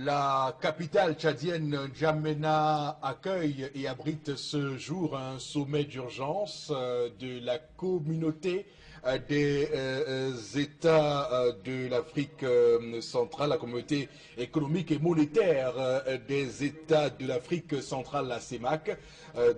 La capitale tchadienne N'Djamena accueille et abrite ce jour un sommet d'urgence de la communauté des États de l'Afrique centrale, la communauté économique et monétaire des États de l'Afrique centrale, la CEMAC.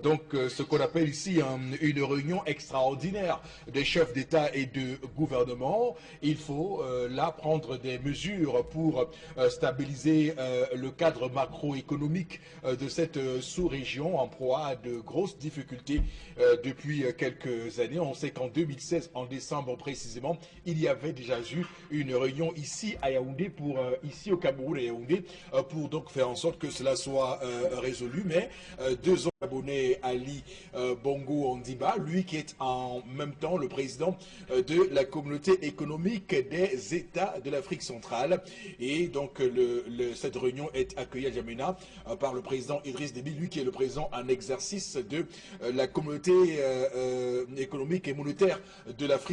Donc ce qu'on appelle ici une réunion extraordinaire des chefs d'État et de gouvernement. Il faut là prendre des mesures pour stabiliser le cadre macroéconomique de cette sous-région en proie à de grosses difficultés depuis quelques années. On sait qu'en 2016, en décembre précisément, il y avait déjà eu une réunion ici à Yaoundé, ici au Cameroun à Yaoundé, pour donc faire en sorte que cela soit résolu. Mais 2 ans abonné Ali Bongo Ondiba, lui qui est en même temps le président de la communauté économique des États de l'Afrique centrale. Et donc cette réunion est accueillie à N'Djamena par le président Idriss Déby, lui qui est le président en exercice de la communauté économique et monétaire de l'Afrique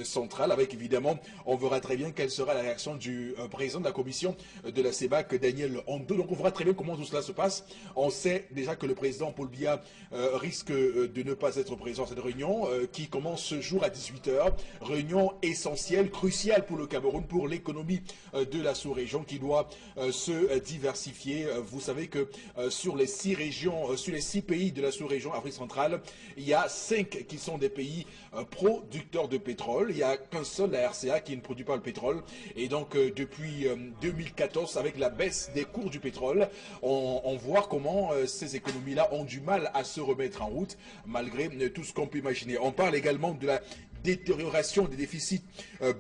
centrale, avec évidemment, on verra très bien quelle sera la réaction du président de la commission de la CEMAC, Daniel Ondo. Donc on verra très bien comment tout cela se passe. On sait déjà que le président Paul Biya risque de ne pas être présent à cette réunion qui commence ce jour à 18 h. Réunion essentielle, cruciale pour le Cameroun, pour l'économie de la sous-région qui doit se diversifier. Vous savez que sur les 6 régions, sur les 6 pays de la sous-région Afrique centrale, il y a 5 qui sont des pays producteurs de pétrole. Il n'y a qu'un seul, la RCA, qui ne produit pas le pétrole. Et donc depuis 2014, avec la baisse des cours du pétrole, on voit comment ces économies-là ont du mal à se remettre en route, malgré tout ce qu'on peut imaginer. On parle également de la détérioration des déficits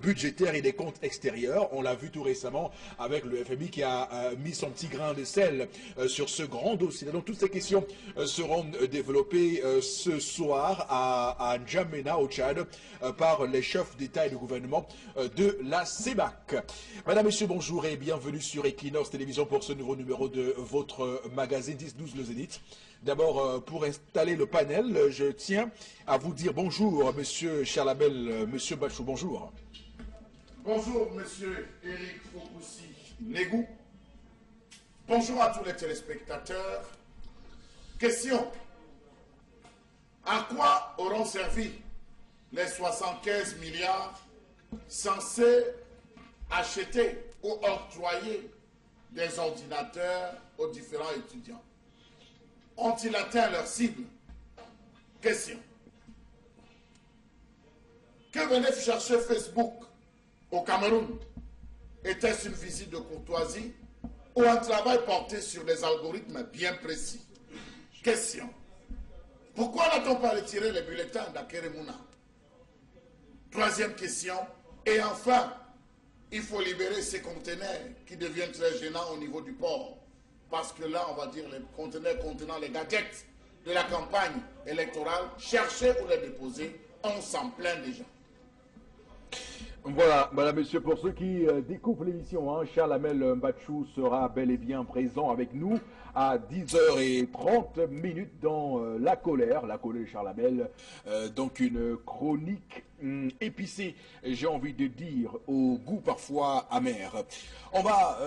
budgétaires et des comptes extérieurs. On l'a vu tout récemment avec le FMI qui a mis son petit grain de sel sur ce grand dossier. Donc toutes ces questions seront développées ce soir à N'Djamena au Tchad par les chefs d'État et de gouvernement de la CEMAC. Madame, Monsieur, bonjour et bienvenue sur Equinox Télévision pour ce nouveau numéro de votre magazine 10-12 Le Zénith. D'abord, pour installer le panel, je tiens à vous dire bonjour, Monsieur Charlabel, Monsieur Bachou, bonjour. Bonjour, Monsieur Éric Fokoussi-Negou. Bonjour à tous les téléspectateurs. Question. À quoi auront servi les 75 milliards censés acheter ou octroyer des ordinateurs aux différents étudiants? Ont-ils atteint leur cible? Question. Que venait chercher Facebook au Cameroun? Était-ce une visite de courtoisie ou un travail porté sur des algorithmes bien précis? Question. Pourquoi n'a-t-on pas retiré les bulletins d'Akeremuna? Troisième question. Et enfin, il faut libérer ces conteneurs qui deviennent très gênants au niveau du port. Parce que là, on va dire les conteneurs contenant les gadgets de la campagne électorale, chercher où les déposer, on s'en plaint déjà. Voilà, madame, monsieur, pour ceux qui découvrent l'émission, Charles Amel Mbachou sera bel et bien présent avec nous à 10h30 dans La Colère de Charles Amel, donc une chronique épicée, j'ai envie de dire, au goût parfois amer. On va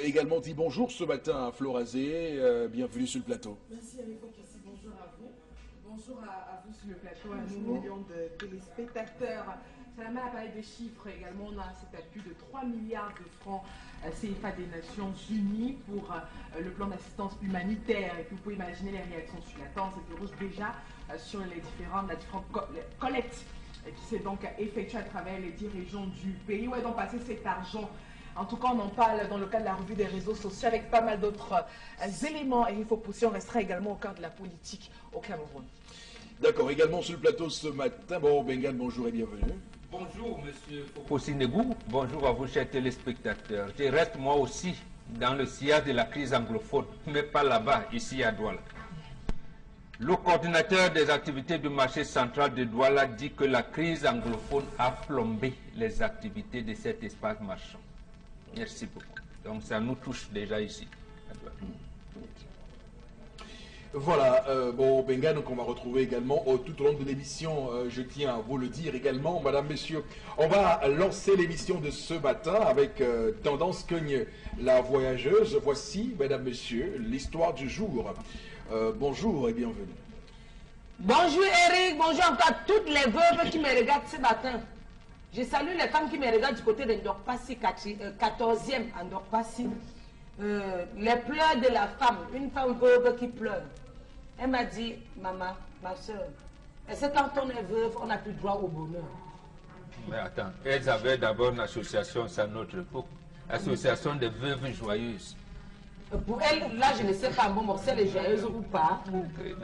également dire bonjour ce matin à Florazé, bienvenue sur le plateau. Merci Amico Kissi, bonjour à vous. Bonjour à vous sur le plateau, à nos millions de téléspectateurs. Salam a parlé des chiffres également, on a cet appui de 3 milliards de francs CFA des Nations Unies pour le plan d'assistance humanitaire. Et puis vous pouvez imaginer les réactions sur la tente, c'est rouge déjà sur la différente collecte qui s'est donc effectuée à travers les 10 régions du pays. Où est donc passé cet argent? En tout cas, on en parle dans le cadre de la revue des réseaux sociaux avec pas mal d'autres éléments. Et il faut pousser, on restera également au cœur de la politique au Cameroun. D'accord, également sur le plateau ce matin, bon, Bengal, bonjour et bienvenue. Bonjour, monsieur Fokoussi-Negou. Bonjour à vous, chers téléspectateurs. Je reste moi aussi dans le sillage de la crise anglophone, mais pas là-bas, ici à Douala. Le coordinateur des activités du marché central de Douala dit que la crise anglophone a plombé les activités de cet espace marchand. Merci beaucoup. Donc ça nous touche déjà ici. Voilà, bon, Benga, donc on va retrouver également tout au long de l'émission, je tiens à vous le dire également, madame, messieurs, on va lancer l'émission de ce matin avec Tendance Cogne, la voyageuse. Voici, mesdames, messieurs, l'histoire du jour. Bonjour et bienvenue. Bonjour Eric, bonjour encore à toutes les veuves qui me regardent ce matin. Je salue les femmes qui me regardent du côté de Ndokpassi, 14e à Ndokpassi. Les pleurs de la femme, une femme veuve qui pleure. Elle m'a dit, maman, ma soeur, est-ce que quand on est veuve, on n'a plus droit au bonheur? Mais attends, elles avaient d'abord une association, c'est à notre époque, association des veuves joyeuses. Pour elle, là, je ne sais pas, bon, si elle est joyeuse ou pas.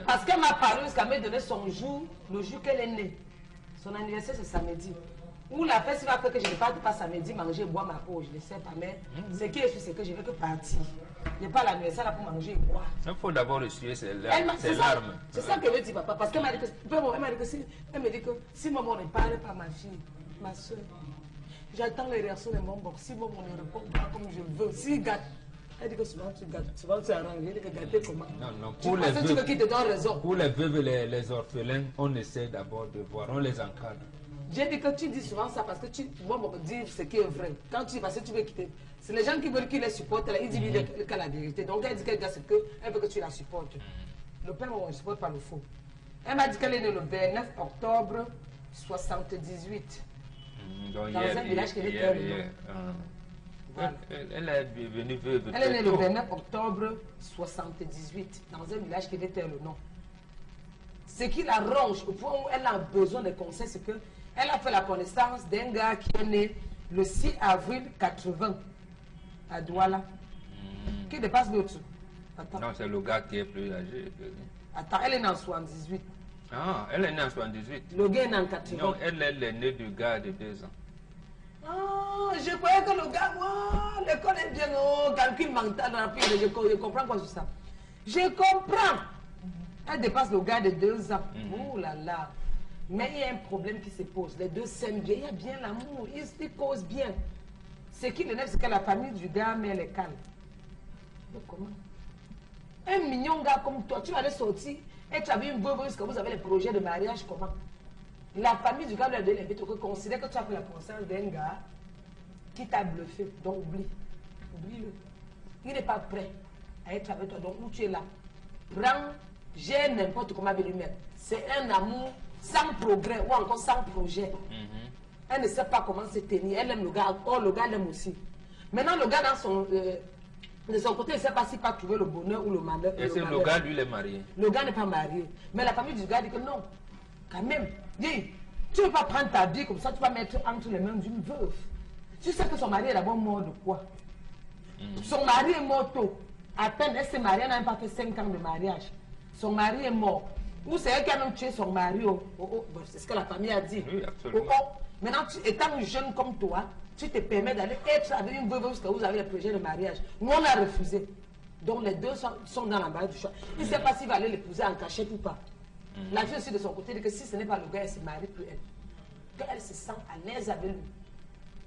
Parce qu'elle m'a parlé jusqu'à me donner son jour, le jour qu'elle est née. Son anniversaire, c'est samedi. Ou la fête va faire que je ne parte pas samedi manger, boire ma peau, je ne sais pas. Mais ce qui est sûr, c'est que je ne veux que partir. Je n'ai pas l'anniversaire là pour manger et boire. Il faut d'abord essuyer ses larmes. C'est ça que veut dire papa. Parce qu'elle m'a dit que, si maman ne parle pas, ma fille, ma soeur, j'attends les réactions de mon bon. Si maman ne répond pas comme je veux, si gâte. Elle dit que souvent tu gâtes, souvent tu arranges. Elle dit que gâter comment? Non, pour les veuves, tu veux qu'il te donne raison. Pour les veuves et les orphelins, on essaie d'abord de voir, on les encadre. J'ai dit que tu dis souvent ça parce que tu vas me dire ce qui est vrai. Quand tu dis parce que tu veux quitter, c'est les gens qui veulent qu'ils les supportent, là, ils disent que la vérité. Donc elle dit qu'elle dit qu'elle veut que tu la supportes. Le père ne supporte pas le faux. Elle m'a dit qu'elle est née le 29 octobre 78. Donc dans un village qui était voilà. Elle est venue veuve. Elle est née le 29 octobre 78 dans un village qui était le nom. Ce qui la ronge, au point où elle a besoin de conseils, c'est que elle a fait la connaissance d'un gars qui est né le 6 avril 80 à Douala. Qui dépasse l'autre? Non, c'est le gars qui est plus âgé. Attends, elle est née en 78. Ah, elle est née en 78. Le gars est né en 80. Non, elle est née du gars de 2 ans. Ah, je croyais que le gars, l'école est bien, calcul mental rapide, je comprends quoi sur ça. Je comprends. Elle dépasse le gars de 2 ans. Oh là là. Mais il y a un problème qui se pose. Les deux s'aiment bien, il y a bien l'amour, ils causent bien. Ce qui l'énerve, c'est que la famille du gars, mais elle est calme. Mais comment? Un mignon gars comme toi, tu vas aller sortir et tu avais une veuve parce que vous avez les projets de mariage, comment? La famille du gars lui a donné l'invite que considère que tu as pris la conscience d'un gars qui t'a bluffé. Donc oublie. Oublie-le. Il n'est pas prêt à être avec toi. Donc où tu es là, prends, j'ai n'importe comment lui mettre. C'est un amour sans progrès ou encore sans projet. Elle ne sait pas comment se tenir. Elle aime le gars. Oh, le gars l'aime aussi. Maintenant, le gars de son côté, il ne sait pas s'il peut trouver le bonheur ou le malheur. Et c'est le gars, lui, il est marié. Le gars n'est pas marié. Mais la famille du gars dit que non. Quand même, dis, tu ne veux pas prendre ta vie comme ça, tu vas mettre entre les mains d'une veuve. Tu sais que son mari est d'abord mort de quoi? Son mari est mort tôt. À peine elle s'est mariée, elle n'a même pas fait 5 ans de mariage. Son mari est mort. Ou c'est elle qui a même tué son mari. C'est ce que la famille a dit. Oui, absolument. Maintenant, étant jeune comme toi, tu te permets d'aller être avec une veuve parce que vous avez le projet de mariage. Nous, on a refusé. Donc les deux sont dans l'embarras du choix. Il ne sait pas s'il va aller l'épouser en cachette ou pas. La fille aussi de son côté dit que si ce n'est pas le gars, elle se marie plus elle. Qu'elle se sent à l'aise avec lui.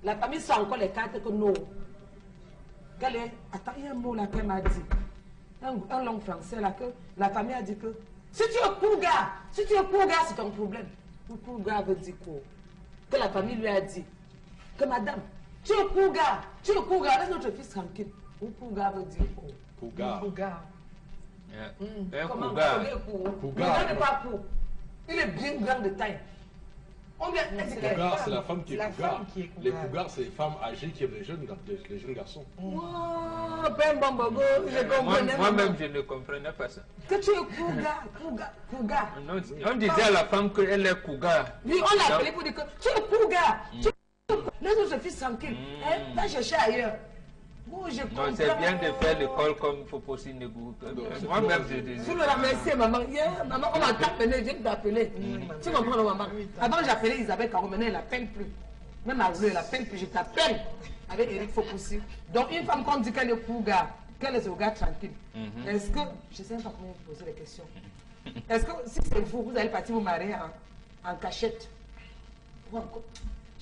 La famille sent encore les cartes que non. Qu'elle est. Attends, il y a un mot là qu'elle m'a dit. Un langue français là que la famille a dit que si tu es cougar, c'est ton problème. Le cougar veut dire quoi? Que la famille lui a dit que madame, tu es cougar, laisse notre fils tranquille. Le cougar veut dire quoi? Cougar. Comment cougar. Le gars n'est pas pour. Il est bien grand de taille. Cougar, c'est la femme qui est cougar. Les cougar. cougars, c'est les femmes âgées qui aiment les jeunes garçons. Moi-même, je ne comprenais pas ça. Que tu es cougar. Non, on disait à la femme qu'elle est cougar. Oui, on l'a appelé pour dire que tu es cougar. Laisse notre fils tranquille. Va chercher ailleurs. Oh, je comprends. Non, c'est bien de faire l'école comme Foposi Negou. Moi-même, je disais. Tu me remercies, maman. Maman, on m'a appelé, je viens t'appeler. Tu comprends, maman? Avant, j'appelais Isabelle Caromene, elle n'appelle plus. Même à elle n'appelle plus. Je t'appelle avec Eric Foposi. Donc, une femme qu'on dit qu'elle est cougar, qu'elle est au gars tranquille. Est-ce que, je ne sais pas comment vous poser les questions. Est-ce que si c'est vous allez partir vous marier en cachette? Je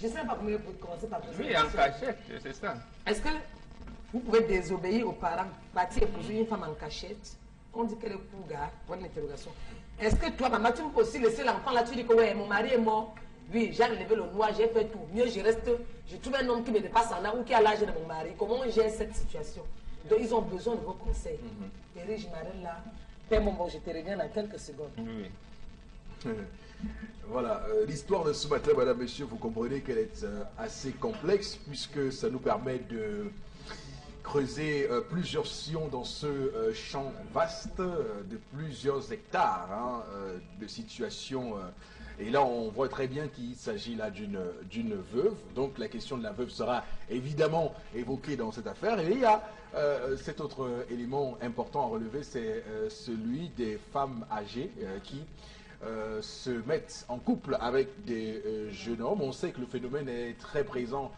ne sais pas comment vous commencer par poser. Oui, en cachette, c'est ça. Est-ce que vous pouvez désobéir aux parents, partir épouser une femme en cachette On dit qu'elle est cougar, point d'interrogation. Est-ce que toi, maman, tu peux aussi laisser l'enfant là, tu dis que ouais, mon mari est mort. Oui, j'ai enlevé le noir, j'ai fait tout. Mieux, je trouve un homme qui me dépasse en âge ou qui a l'âge de mon mari. Comment on gère cette situation? Donc, ils ont besoin de vos conseils. Eric, je m'arrête là. Père Mombo, je te reviens dans quelques secondes. Oui. Voilà, l'histoire de ce matin, madame, monsieur, vous comprenez qu'elle est assez complexe puisque ça nous permet de creuser plusieurs sillons dans ce champ vaste de plusieurs hectares de situations. Et là, on voit très bien qu'il s'agit là d'une veuve. Donc, la question de la veuve sera évidemment évoquée dans cette affaire. Et il y a cet autre élément important à relever, c'est celui des femmes âgées qui se mettent en couple avec des jeunes hommes. On sait que le phénomène est très présent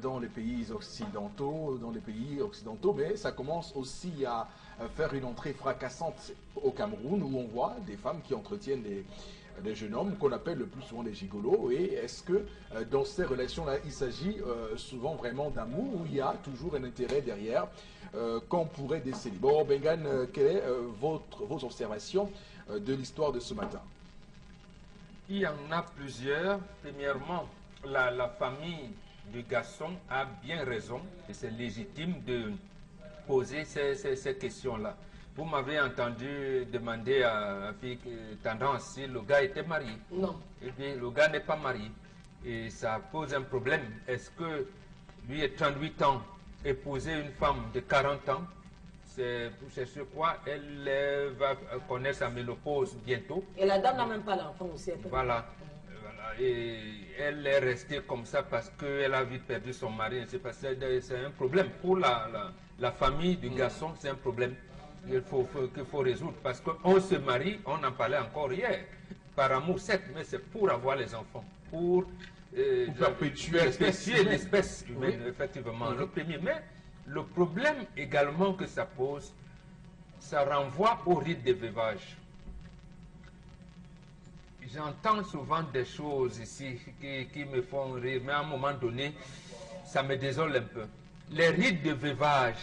dans les pays occidentaux, mais ça commence aussi à faire une entrée fracassante au Cameroun, où on voit des femmes qui entretiennent des jeunes hommes qu'on appelle le plus souvent des gigolos. Et est-ce que dans ces relations-là, il s'agit souvent vraiment d'amour, ou il y a toujours un intérêt derrière qu'on pourrait déceler? Bon, Bengan, quelles sont vos observations de l'histoire de ce matin? Il y en a plusieurs. Premièrement, la famille du garçon a bien raison, et c'est légitime de poser ces questions-là. Vous m'avez entendu demander à fille Tendance si le gars était marié. Non. Eh bien, le gars n'est pas marié. Et ça pose un problème. Est-ce que lui est 38 ans, épouser une femme de 40 ans, c'est sur quoi elle va connaître sa ménopause bientôt. Et la dame n'a même pas l'enfant aussi. Voilà. Et elle est restée comme ça parce qu'elle a vite perdu son mari. C'est un problème. Pour la famille du garçon, c'est un problème qu'il faut résoudre. Parce qu'on se marie, on en parlait encore hier, par amour, certes, mais c'est pour avoir les enfants. Pour perpétuer l'espèce humaine, oui. Effectivement, le premier. Mais le problème également que ça pose, ça renvoie au rite de veuvage. J'entends souvent des choses ici qui me font rire, mais à un moment donné, ça me désole un peu. Les rites de veuvage,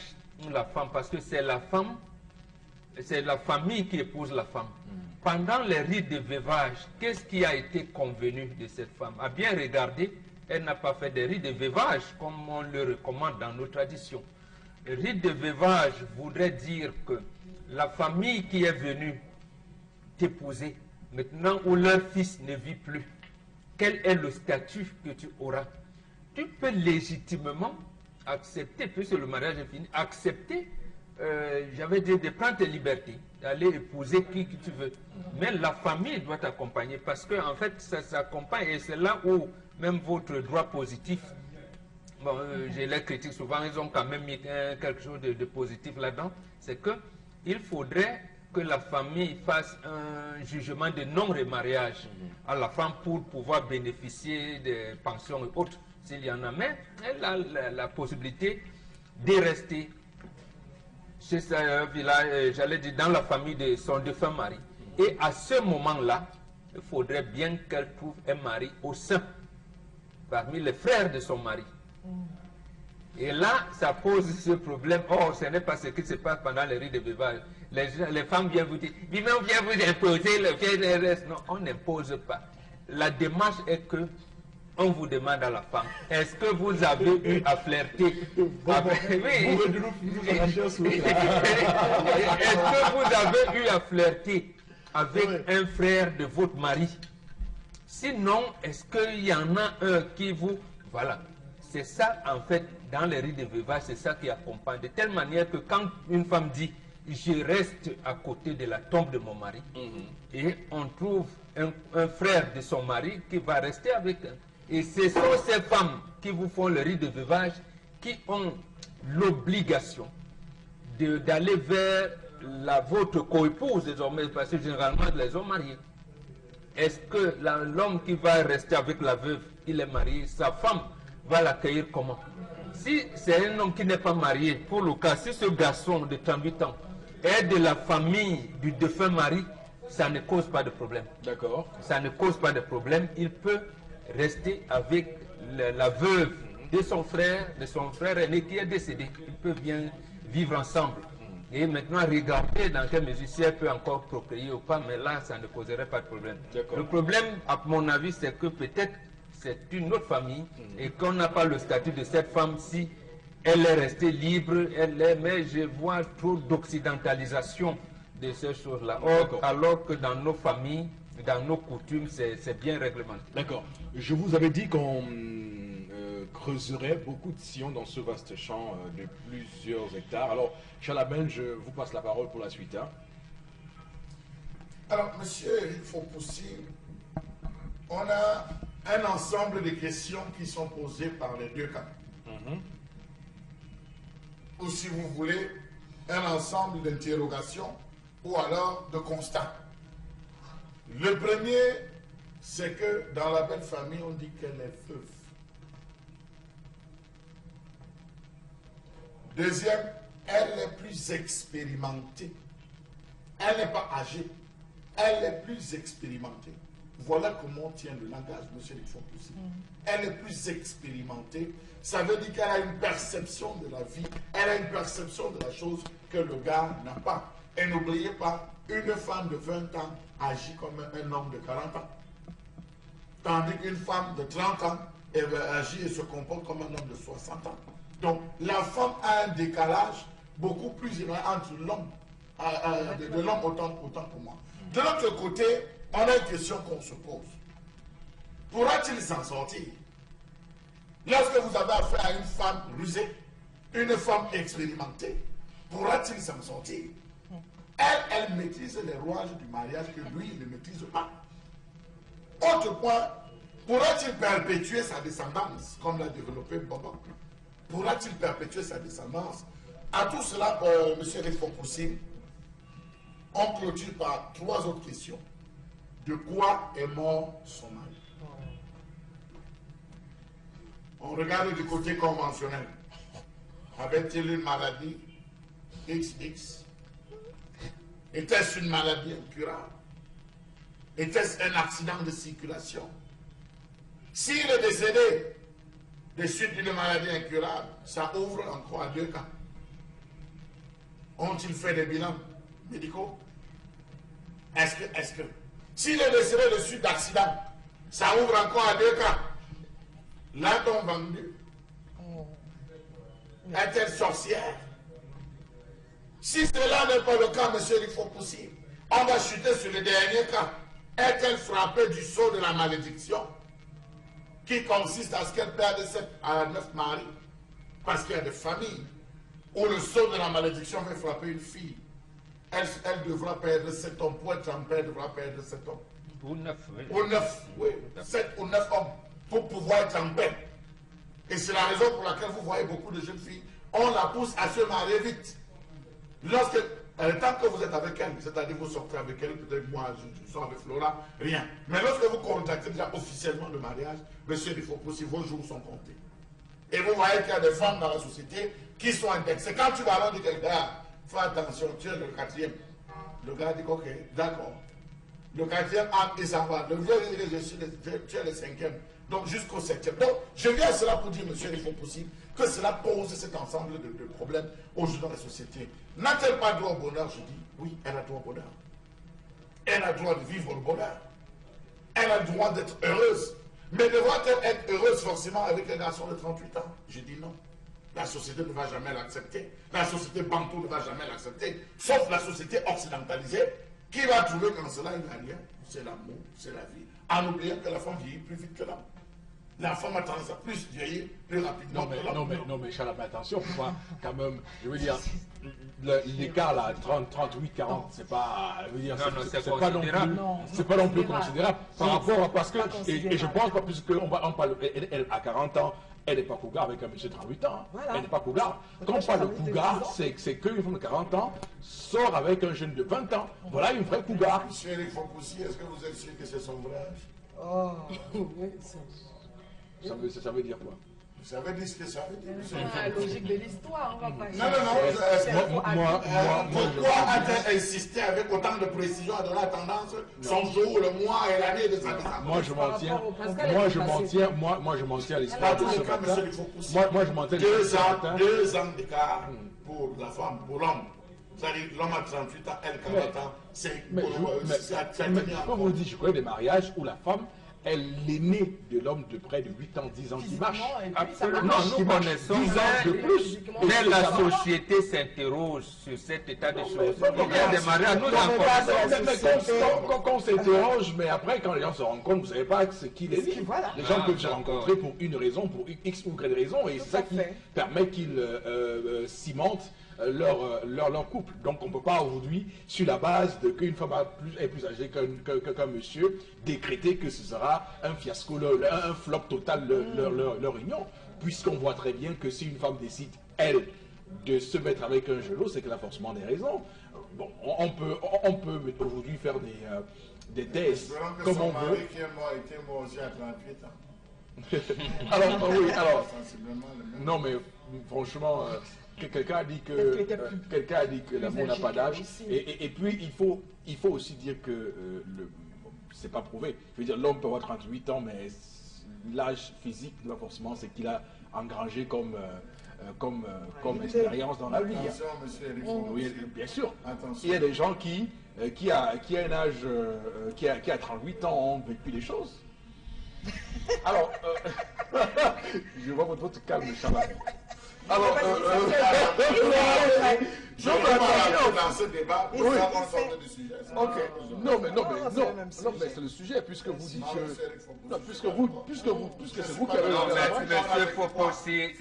la femme, parce que c'est la femme, c'est la famille qui épouse la femme. Pendant les rites de veuvage, qu'est-ce qui a été convenu de cette femme? À bien regarder, elle n'a pas fait des rites de veuvage comme on le recommande dans nos traditions. Le rite de veuvage voudrait dire que la famille qui est venue t'épouser, maintenant où leur fils ne vit plus, quel est le statut que tu auras? Tu peux légitimement accepter, puisque le mariage est fini, accepter, j'avais dit, de prendre tes libertés, d'aller épouser qui tu veux. Mais la famille doit t'accompagner, parce que en fait, ça s'accompagne, et c'est là où même votre droit positif, bon, je les critique souvent, ils ont quand même mis quelque chose de positif là-dedans, c'est que il faudrait que la famille fasse un jugement de non-remariage à la femme pour pouvoir bénéficier des pensions et autres, s'il y en a. Mais elle a la possibilité de rester chez sa village, j'allais dire, dans la famille de son défunt mari. Et à ce moment-là, il faudrait bien qu'elle trouve un mari au sein, parmi les frères de son mari. Et là, ça pose ce problème. Oh, ce n'est pas ce qui se passe pendant les rites de veuvage. Les femmes viennent vous dire, mais on vient vous imposer le fait de reste. Non, on n'impose pas. La démarche est que on vous demande à la femme, est-ce que vous avez eu à flirter avec... Est-ce que vous avez eu à flirter avec un frère de votre mari? Sinon, est-ce qu'il y en a un qui vous... Voilà. C'est ça, en fait, dans les rites de veuvage, c'est ça qui accompagne. De telle manière que quand une femme dit « je reste à côté de la tombe de mon mari et on trouve un frère de son mari qui va rester avec elle. Et ce sont ces femmes qui vous font le rite de veuvage qui ont l'obligation d'aller vers votre coépouse désormais, parce que généralement les hommes mariés. Est-ce que l'homme qui va rester avec la veuve, il est marié, sa femme va l'accueillir comment? Si c'est un homme qui n'est pas marié, pour le cas, si ce garçon de 38 ans est de la famille du défunt mari, ça ne cause pas de problème. D'accord. Ça ne cause pas de problème. Il peut rester avec la veuve de son frère aîné qui est décédé. Ils peuvent bien vivre ensemble. Et maintenant, regarder dans quelle mesure si elle peut encore procréer ou pas, mais là, ça ne poserait pas de problème. Le problème, à mon avis, c'est que peut-être c'est une autre famille et qu'on n'a pas le statut de cette femme si elle est restée libre, mais je vois trop d'occidentalisation de ces choses-là. Alors que dans nos familles, dans nos coutumes, c'est bien réglementé. D'accord. Je vous avais dit qu'on creuserait beaucoup de sillons dans ce vaste champ de plusieurs hectares. Alors, Chalamel, je vous passe la parole pour la suite. Hein. Alors, monsieur Eric Fopoussi, on a un ensemble de questions qui sont posées par les deux cas. Ou si vous voulez, un ensemble d'interrogations ou alors de constats. Le premier, c'est que dans la belle famille, on dit qu'elle est veuve. Deuxième, elle est plus expérimentée. Elle n'est pas âgée. Elle est plus expérimentée. Voilà comment tient le langage, monsieur Eric Fopoussi. Elle est plus expérimentée. Ça veut dire qu'elle a une perception de la vie. Elle a une perception de la chose que le gars n'a pas. Et n'oubliez pas, une femme de 20 ans agit comme un homme de 40 ans. Tandis qu'une femme de 30 ans agit et se comporte comme un homme de 60 ans. Donc, la femme a un décalage beaucoup plus éloigné entre l'homme, de l'homme autant que moi. De l'autre côté, on a une question qu'on se pose. Pourra-t-il s'en sortir? Lorsque vous avez affaire à une femme rusée, une femme expérimentée, pourra-t-il s'en sortir? Elle maîtrise les rouages du mariage que lui, il ne maîtrise pas. Autre point, pourra-t-il perpétuer sa descendance, comme l'a développé Bobo? Pourra-t-il perpétuer sa descendance? À tout cela, M. Eric Fopoussi, on clôture par trois autres questions. De quoi est mort son mari? On regarde du côté conventionnel. Avait-il une maladie XX? Était-ce une maladie incurable? Était-ce un accident de circulation? S'il est décédé de suite d'une maladie incurable, ça ouvre encore à deux cas. Ont-ils fait des bilans médicaux? Est-ce que s'il est décédé de suite d'accident, ça ouvre encore à deux cas. L'a-t-on vendu? Est-elle sorcière? Si cela n'est pas le cas, M. Eric Fopoussi, on va chuter sur le dernier cas. Est-elle frappée du sceau de la malédiction qui consiste à ce qu'elle perde 7 à 9 maris? Parce qu'il y a des familles où le sceau de la malédiction va frapper une fille. Elle devra perdre 7 hommes. Pour être en paix, elle devra perdre 7 hommes. Ou 9, oui. Ou 9, oui. 7 ou 9 hommes pour pouvoir être en paix. Et c'est la raison pour laquelle vous voyez beaucoup de jeunes filles, on la pousse à se marier vite. Lorsque, tant que vous êtes avec elle, c'est-à-dire vous sortez avec elle, peut-être moi je sors avec Flora, rien. Mais lorsque vous contactez déjà officiellement le mariage, monsieur, il faut que vos jours sont comptés. Et vous voyez qu'il y a des femmes dans la société qui sont indexées. Quand tu vas leur dire quelqu'un, fais attention, tu es le quatrième. Le gars dit ok, d'accord. Le quatrième entre et ça va. Le vieux dit tu es le cinquième. Donc jusqu'au septième. Donc je viens à cela pour dire, monsieur, il faut possible que cela pose cet ensemble de problèmes aujourd'hui dans la société. N'a-t-elle pas droit au bonheur? Je dis oui, elle a droit au bonheur. Elle a droit de vivre le bonheur. Elle a le droit d'être heureuse. Mais devra-t-elle être heureuse forcément avec un garçon de 38 ans? Je dis non. La société ne va jamais l'accepter. La société bantou ne va jamais l'accepter. Sauf la société occidentalisée qui va trouver qu'en cela il n'y a rien. C'est l'amour, c'est la vie. En oubliant que la femme vieillit plus vite que l'homme. La femme a tendance à plus vieillir plus rapidement que l'homme. Non, mais Chalamel, attention, faut pas quand même. Je veux dire, l'écart là, 30, 38, 40, c'est pas. Je veux dire, c'est pas non plus. C'est pas non plus considérable. Par rapport à. Parce que. Et je pense pas, puisqu'on parle. Elle a 40 ans. Elle n'est pas cougar avec un monsieur de 38 ans. Voilà. Elle n'est pas cougar. Quand on parle de cougar, c'est qu'une femme de 40 ans sort avec un jeune de 20 ans. Voilà une vraie cougar. Monsieur Eric Fopoussi, est-ce que vous êtes sûr que c'est son vrai âge? Oh, oui, ça veut dire quoi? Vous savez dire ce que ça veut dire? La logique de l'histoire, on va pas. Non. Pourquoi a-t-elle insisté avec autant de précision à donner la tendance, son jour, le mois et l'année de sa naissance? Moi je m'en tiens à l'histoire de ce matin. Moi je m'en tiens à l'histoire de ce matin. 2 ans d'écart pour la femme, pour l'homme. C'est-à-dire l'homme a 38 ans, elle 40 ans, c'est... Mais je peux vous dire, je connais des mariages où la femme, elle est née de l'homme de près de 8 ans, 10 ans qui marche. Absolument, nous connaissons, 10 ans de plus. mais la société s'interroge sur cet état de choses. Il y a des mariages, nous en connaissons. Quand on s'interroge, mais après, quand les gens se rendent compte, vous ne savez pas ce qu'il est dit. Les gens peuvent se rencontrer pour une raison, pour X ou Y raison, et c'est ça qui permet qu'ils cimentent leur couple. Donc on ne peut pas aujourd'hui, sur la base de qu'une femme est plus âgée qu'un monsieur, décréter que ce sera un fiasco, un flop total leur union. Puisqu'on voit très bien que si une femme décide, elle, de se mettre avec un gelot, c'est qu'elle a forcément des raisons. Bon, on peut aujourd'hui faire des thèses comme on veut. Qui est mort était mort aussi à 38 ans. Alors, oui, alors, non mais franchement... Quelqu'un a dit que l'amour n'a pas d'âge. Et puis, il faut aussi dire que c'est pas prouvé. Je veux dire, l'homme peut avoir 38 ans, mais l'âge physique, pas forcément, c'est qu'il a engrangé comme expérience dans la vie. Attention, monsieur Eric. Oui, bien sûr. Attention. Il y a des gens qui a un âge, qui a 38 ans, ont vécu des choses. Alors, je vois votre calme, Charles. Alors, je ne vais pas dans ce débat pour savoir sortir du sujet. Ok. Non, mais c'est le sujet, puisque vous dites que... Non, puisque c'est vous qui avez... Non, mais monsieur Fopossi,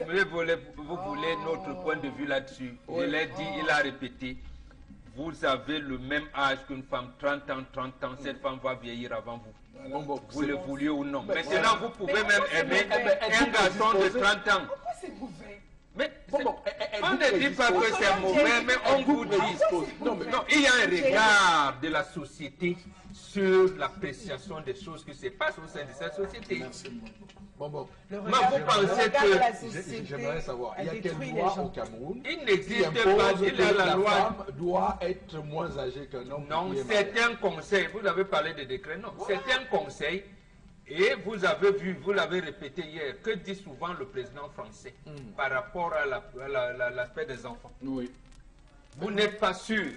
vous voulez notre point de vue là-dessus. Je l'ai dit, il a répété. Vous avez le même âge qu'une femme, 30 ans, cette femme va vieillir avant vous. Vous le vouliez ou non. Maintenant, vous pouvez même aimer un garçon de 30 ans. Pourquoi c'est mauvais? Mais on ne dit pas que c'est mauvais, mais on vous dit. Non, il y a un regard de la société sur l'appréciation des choses qui se passent au sein de cette société. Bon. Mais vous pensez que... J'aimerais savoir, il y a quelle loi au Cameroun il n'existe pas, il y a la loi. Femme doit être moins âgée qu'un homme? Non, c'est un conseil. Vous avez parlé de décret, non. C'est un conseil. Et vous avez vu, vous l'avez répété hier, que dit souvent le président français par rapport à l'aspect des enfants. Oui. Vous n'êtes pas sûr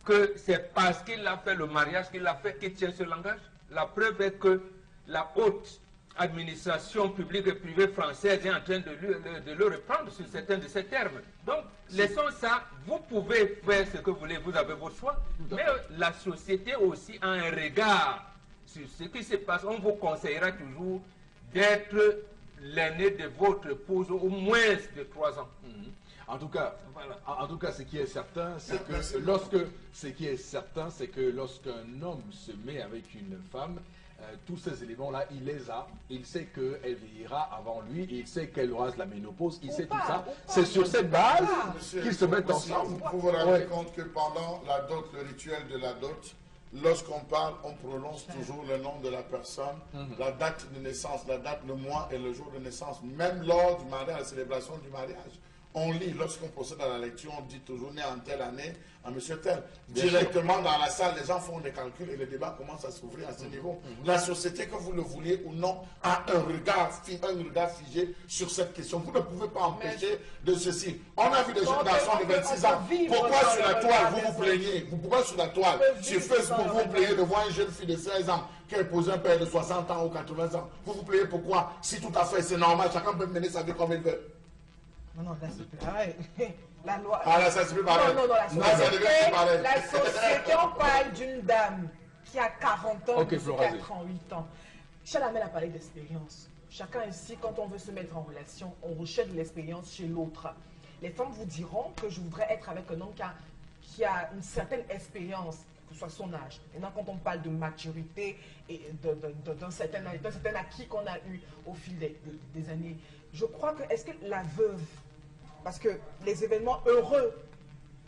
que c'est parce qu'il a fait le mariage qu'il a fait qu'il tient ce langage? La preuve est que la haute administration publique et privée française est en train de le reprendre sur certains de ces termes. Donc, laissons ça. Vous pouvez faire ce que vous voulez, vous avez votre choix. Mais la société aussi a un regard sur ce qui se passe. On vous conseillera toujours d'être l'aîné de votre épouse au moins de 3 ans. En tout cas, ce qui est certain, c'est que lorsqu'un homme se met avec une femme, tous ces éléments-là, il les a. Il sait qu'elle vieillira avant lui, il sait qu'elle aura la ménopause, il sait tout ça. C'est sur cette base qu'ils se mettent ensemble. Vous vous rendez compte que pendant la dot, le rituel de la dot, lorsqu'on parle, on prononce toujours le nom de la personne, la date de naissance, la date, le mois et le jour de naissance. Même lors du mariage, la célébration du mariage, on lit, lorsqu'on procède à la lecture, on dit toujours né en telle année, à monsieur tel. Directement dans la salle, les gens font des calculs et le débat commence à s'ouvrir à ce niveau. La société, que vous le vouliez ou non, a un regard figé sur cette question. Vous ne pouvez pas empêcher de ceci. On a vu des jeunes garçons de 26 ans. Pourquoi sur la toile vous vous plaignez? Pourquoi sur la toile, sur Facebook, vous vous plaignez de voir une jeune fille de 16 ans qui a épousé un père de 60 ans ou 80 ans? Vous vous plaignez pourquoi? Si tout à fait c'est normal, chacun peut mener sa vie comme il veut. Non, là c'est pareil. La loi. Ah là, ça c'est plus pareil. Non, la société, la société, on parle d'une dame qui a 40 ans, qui a 38 ans. Chalamel a parlé d'expérience. Chacun ici, quand on veut se mettre en relation, on recherche de l'expérience chez l'autre. Les femmes vous diront que je voudrais être avec un homme qui a une certaine expérience, que ce soit son âge. Maintenant, quand on parle de maturité et d'un certain acquis qu'on a eu au fil des années, je crois que, est-ce que la veuve, parce que les événements heureux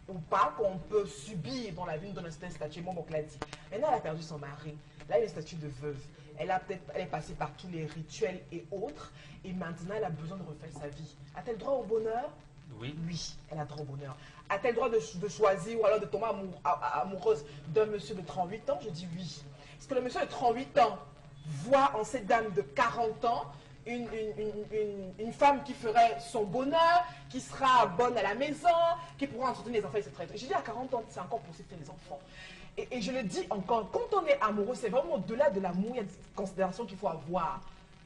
ou pas qu'on peut subir dans la vie nous donne un certain statut, mon oncle l'a dit. Maintenant, elle a perdu son mari, là, elle a le statut de veuve. Elle est passée par tous les rituels et autres, et maintenant, elle a besoin de refaire sa vie. A-t-elle droit au bonheur? Oui. Oui, elle a droit au bonheur. A-t-elle droit de choisir ou alors de tomber amoureuse d'un monsieur de 38 ans? Je dis oui. Parce que le monsieur de 38 ans voit en cette dame de 40 ans une femme qui ferait son bonheur, qui sera bonne à la maison, qui pourra entretenir les enfants, etc. Je dis à 40 ans, c'est encore possible de faire les enfants. Et je le dis encore, quand on est amoureux, c'est vraiment au-delà de l'amour, il y a des considérations qu'il faut avoir.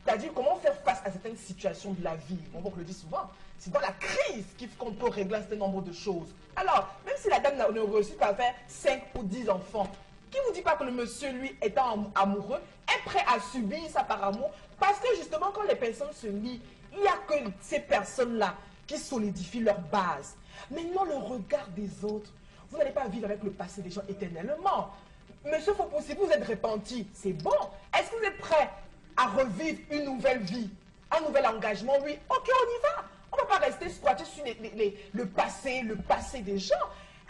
C'est-à-dire comment faire face à certaines situations de la vie. Mon oncle le dit souvent, c'est dans la crise qu'on peut régler un certain nombre de choses. Alors, même si la dame ne réussit pas à faire 5 ou 10 enfants, qui ne vous dit pas que le monsieur, lui, étant amoureux, est prêt à subir ça par amour? Parce que justement, quand les personnes se lient, il n'y a que ces personnes-là qui solidifient leur base. Maintenant, le regard des autres, vous n'allez pas vivre avec le passé des gens éternellement. Monsieur Fopo, si vous êtes repenti, c'est bon. Est-ce que vous êtes prêt à revivre une nouvelle vie, un nouvel engagement? Oui, ok, on y va. On ne va pas rester squatter sur le passé des gens.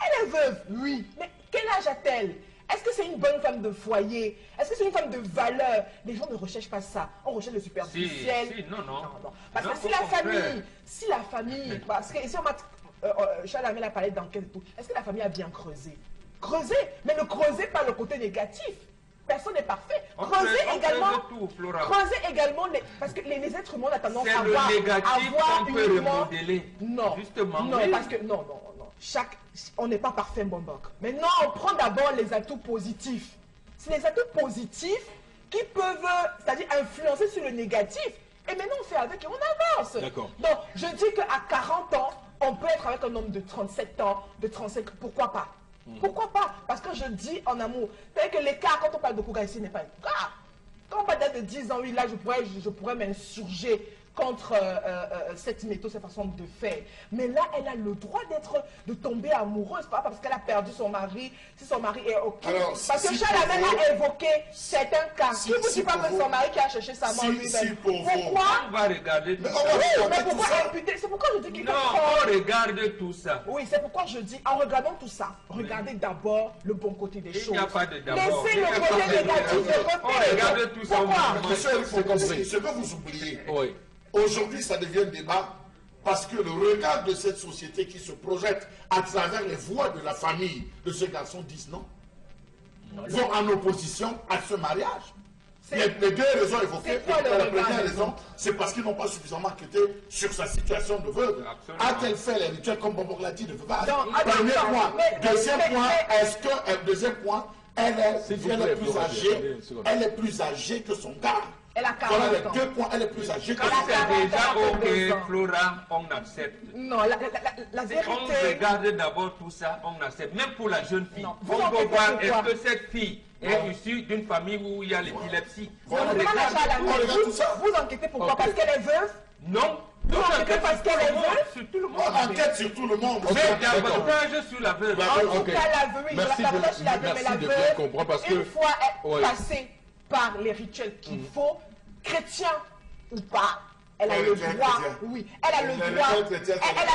Elle est veuve, oui. Mais quel âge a-t-elle? Est-ce que c'est une bonne femme de foyer? Est-ce que c'est une femme de valeur? Les gens ne recherchent pas ça. On recherche le superficiel. Si, non. Parce Non, que si la famille, parce que ici on m'a, Charles Amel a parlé d'enquête et tout. Est-ce que la famille a bien creusé? Creusé, mais ne creusez pas le côté négatif. Personne n'est parfait. Creusez également, parce que les êtres humains ont tendance à avoir, qu'on peut remodeler. Non, justement. Non, oui. parce que non. On n'est pas parfait, Mbambok. Maintenant, on prend d'abord les atouts positifs. C'est les atouts positifs qui peuvent, c'est-à-dire influencer sur le négatif. Et maintenant, on fait avec et on avance. D'accord. Donc, je dis qu'à 40 ans, on peut être avec un homme de 37 ans, de 35 ans. Pourquoi pas? Pourquoi pas? Parce que je dis en amour. C'est que l'écart, quand on parle de Kouga ici, n'est pas un écart. Quand on parle de 10 ans, oui, là, je pourrais m'insurger contre cette méthode, cette façon de faire. Mais là, elle a le droit de tomber amoureuse, pas parce qu'elle a perdu son mari, si son mari est OK. Alors, parce que Charles Amel a évoqué certains cas. Qui vous dit pas que son mari qui a cherché sa mort lui-même? Pourquoi? On va regarder tout ça. Oui, mais pourquoi imputer? C'est pourquoi je dis qu'il faut on regarde tout ça. Oui, c'est pourquoi je dis, en regardant tout ça, regardez d'abord le bon côté des choses. Il n'y a pas de d'abord. Laissez le côté négatif de côté. On regarde tout ça. Pourquoi? Monsieur, il faut compris. Ce que vous oubliez, Oui. aujourd'hui, ça devient débat parce que le regard de cette société qui se projette à travers les voix de la famille de ce garçon disent non, vont en opposition à ce mariage. Les deux raisons évoquées, la première raison, c'est parce qu'ils n'ont pas suffisamment enquêté sur sa situation de veuve. A-t-elle fait les rituels comme Bobo l'a dit de veuvage? Premier point. Deuxième point, elle est plus âgée que son gars. Elle a 40 Voilà ans. les 2 points, elle est plus âgée que son C'est gars. déjà OK, Flora, on accepte. Non, la vérité... On regarde d'abord tout ça, on accepte. Même pour la jeune fille. Non, On vous peut enquêtez voir, pourquoi? est-ce que cette fille est issue d'une famille où il y a l'épilepsie? Vous enquêtez pourquoi? Parce qu'elle est veuve? Non. Vous enquêtez parce qu'elle est veuve? Sur tout le monde. On enquête sur tout le monde. Mais davantage sur la veuve. En tout Ok. cas, la veuve, oui, Merci la de- veuve, la veuve, mais merci la de bien veuve, comprendre parce une que- fois Ouais. passée par les rituels qu'il faut, chrétien ou pas, elle a Les le rituels droit, chrétiens. oui, elle a le Les droit, rituels chrétiens, elle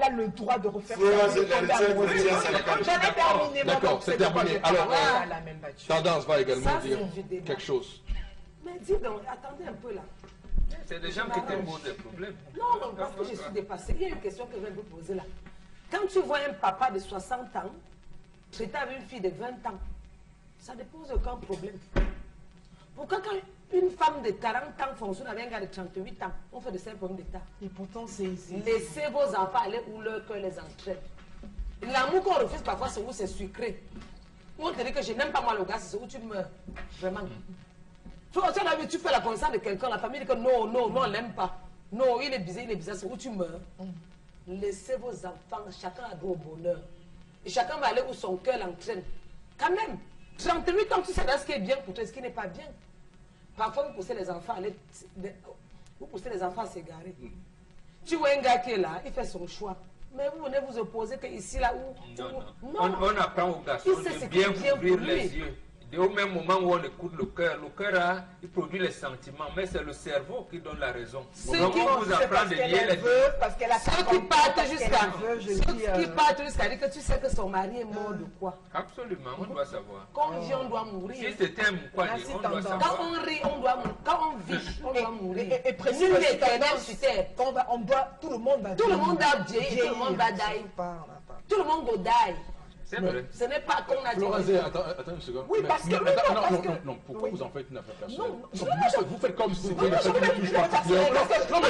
a le droit de refaire Flora, sa vie, les tomber rituels amoureuse. chrétiens, c'est la J'en ai terminé, mon D'accord, donc, c'est pourquoi terminé. je parle Alors, à la même battue. Tendance va également Ça, dire c'est du débat. quelque chose. Mais dis donc, attendez un peu là. C'est des gens qui te posent des problèmes. Non, parce que je suis dépassée. Il y a une question que je vais vous poser là. Quand tu vois un papa de 60 ans traiter avec une fille de 20 ans, ça ne pose aucun problème. Pourquoi quand une femme de 40 ans fonctionne avec un gars de 38 ans, on fait de ces problèmes d'état? Et pourtant, c'est... Laissez vos enfants aller où leur cœur les entraîne. L'amour qu'on refuse parfois, c'est où c'est sucré. Où on te dit que je n'aime pas moi le gars, c'est où tu meurs. Vraiment. Tu fais la connaissance de quelqu'un, la famille dit que non, on l'aime pas. Non, il est bizarre, c'est où tu meurs. Laissez vos enfants, chacun a droit au bonheur. Et chacun va aller où son cœur l'entraîne. Quand même, 38 ans, tu sais ce qui est bien pour toi et ce qui n'est pas bien. Parfois, vous poussez les enfants à aller, vous poussez les enfants à s'égarer. Tu vois un gars qui est là, il fait son choix. Mais vous venez vous opposer que ici, là où... Non. On apprend aux garçons Il sait ce de qui est bien bien ouvrir pour les lui. yeux. Et au même moment où on écoute le cœur, il produit les sentiments, mais c'est le cerveau qui donne la raison. Ceux Donc qui on vous apprend de lier les deux. parce qu'elle a Ceux qui partent jusqu'à dire que tu sais que son mari est mort de quoi? Absolument, on doit savoir. Quand on vit, on doit mourir. Si c'était un quoi, Merci, on doit tendance. Quand savoir. on rit, on doit mourir. Quand on vit, on doit mourir. Et précis, Nul n'est aussi, éternel tendance. sur terre. On doit, tout le monde va Tout le monde va vieillir, tout le monde va die. Pas, on n'a pas. Tout le monde va die. C'est vrai. Ce n'est pas qu'on a dit. Florazé, attends une seconde. Oui, parce que... Non, pourquoi vous en faites une affaire personnelle? Vous faites comme si Non, c'était une touche particulière. Non, mais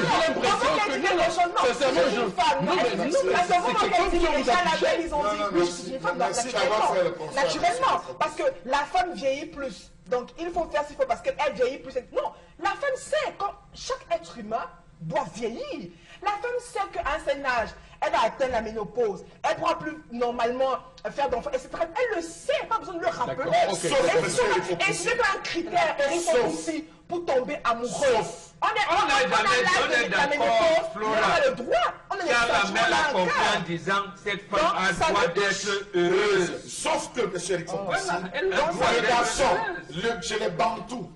j'ai l'impression que... Sincèrement, je... Non, mais c'est quelque chose qui vous a Ils ont dit, je suis une femme, naturellement, parce que la femme vieillit plus. Donc, il faut faire ce qu'il faut parce qu'elle vieillit plus. Non, la femme sait, quand chaque être humain doit vieillir. La femme sait qu'à un certain âge, elle va atteindre la ménopause. Elle ne pourra plus normalement faire d'enfants, etc. Elle le sait, pas besoin de le rappeler. Et ce n'est pas un critère aussi pour tomber amoureux. On est d'accord, Flora. On a le droit. On a la mère l'a compris en disant cette femme a le droit d'être heureuse. Sauf que, M. Erickson, Elle a le droit les d'être garçons, heureuse. chez les Bantous,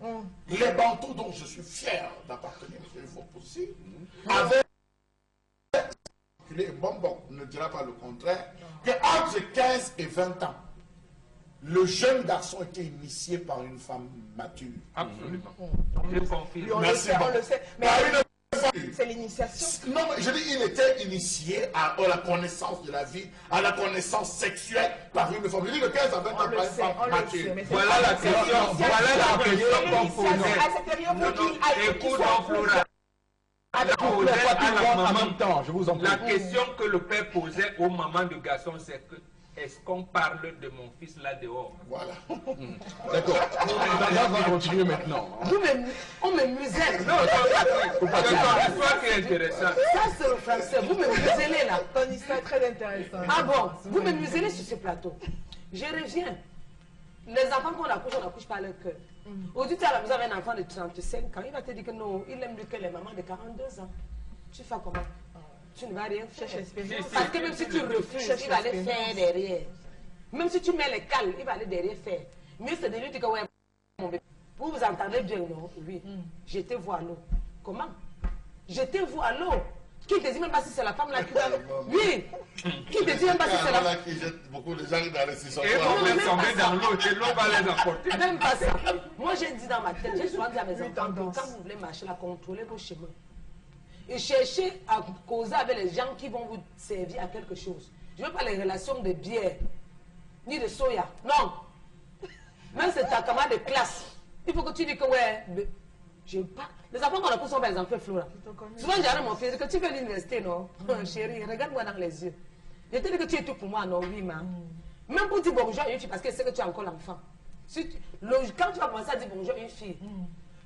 les Bantous dont je suis fier d'appartenir, M. Fopossi, avec bon, ne dira pas le contraire, qu'entre 15 et 20 ans, le jeune garçon était initié par une femme mature. Absolument. Je confirme. On le sait. Mais c'est l'initiation. Non, mais je dis, il était initié à la connaissance de la vie, à la connaissance sexuelle par une femme. Je dis, de 15 à 20 ans par une femme mature. Voilà la question qu'on posait. À cette période, Écoute, Flora. en même temps, je vous en prie. La question que le père posait aux mamans de garçons, c'est que est-ce qu'on parle de mon fils là dehors? Voilà. D'accord. On va continuer maintenant. On me muselle. Non, c'est ton histoire qui est intéressante. Ça, c'est le français. Vous me muselez là. Ton histoire est très intéressante. Ah bon? Vous me muselez sur ce plateau. Je reviens. Les enfants qu'on accouche pas leur cœur. Aujourd'hui, tu es à la maison avec un enfant de 35 ans, il va te dire que non, il aime mieux que les mamans de 42 ans. Tu fais comment? Tu ne vas rien faire. Parce que même si tu refuses, il va aller faire derrière. Même si tu mets les cales, il va aller derrière faire. Mieux c'est de lui dire que ouais, mon bébé. Vous vous entendez bien, non? Oui. Jetez-vous à l'eau. Comment? Jetez-vous à l'eau. Qui ne te dit même pas si c'est la femme là qui va... Oui. Qui ne te dit même pas si c'est la femme qui jette beaucoup de gens dans les six. Et vous même tomber dans l'eau, et l'eau va les emporter. Même pas ça. Moi, j'ai dit dans ma tête, j'ai souvent dit à mes enfants que quand vous voulez marcher, là, contrôlez vos chemins. Et cherchez à causer avec les gens qui vont vous servir à quelque chose. Je ne veux pas les relations de bière, ni de soya. Non. Même c'est ta camarade de classe. Il faut que tu dis que ouais, je pas. Les enfants qu'on a poussé sont par exemple Flora. Souvent j'arrive mon fils, que tu fais l'université, non? Chérie, regarde-moi dans les yeux. Je te dis que tu es tout pour moi, non? Oui, maman. Même pour dire bonjour à une fille, parce que c'est que tu es encore l'enfant. Quand tu vas commencer à dire bonjour à une fille,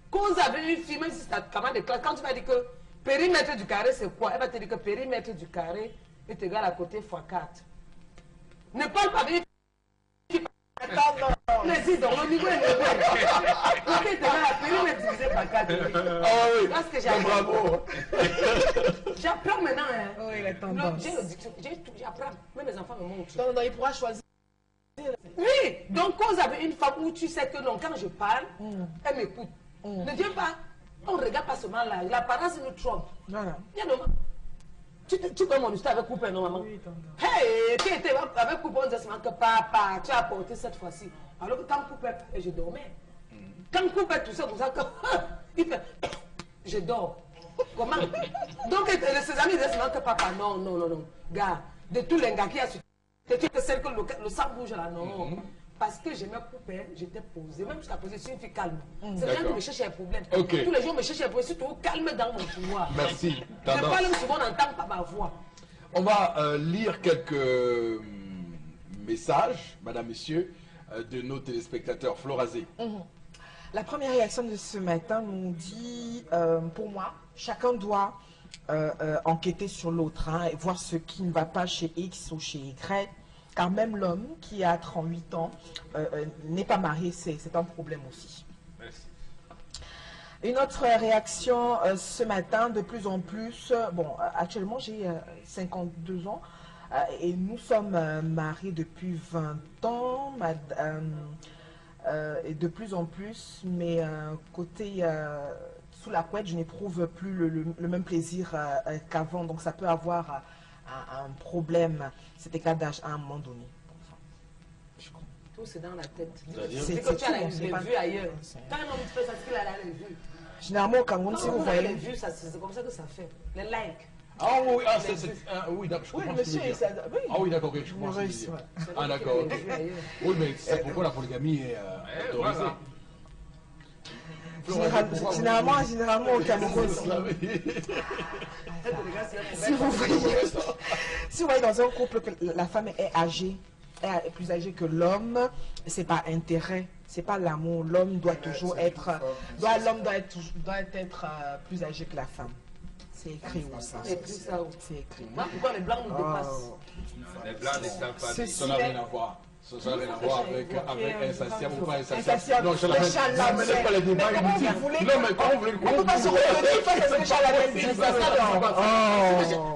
quand vous avez une fille, même si c'est ta camarade de classe, quand tu vas dire que périmètre du carré c'est quoi? Elle va te dire que périmètre du carré est égal à côté x 4. Ne parle pas avec une fille. Plaisir dans le niveau élevé. Côté est égal à périmètre divisé par 4. Ah oui, Parce que j'apprends. bravo. J'apprends maintenant. Oui, il est tendance. J'ai le dictionnaire, j'apprends. Même mes enfants me montrent. Non, il pourra choisir. Oui, donc quand vous avez une femme où tu sais que non, quand je parle, elle m'écoute. Ne viens pas, on ne regarde pas seulement là, l'apparence nous trompe. Voilà. Viens non, tu connais mon histoire avec Coupé, non maman? Oui, tendance. Hey, tu étais avec Coupé, on disait seulement que papa, tu as apporté cette fois-ci. Alors que quand Coupé, je dormais. Quand Coupé tout ça, comme ça, il fait, je dors. Comment? Donc ses amis disaient seulement que papa, non. Gars, de tous les gars qui a su. C'est que celle que le sang bouge là, non. Parce que j'aimais Coupé, j'étais posée. Même jusqu'à poser, je suis une fille calme. C'est les gens qui me cherchent un problème. Okay. Tous les jours me cherchent un problème, surtout calme dans mon pouvoir. Merci. Je parle souvent, on n'entend pas ma voix. On va lire quelques messages, madame, messieurs, de nos téléspectateurs. Florazé. La première réaction de ce matin nous dit, pour moi, chacun doit enquêter sur l'autre, hein, et voir ce qui ne va pas chez X ou chez Y. Car même l'homme qui a 38 ans n'est pas marié, c'est un problème aussi. Merci. Une autre réaction ce matin, de plus en plus, actuellement j'ai 52 ans et nous sommes mariés depuis 20 ans, et de plus en plus, mais côté sous la couette, je n'éprouve plus le même plaisir qu'avant, donc ça peut avoir un problème, cet écart d'âge à un moment donné. Tout c'est dans la tête. C'est comme tu as tout, les c'est pas- vues ailleurs. Quand un homme fait ça, c'est qu'il a les vues. Généralement, au Cameroun, si vous Quand on a les voyez... vues, c'est comme ça que ça fait. Les likes. Ah oui, oui d'accord, je Oui, comprends ce que tu veux monsieur, dire. oui. Ah oui, d'accord, ok, je comprends ce que tu veux dire. Ah d'accord, ok. Oui, mais c'est pourquoi la polygamie est autorisée. Généralement au Cameroun, si vous voyez dans un couple que la femme est âgée, est plus âgée que l'homme, c'est pas intérêt, c'est pas l'amour. L'homme doit toujours être, l'homme doit être plus âgé que la femme. C'est écrit où ça? C'est écrit ça où? C'est écrit. Pourquoi les blancs nous dépassent? Les blancs ne savent pas dire. Ça n'a rien à voir. Ça n'a rien à voir avec insatiable ou pas insatiable. Insatiable. Non, je ne mets pas les débats inutiles. Non, mais comment vous voulez On ne peut pas se retenir parce que Charles Abel dit ça.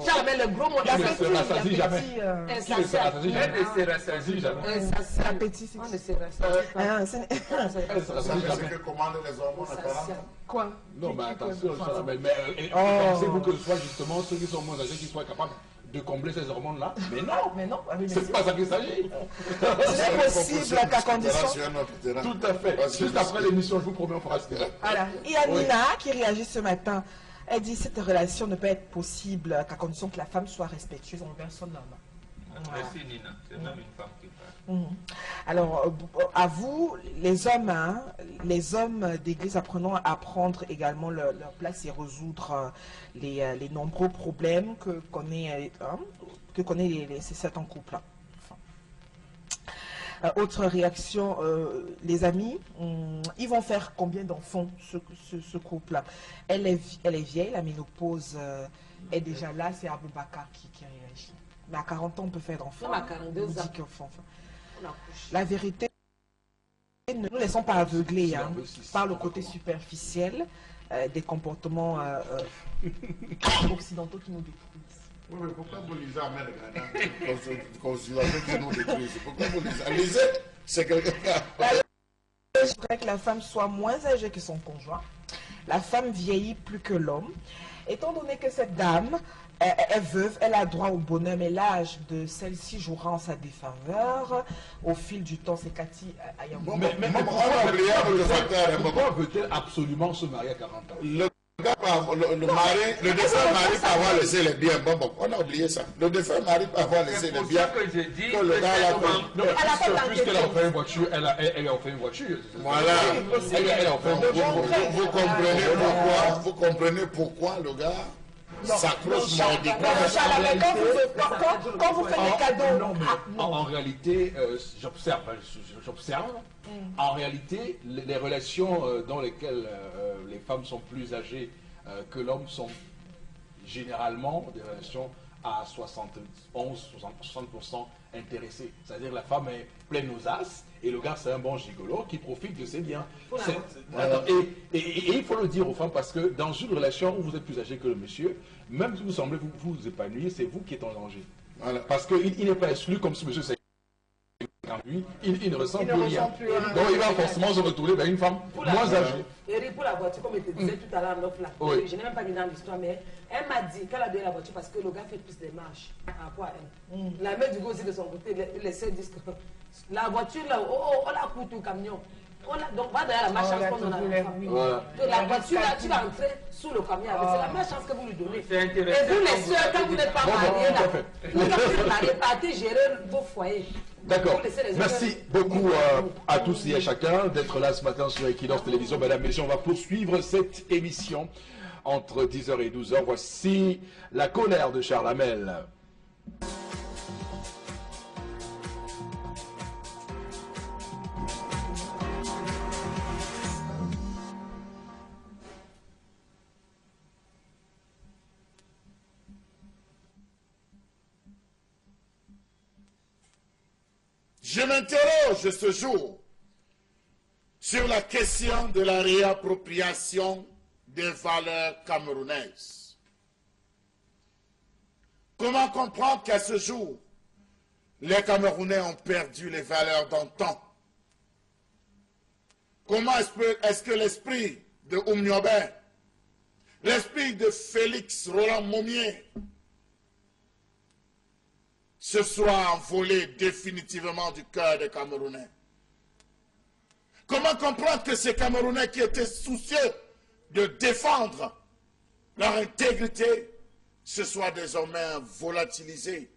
Charles Abel, le gros mot Qui ne se rassasie jamais? Qui ne se rassasie jamais? Elle ne se rassasie jamais. Appétit, c'est On ne se rassasie pas. Elle ne se rassasie C'est ce jamais. que commandent les hormones apparentes. quoi? Non, mais attention, mais pensez-vous que ce soit justement ceux qui sont moins âgés qui soient capables de combler ces hormones-là? Mais non, Mais non, c'est pas ça qu'il s'agit. c'est possible qu'à condition. Tout à fait. Juste après l'émission, je vous promets, on fera ce débat. Voilà. Il y a Nina qui réagit ce matin. Elle dit cette relation ne peut être possible qu'à condition que la femme soit respectueuse envers son homme. Merci Nina, c'est même une femme qui parle. Alors, à vous, les hommes d'église, apprenons à prendre également leur place et résoudre les nombreux problèmes que connaît certains couples. Autre réaction, les amis, ils vont faire combien d'enfants ce couple? Elle est vieille, la ménopause est déjà là, c'est Aboubakar qui réagit. Mais à 40 ans, on peut faire d'enfants. Même à 42 ans. On accouche. La vérité, ne nous laissons pas aveugler par le côté superficiel des comportements occidentaux qui nous détruisent. Oui, mais pourquoi vous lisez à mettre considération qui nous détruisent? Pourquoi vous lisez? Lisez, c'est quelqu'un. Je voudrais que la femme soit moins âgée que son conjoint. La femme vieillit plus que l'homme. Étant donné que cette dame est veuve, elle a droit au bonheur, mais l'âge de celle-ci jouera en sa défaveur. Au fil du temps, c'est Cathy Ayambo. Mais pourquoi veut-elle absolument se marier à 40 ans? Le défunt mari peut avoir laissé les biens. Bon, on a oublié ça. Le défunt mari peut avoir laissé les biens. C'est pour ça que je dis que le gars l'a pris. Non, puisqu'elle a offert une voiture, elle a offert une voiture. Voilà. Elle a offert une voiture. Vous comprenez pourquoi le gars s'accroche mordiquement. Quand vous faites des cadeaux, Non, mais en réalité, j'observe. En réalité, les relations dans lesquelles les femmes sont plus âgées que l'homme sont généralement des relations à 60% intéressées. C'est-à-dire la femme est pleine aux as et le gars c'est un bon gigolo qui profite de ses biens. Et il faut le dire aux femmes parce que dans une relation où vous êtes plus âgé que le monsieur, même si vous semblez vous épanouir, c'est vous qui êtes en danger. Voilà. Parce qu'il n'est pas exclu comme si monsieur c'est lui, il ne ressent plus rien. Donc il va forcément se retrouver vers une femme moins âgée. Et pour la voiture, comme je te disais tout à l'heure en off là, je n'ai même pas mis dans l'histoire, mais elle m'a dit qu'elle a donné la voiture parce que le gars fait plus de marches par rapport à elle. La mère du gars aussi de son côté, les sœurs disent que la voiture là, on la coûte au camion. Donc va derrière la malchance qu'on a la famille. La voiture là, tu vas entrer sous le camion avec. C'est la malchance que vous lui donnez. Et vous les sœurs, quand vous n'êtes pas mariés là, quand vous êtes mariés, partez gérer vos foyers. D'accord. Merci beaucoup à tous et à chacun d'être là ce matin sur Equinox Télévision. Mesdames et messieurs, on va poursuivre cette émission entre 10h et 12h. Voici la colère de Charles Hamel. Je m'interroge ce jour sur la question de la réappropriation des valeurs camerounaises. Comment comprendre qu'à ce jour, les Camerounais ont perdu les valeurs d'antan? Comment est-ce que l'esprit de Oumniobé, l'esprit de Félix Roland Momier, se soit envolé définitivement du cœur des Camerounais? Comment comprendre que ces Camerounais qui étaient soucieux de défendre leur intégrité se soit désormais volatilisé.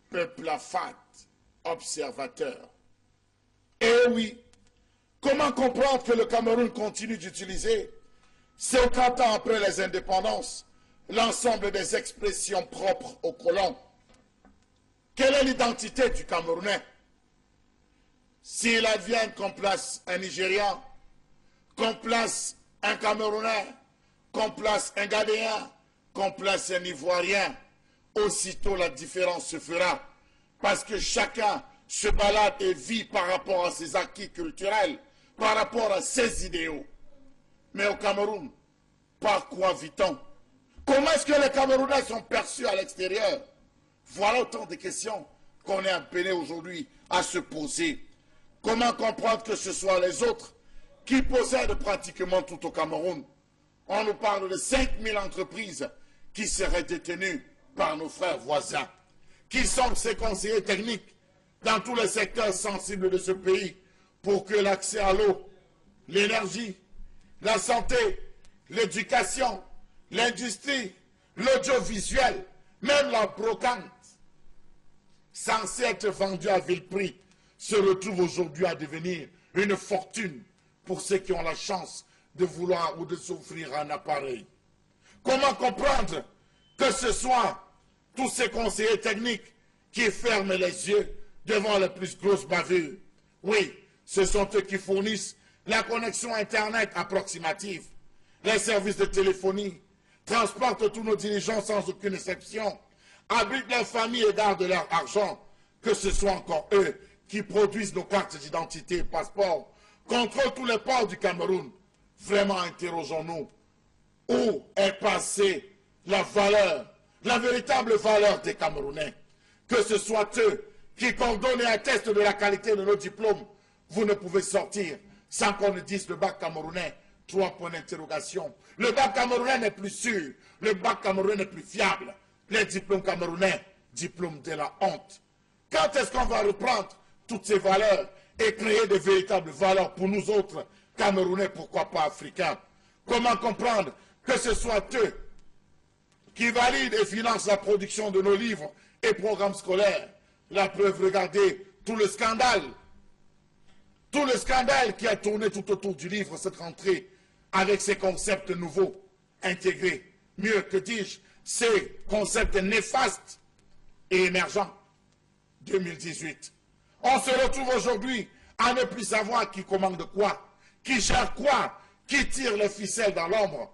Peuple affat, observateur. Et oui, comment comprendre que le Cameroun continue d'utiliser, 50 ans après les indépendances, l'ensemble des expressions propres aux colons? Quelle est l'identité du Camerounais? S'il advient qu'on place un Nigérian, qu'on place un Camerounais, qu'on place un Ghanéen, qu'on place un Ivoirien, aussitôt la différence se fera, parce que chacun se balade et vit par rapport à ses acquis culturels, par rapport à ses idéaux. Mais au Cameroun, par quoi vit-on? Comment est-ce que les Camerounais sont perçus à l'extérieur? Voilà autant de questions qu'on est appelé aujourd'hui à se poser. Comment comprendre que ce soit les autres qui possèdent pratiquement tout au Cameroun? On nous parle de 5000 entreprises qui seraient détenues par nos frères voisins. Qui sont ces conseillers techniques dans tous les secteurs sensibles de ce pays pour que l'accès à l'eau, l'énergie, la santé, l'éducation, l'industrie, l'audiovisuel, même la brocante, censée être vendue à vil prix, se retrouve aujourd'hui à devenir une fortune pour ceux qui ont la chance de vouloir ou de s'offrir un appareil. Comment comprendre que ce soit tous ces conseillers techniques qui ferment les yeux devant les plus grosses bavures? Oui, ce sont eux qui fournissent la connexion Internet approximative, les services de téléphonie, transportent tous nos dirigeants sans aucune exception, abritent leurs familles et gardent leur argent, que ce soit encore eux qui produisent nos cartes d'identité et passeports, contrôlent tous les ports du Cameroun. Vraiment, interrogeons-nous, où est passée la valeur, la véritable valeur des Camerounais? Que ce soit eux qui coordonnent et attestent de la qualité de nos diplômes, vous ne pouvez sortir sans qu'on ne dise le bac camerounais. 3 points d'interrogation. Le bac camerounais n'est plus sûr, le bac camerounais n'est plus fiable. Les diplômes camerounais, diplômes de la honte. Quand est-ce qu'on va reprendre toutes ces valeurs et créer de véritables valeurs pour nous autres, Camerounais, pourquoi pas africains? Comment comprendre que ce soit eux qui valident et financent la production de nos livres et programmes scolaires? La preuve, regardez tout le scandale qui a tourné tout autour du livre cette rentrée, avec ces concepts nouveaux, intégrés, mieux que dis-je, ces concepts néfastes et émergents. 2018. On se retrouve aujourd'hui à ne plus savoir qui commande quoi, qui gère quoi, qui tire les ficelles dans l'ombre.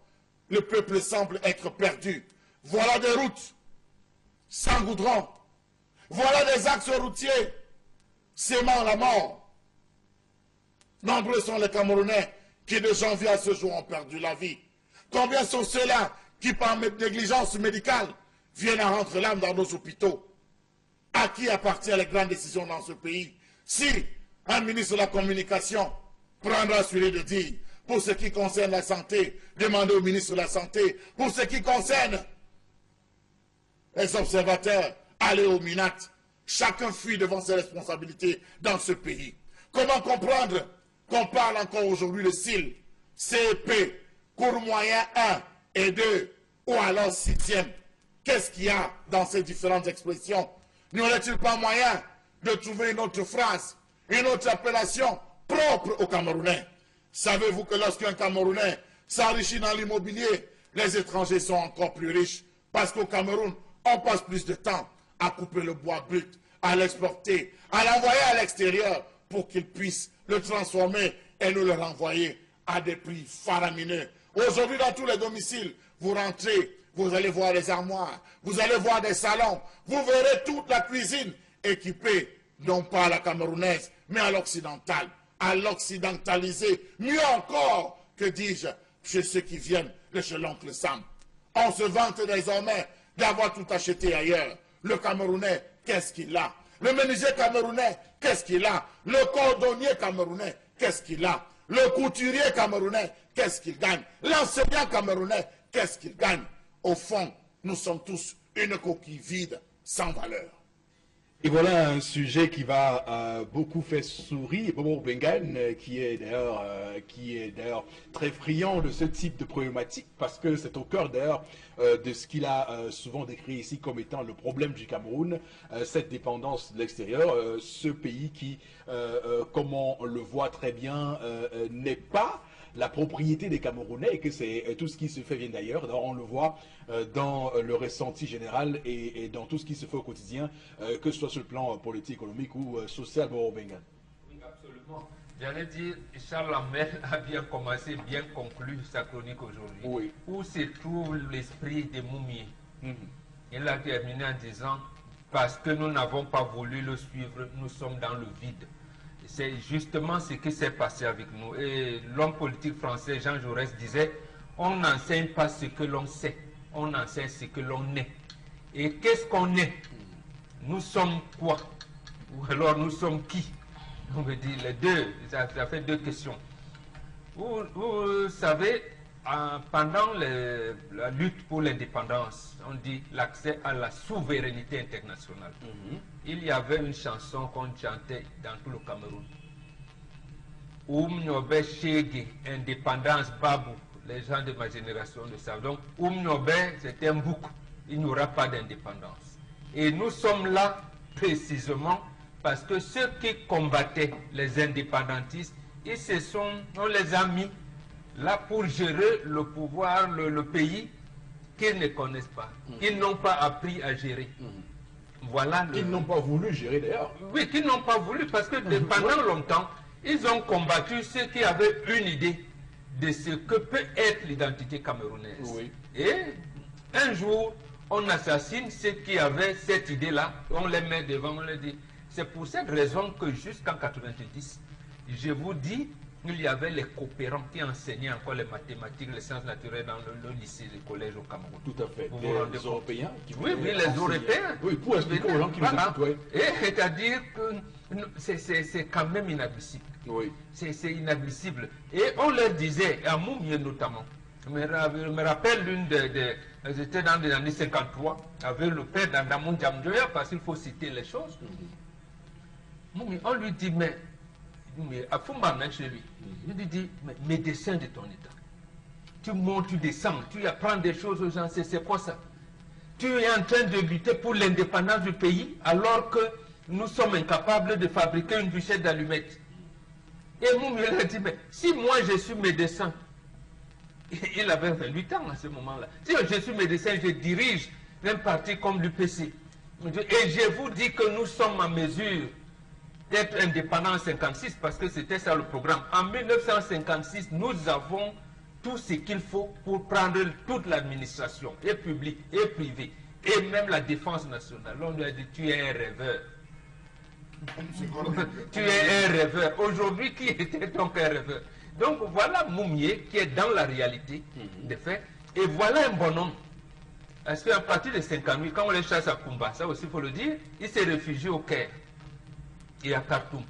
Le peuple semble être perdu. Voilà des routes sans goudron. Voilà des axes routiers sémant la mort. Nombreux sont les Camerounais qui de janvier à ce jour ont perdu la vie. Combien sont ceux-là qui, par négligence médicale, viennent à rendre l'âme dans nos hôpitaux? À qui appartiennent les grandes décisions dans ce pays? Si un ministre de la Communication prendra celui de dire, pour ce qui concerne la santé, demandez au ministre de la Santé. Pour ce qui concerne les observateurs, allez au MINAT. Chacun fuit devant ses responsabilités dans ce pays. Comment comprendre qu'on parle encore aujourd'hui de CIL, CEP, cours moyen 1 et 2, ou alors 6e? Qu'est-ce qu'il y a dans ces différentes expressions? N'y aurait-il pas moyen de trouver une autre phrase, une autre appellation propre aux Camerounais? Savez-vous que lorsqu'un Camerounais s'enrichit dans l'immobilier, les étrangers sont encore plus riches? Parce qu'au Cameroun, on passe plus de temps à couper le bois brut, à l'exporter, à l'envoyer à l'extérieur pour qu'ils puissent le transformer et nous le renvoyer à des prix faramineux. Aujourd'hui, dans tous les domiciles, vous rentrez, vous allez voir des armoires, vous allez voir des salons, vous verrez toute la cuisine équipée, non pas à la camerounaise, mais à l'occidentale, à l'occidentaliser, mieux encore, que dis-je, chez ceux qui viennent de chez l'oncle Sam. On se vante désormais d'avoir tout acheté ailleurs. Le Camerounais, qu'est-ce qu'il a? Le menuisier camerounais, qu'est-ce qu'il a? Le cordonnier camerounais, qu'est-ce qu'il a? Le couturier camerounais, qu'est-ce qu'il gagne? L'enseignant camerounais, qu'est-ce qu'il gagne? Au fond, nous sommes tous une coquille vide, sans valeur. Et voilà un sujet qui va beaucoup faire sourire Bobo Bengan, qui est d'ailleurs très friand de ce type de problématique, parce que c'est au cœur d'ailleurs de ce qu'il a souvent décrit ici comme étant le problème du Cameroun, cette dépendance de l'extérieur, ce pays qui, comme on le voit très bien, n'est pas la propriété des Camerounais et que c'est tout ce qui se fait vient d'ailleurs. On le voit dans le ressenti général et dans tout ce qui se fait au quotidien, que ce soit sur le plan politique, économique ou social. Bobo Bengan. Oui, absolument. J'allais dire, Charles Lamel a bien commencé, bien conclu sa chronique aujourd'hui. Oui. Où se trouve l'esprit des Moumiers. Il a terminé en disant, parce que nous n'avons pas voulu le suivre, nous sommes dans le vide. C'est justement ce qui s'est passé avec nous. Et l'homme politique français, Jean Jaurès, disait, on n'enseigne pas ce que l'on sait, on enseigne ce que l'on est. Et qu'est-ce qu'on est? Nous sommes quoi? Ou alors nous sommes qui? On veut dire les deux, ça fait deux questions. Vous savez, pendant la lutte pour l'indépendance, on dit l'accès à la souveraineté internationale. Il y avait une chanson qu'on chantait dans tout le Cameroun. Oumnyobe Chege, indépendance Babou. Les gens de ma génération le savent. Donc, Oumnyobe, c'est un bouc. Il n'y aura pas d'indépendance. Et nous sommes là précisément parce que ceux qui combattaient les indépendantistes, on les a mis là pour gérer le pouvoir, le pays qu'ils ne connaissent pas, qu'ils n'ont pas appris à gérer. Voilà Qu'ils n'ont pas voulu gérer d'ailleurs. Oui, qu'ils n'ont pas voulu parce que pendant longtemps, ils ont combattu ceux qui avaient une idée de ce que peut être l'identité camerounaise. Oui. Et un jour, on assassine ceux qui avaient cette idée-là, on les met devant, on les dit. C'est pour cette raison que jusqu'en 90, je vous dis, il y avait les coopérants qui enseignaient encore les mathématiques, les sciences naturelles dans le lycée, le collège au Cameroun. Tout à fait. Vous vous rendez Les Européens qui Oui, les Européens. Oui, pour expliquer aux gens qui nous écoutent, oui. Et c'est-à-dire que c'est quand même inadmissible. Oui. C'est inadmissible. Et on leur disait, à Moumié notamment, je me rappelle j'étais dans les années 53, avec le père d'Andamon Djamdoya, parce qu'il faut citer les choses. Moumié, on lui dit, mais à Fumba, chez lui, il lui dit, mais médecin de ton état, tu montes, tu descends, tu apprends des choses aux gens, c'est quoi ça? Tu es en train de lutter pour l'indépendance du pays alors que nous sommes incapables de fabriquer une bûchette d'allumettes. Et Moumi a dit, mais si moi je suis médecin, il avait 28 ans à ce moment-là, si je suis médecin, je dirige un parti comme l'UPC, et je vous dis que nous sommes en mesure d'être indépendants en 1956, parce que c'était ça le programme. En 1956, nous avons tout ce qu'il faut pour prendre toute l'administration, et publique, et privée, et même la défense nationale. On lui a dit, tu es un rêveur. Tu es un rêveur. Aujourd'hui, qui était donc un rêveur? Donc voilà Moumié qui est dans la réalité des faits. Et voilà un bonhomme. Parce qu'à partir de 58, quand on les chasse à Kumba, ça aussi il faut le dire, il s'est réfugié au Caire et à Khartoum.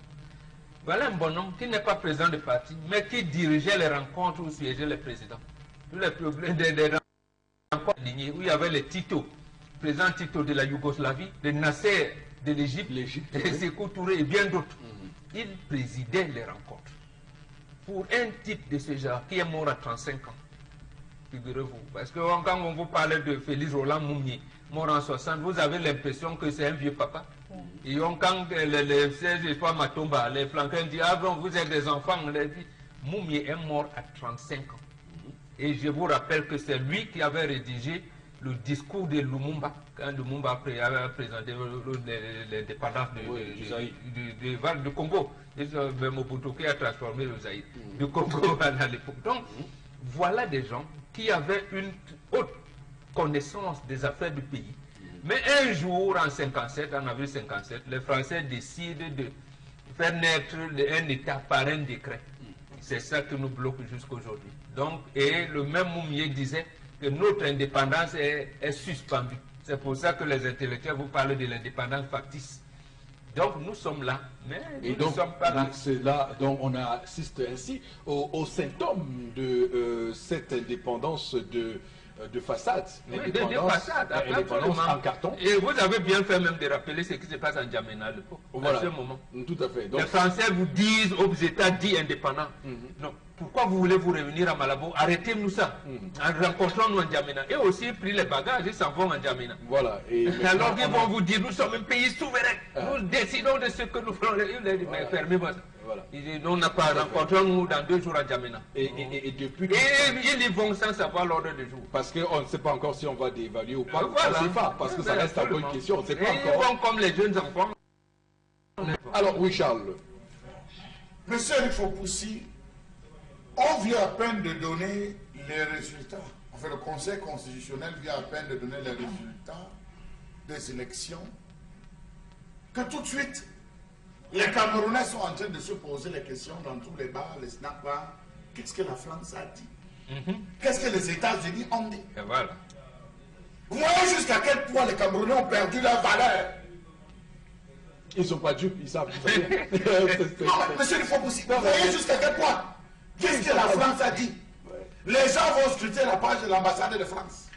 Voilà un bonhomme qui n'est pas président de parti, mais qui dirigeait les rencontres où siégeaient les présidents. Tous les problèmes des rencontres lignées, où il y avait les Tito, président Tito de la Yougoslavie, le Nasser de l'Égypte, et Sékou Touré et bien d'autres. Il présidait les rencontres. Pour un type de ce genre qui est mort à 35 ans, figurez-vous, parce que quand on vous parle de Félix Roland Moumié, mort en 60, vous avez l'impression que c'est un vieux papa. Et quand les Matomba, les flanquins disent, ah bon, vous êtes des enfants, on leur dit, Moumié est mort à 35 ans. Et je vous rappelle que c'est lui qui avait rédigé le discours de Lumumba, quand Lumumba avait présenté l'indépendance du Congo. Mobutu qui a transformé le Zaïre du Congo à l'époque. Donc, voilà des gens qui avaient une haute connaissance des affaires du pays. Mais un jour, en 57, en avril 57, les Français décident de faire naître un État par un décret. C'est ça qui nous bloque jusqu'aujourd'hui. Donc, et le même Moumié disait que notre indépendance est suspendue. C'est pour ça que les intellectuels vous parlent de l'indépendance factice. Donc nous sommes là, mais nous ne sommes pas là. C'est là dont on assiste ainsi aux symptômes de cette indépendance de de façade. Oui, des façades, L'indépendance en carton. Et vous avez bien fait même de rappeler ce qui se passe en Djamena voilà. à ce moment. Tout à fait. Donc, les Français vous disent aux États dits indépendants. Non. Pourquoi vous voulez vous réunir à Malabo? Arrêtez-nous ça. Rencontrons-nous en Djamena. Et aussi pris les bagages et s'en vont en Djamena. Voilà. Et alors ils vont vous dire, nous sommes un pays souverain. Nous décidons de ce que nous ferons. Mais fermez-moi ça. Voilà. Ils disent, non, on n'a pas rencontrons-nous dans 2 jours à Djamena. Et depuis... Et ils y vont sans savoir l'ordre du jour. Parce qu'on ne sait pas encore si on va dévaluer ou pas. Voilà. On ne sait pas, parce que ça reste encore une question. On ne sait pas Ils encore. vont comme les jeunes enfants. Alors, oui, Charles. Monsieur Rifopoussi, on vient à peine de donner les résultats. Enfin, le Conseil constitutionnel vient à peine de donner les résultats des élections. Que tout de suite, les Camerounais sont en train de se poser les questions dans tous les bars, les snack bars. Qu'est-ce que la France a dit? Qu'est-ce que les États-Unis ont dit? Et voilà. Vous voyez jusqu'à quel point les Camerounais ont perdu leur valeur. Ils ne sont pas dupes, ils savent. Non, monsieur Rifopoussi, vous voyez jusqu'à quel point? Qu'est-ce que la France a dit? Les gens vont scruter la page de l'ambassade de France.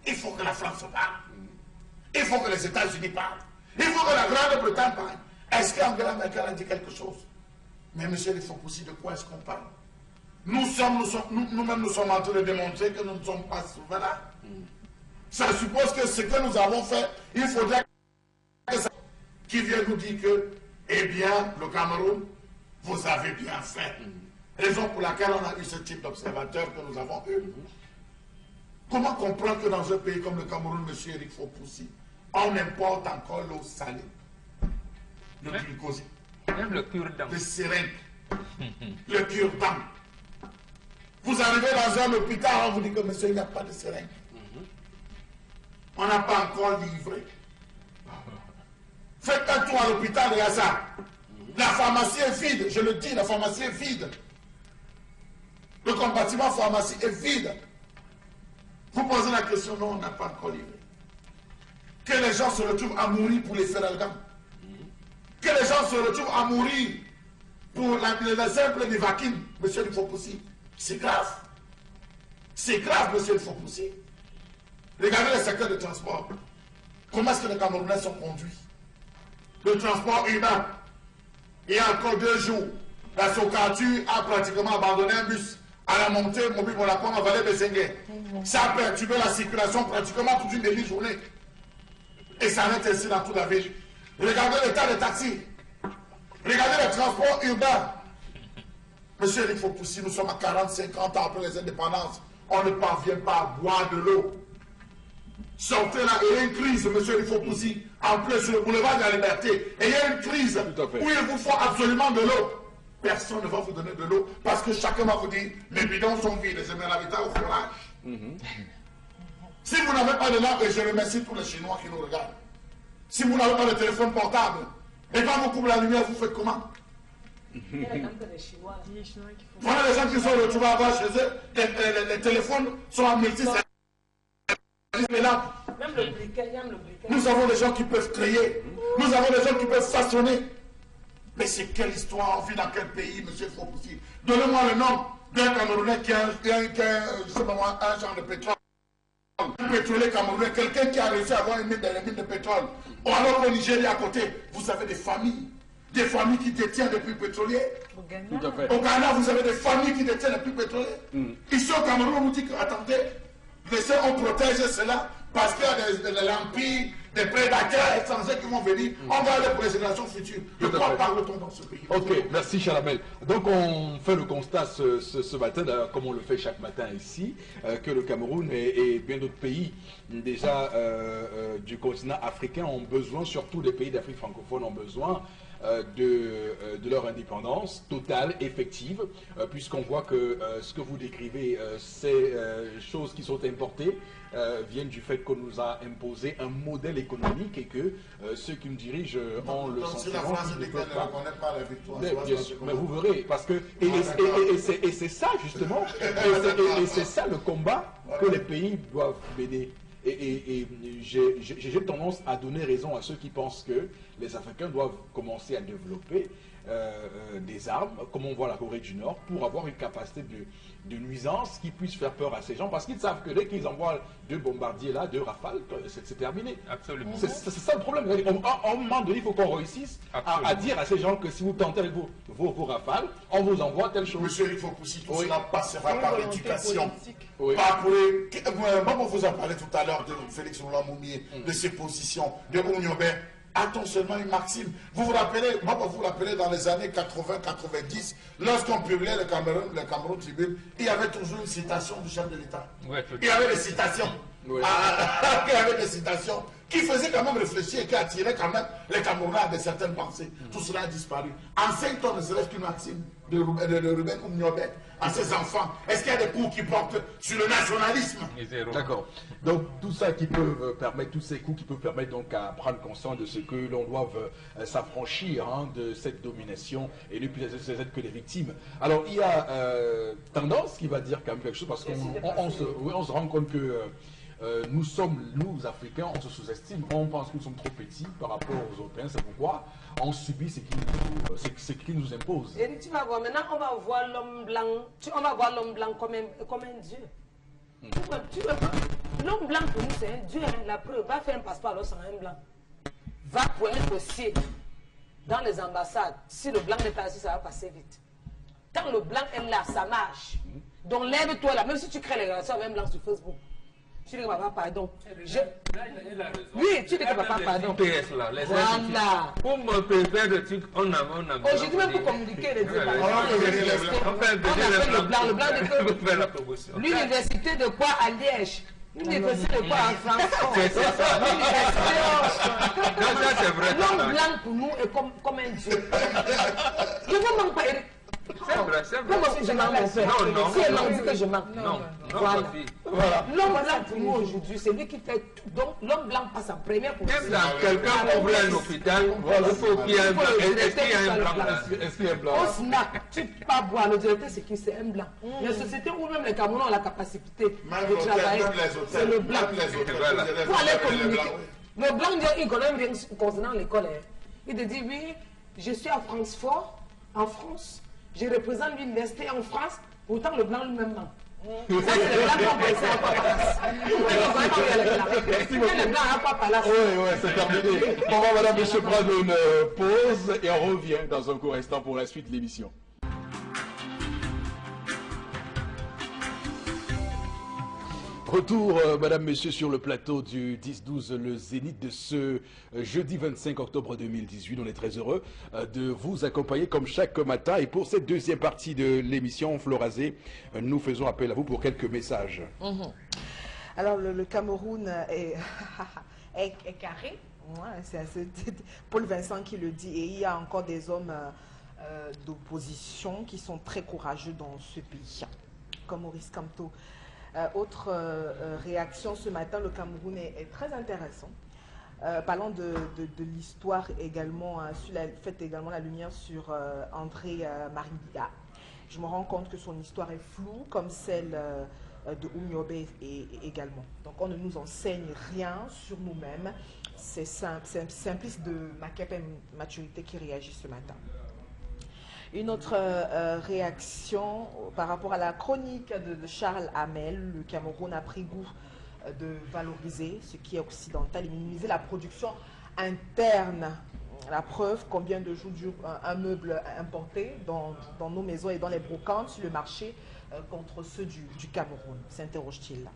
Il faut que la France parle. Il faut que les États-Unis parlent. Il faut que la Grande-Bretagne parle. Est-ce qu'Angela Merkel a dit quelque chose? Mais monsieur Rifopoussi, de quoi est-ce qu'on parle? Nous-mêmes, nous sommes en train de démontrer que nous ne sommes pas souverains. Ça suppose que ce que nous avons fait, il faudrait que ça... Qui vient nous dire que, eh bien, le Cameroun, vous avez bien fait. Raison pour laquelle on a eu ce type d'observateur que nous avons eu. Comment comprendre que dans un pays comme le Cameroun, M. Eric Fopoussi, on importe encore l'eau salée, le glucose, Même le cure-dent. le seringue, le cure-dent. Vous arrivez dans un hôpital, on vous dit que monsieur, il n'y a pas de seringue. On n'a pas encore livré. Faites un tour à l'hôpital de Gaza. La pharmacie est vide, je le dis, la pharmacie est vide. Le compartiment pharmacie est vide. Vous posez la question, non, on n'a pas encore livré. Que les gens se retrouvent à mourir pour les Feralgam. Que les gens se retrouvent à mourir pour la simple Nivaquine, monsieur le Fopoussi. C'est grave. C'est grave, monsieur le Fopoussi. Regardez le secteur de transport. Comment est-ce que les Camerounais sont conduits? Le transport humain. Il y a encore 2 jours, la Socatu a pratiquement abandonné un bus à la montée mobile pour la pomme à Valais-Bessengue. Ça a perturbé la circulation pratiquement toute une demi-journée. Et ça arrête ainsi dans toute la ville. Regardez l'état des taxis. Regardez les transports urbains. Monsieur Eric Fopoussi, nous sommes à 40-50 ans après les indépendances. On ne parvient pas à boire de l'eau. Sortez là, il y a une crise, monsieur Eric Fopoussi, en plus sur le boulevard de la Liberté. Et il y a une crise où il vous faut absolument de l'eau. Personne ne va vous donner de l'eau parce que chacun va vous dire les bidons sont vides, je mets l'habitat au forage. Si vous n'avez pas de lampe, et je remercie tous les Chinois qui nous regardent. Si vous n'avez pas de téléphone portable, et quand vous coupez la lumière, vous faites comment? Voilà les gens qui sont retrouvés à voir chez eux, les téléphones sont en multi. Même le briquet, nous avons des gens qui peuvent créer, nous avons des gens qui peuvent façonner. Mais c'est quelle histoire, on vit dans quel pays, monsieur Fopoussi? Donnez-moi le nom d'un Camerounais qui a un champ de pétrole. Un pétrolier camerounais, quelqu'un qui a réussi à avoir une mine de pétrole. Ou alors qu'au Nigeria à côté, vous avez des familles qui détiennent des puits pétroliers. Tout à fait. Au Ghana, vous avez des familles qui détiennent des puits pétroliers. Ici au Cameroun, on nous dit que, attendez, laissez, on protège cela parce qu'il y a des lampies, des prédateurs étrangers qui vont venir. On va aller pour les générations futures. De quoi parle-t-on dans ce pays? Ok, merci Chalamel. Donc on fait le constat ce matin, comme on le fait chaque matin ici, que le Cameroun et bien d'autres pays déjà du continent africain ont besoin, surtout les pays d'Afrique francophone ont besoin de leur indépendance totale, effective, puisqu'on voit que ce que vous décrivez, ces choses qui sont importées, viennent du fait qu'on nous a imposé un modèle économique et que ceux qui me dirigent ont le sentiment si la France qu'ils ne dit peuvent qu'elle ne pas. reconnaît pas la victoire, Bien sûr, mais vous verrez, parce que et c'est ça justement, et c'est ça le combat que les pays doivent mener. Et j'ai tendance à donner raison à ceux qui pensent que les Africains doivent commencer à développer des armes, comme on voit la Corée du Nord, pour avoir une capacité de nuisance qui puisse faire peur à ces gens, parce qu'ils savent que dès qu'ils envoient 2 bombardiers là, 2 rafales, c'est terminé. Absolument. C'est ça le problème. À un moment donné, il faut qu'on réussisse à dire à ces gens que si vous tentez avec vos rafales, on vous envoie telle chose. Monsieur, il faut pousser tout cela passera par l'éducation. Oui. Pas pour maman vous a parlé tout à l'heure de Félix Oulamoumi, de ses positions, de Ouniobé. Attends seulement une maxime. Vous vous rappelez dans les années 80-90, lorsqu'on publiait le Cameroun Tribune, il y avait toujours une citation du chef de l'État. Ouais, il y avait des citations. Oui. Il y avait des citations qui faisaient quand même réfléchir et qui attiraient quand même les Camerounais à de certaines pensées. Tout cela a disparu. Enseigne toi ne serait-ce qu'une maxime de Ruben Oumniobet à ses enfants. Est-ce qu'il y a des cours qui portent sur le nationalisme? D'accord. Donc tout ça qui peut permettre, tous ces coups qui peuvent permettre donc à prendre conscience de ce que l'on doit s'affranchir de cette domination et ne plus être que les victimes. Alors il y a tendance qui va dire quand même quelque chose parce qu'on se rend compte que nous Africains, on se sous-estime, on pense que nous sommes trop petits par rapport aux Européens, c'est pourquoi on subit ce qu'ils nous imposent. Et tu vas voir, maintenant on va voir l'homme blanc, comme un dieu. L'homme blanc pour nous c'est un dieu, hein. La preuve, va faire un passeport alors c'est un blanc. Va pour un dossier dans les ambassades, si le blanc n'est pas assis, ça va passer vite. Tant le blanc est là, ça marche. Donc lève-toi là, même si tu crées les relations avec un blanc sur Facebook. Tu dis que papa, pardon. Oui, tu dis que papa, pardon. PS là, les voilà. Pour me faire des trucs, on a. Aujourd'hui, même pour communiquer les deux, le blanc de l'université de quoi à Liège? L'université de quoi à France? L'homme blanc pour nous est comme un dieu. Je ne vous manque pas, Eric. C'est vrai, c'est vrai. Comment je mens, mon père? Non. Si elle m'a dit que je mens. Non. Voilà. L'homme blanc pour nous aujourd'hui, c'est lui qui fait tout. Donc l'homme blanc passe en première position. Même dans quelqu'un ouvre un hôpital, il faut qu'il y ait un blanc. Est-ce qu'il y a un blanc là? Est-ce qu'il y a un blanc? Au SNAC, tu ne peux pas boire. Le directeur, c'est qui? C'est un blanc. Les sociétés où même les Camerounais ont la capacité de travailler, c'est le blanc. Pour aller communiquer. Le blanc, il connaît rien concernant l'école. Il te dit, oui, je suis à Francfort, en France. Je représente l'université en France, pourtant le blanc lui-même ment. Ça, c'est le blanc qu'on pensait à Papalas. Le blanc à Papalas. Oui, c'est terminé. On va, madame, monsieur, prendre une pause et on revient dans un court instant pour la suite de l'émission. Retour, madame, monsieur, sur le plateau du 10-12, le Zénith de ce jeudi 25 octobre 2018. On est très heureux de vous accompagner comme chaque matin. Et pour cette deuxième partie de l'émission, Florazé, nous faisons appel à vous pour quelques messages. Alors, le Cameroun est carré. Ouais, c'est Paul Vincent qui le dit. Et il y a encore des hommes d'opposition qui sont très courageux dans ce pays, comme Maurice Kamto. Autre réaction ce matin, le Cameroun est très intéressant. Parlant de l'histoire également, faites également la lumière sur André Maringa. Je me rends compte que son histoire est floue, comme celle de Oumniobé également. Donc on ne nous enseigne rien sur nous-mêmes. C'est Simplice de Makepe Maturité qui réagit ce matin. Une autre réaction par rapport à la chronique de Charles Hamel. Le Cameroun a pris goût de valoriser ce qui est occidental et minimiser la production interne. La preuve, combien de jours dure un meuble importé dans nos maisons et dans les brocantes sur le marché contre ceux du Cameroun, s'interroge-t-il là.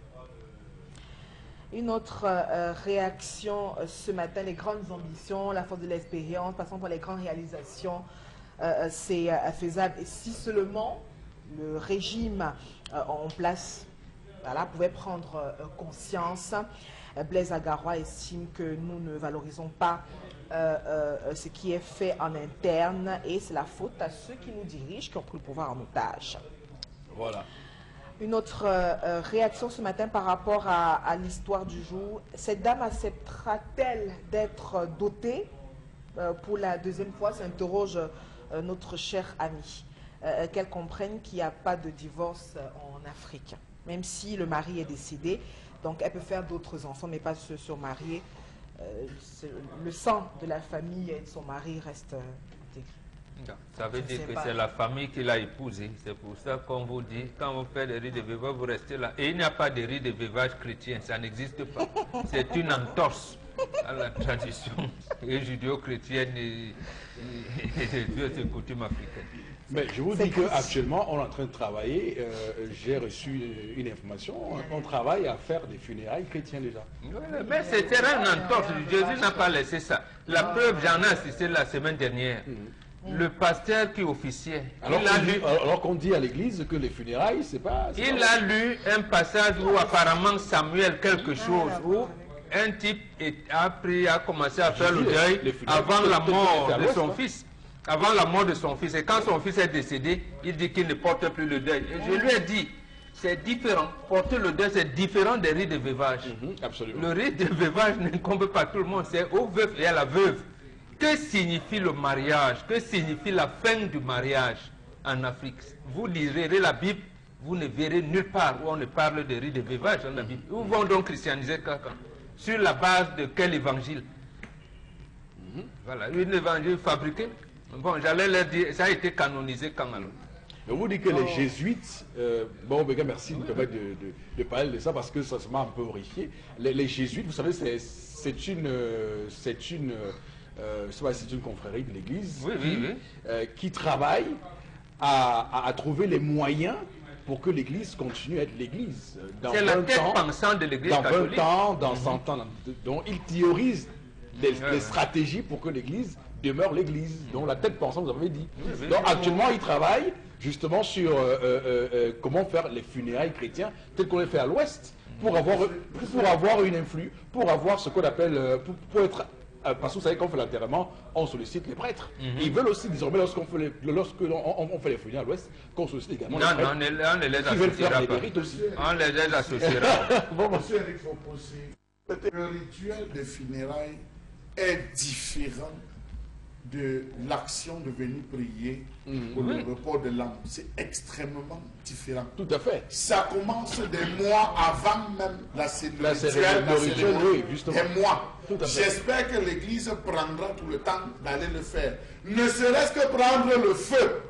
Une autre réaction ce matin, les grandes ambitions, la force de l'expérience, passant par les grandes réalisations. C'est faisable et si seulement le régime en place pouvait prendre conscience. Blaise Agaroua estime que nous ne valorisons pas ce qui est fait en interne et c'est la faute à ceux qui nous dirigent qui ont pris le pouvoir en otage. Voilà. Une autre réaction ce matin par rapport à l'histoire du jour. Cette dame acceptera-t-elle d'être dotée pour la deuxième fois, s'interroge notre cher ami, qu'elle comprenne qu'il n'y a pas de divorce en Afrique, même si le mari est décédé, donc elle peut faire d'autres enfants, mais pas se marier le sang de la famille et de son mari reste intégré. Non, ça veut Je dire sais que pas. c'est la famille qui l'a épousé. C'est pour ça qu'on vous dit, quand vous faites des rites de veuvage, vous restez là. Et il n'y a pas de rites de veuvage chrétien, ça n'existe pas. C'est une entorse à la tradition et judéo-chrétienne et de coutumes africaines. Mais je vous dis qu'actuellement, on est en train de travailler. J'ai reçu une information. On travaille à faire des funérailles chrétiennes déjà. Oui, mais c'était un entorse. Jésus n'a pas laissé ça. La preuve, j'en ai assisté la semaine dernière. Le pasteur qui officiait, Alors qu'on dit à l'église que les funérailles, c'est pas... il a lu un passage où apparemment Samuel quelque chose, où un type a commencé à faire le deuil avant la mort de son fils. Avant la mort de son fils. Et quand son fils est décédé, il dit qu'il ne porte plus le deuil. Et je lui ai dit, c'est différent. Porter le deuil, c'est différent des rites de veuvage. Absolument. Le rite de veuvage n'incombe pas tout le monde, c'est au veuf et à la veuve. Que signifie le mariage? Que signifie la fin du mariage en Afrique? Vous lirez la Bible, vous ne verrez nulle part où on ne parle de rite de veuvage dans la Bible. Où vont donc christianiser quelqu'un? Sur la base de quel évangile? Voilà, un évangile fabriqué. Bon, j'allais leur dire, ça a été canonisé quand alors? On vous dit que les jésuites, bon, merci de me permettre de parler de ça parce que ça m'a un peu horrifié. Les jésuites, vous savez, c'est une confrérie de l'Église qui travaille à trouver les moyens pour que l'Église continue à être l'Église. C'est la tête pensante de l'Église catholique. Dans 20 ans, dans 100 ans, donc ils théorisent les stratégies pour que l'Église demeure l'Église, dont la tête pensante, vous avez dit. Donc actuellement, ils travaillent justement sur comment faire les funérailles chrétiens telles qu'on les fait à l'Ouest, pour avoir une influence, pour avoir ce qu'on appelle, pour être... parce que vous savez, quand on fait l'enterrement, on sollicite les prêtres. Et ils veulent aussi, désormais, lorsqu'on fait les funérailles à l'Ouest, qu'on sollicite également les prêtres. Non, on ne les Qui veulent faire associera des pas. rites aussi. On les associera. Monsieur Eric Fopossi, le rituel des funérailles est différent de l'action de venir prier pour le repos de l'âme. C'est extrêmement différent. Tout à fait. Ça commence des mois avant même la cérémonie. Oui, justement. Des mois. Tout à fait. J'espère que l'Église prendra tout le temps d'aller le faire. Ne serait-ce que prendre le feu.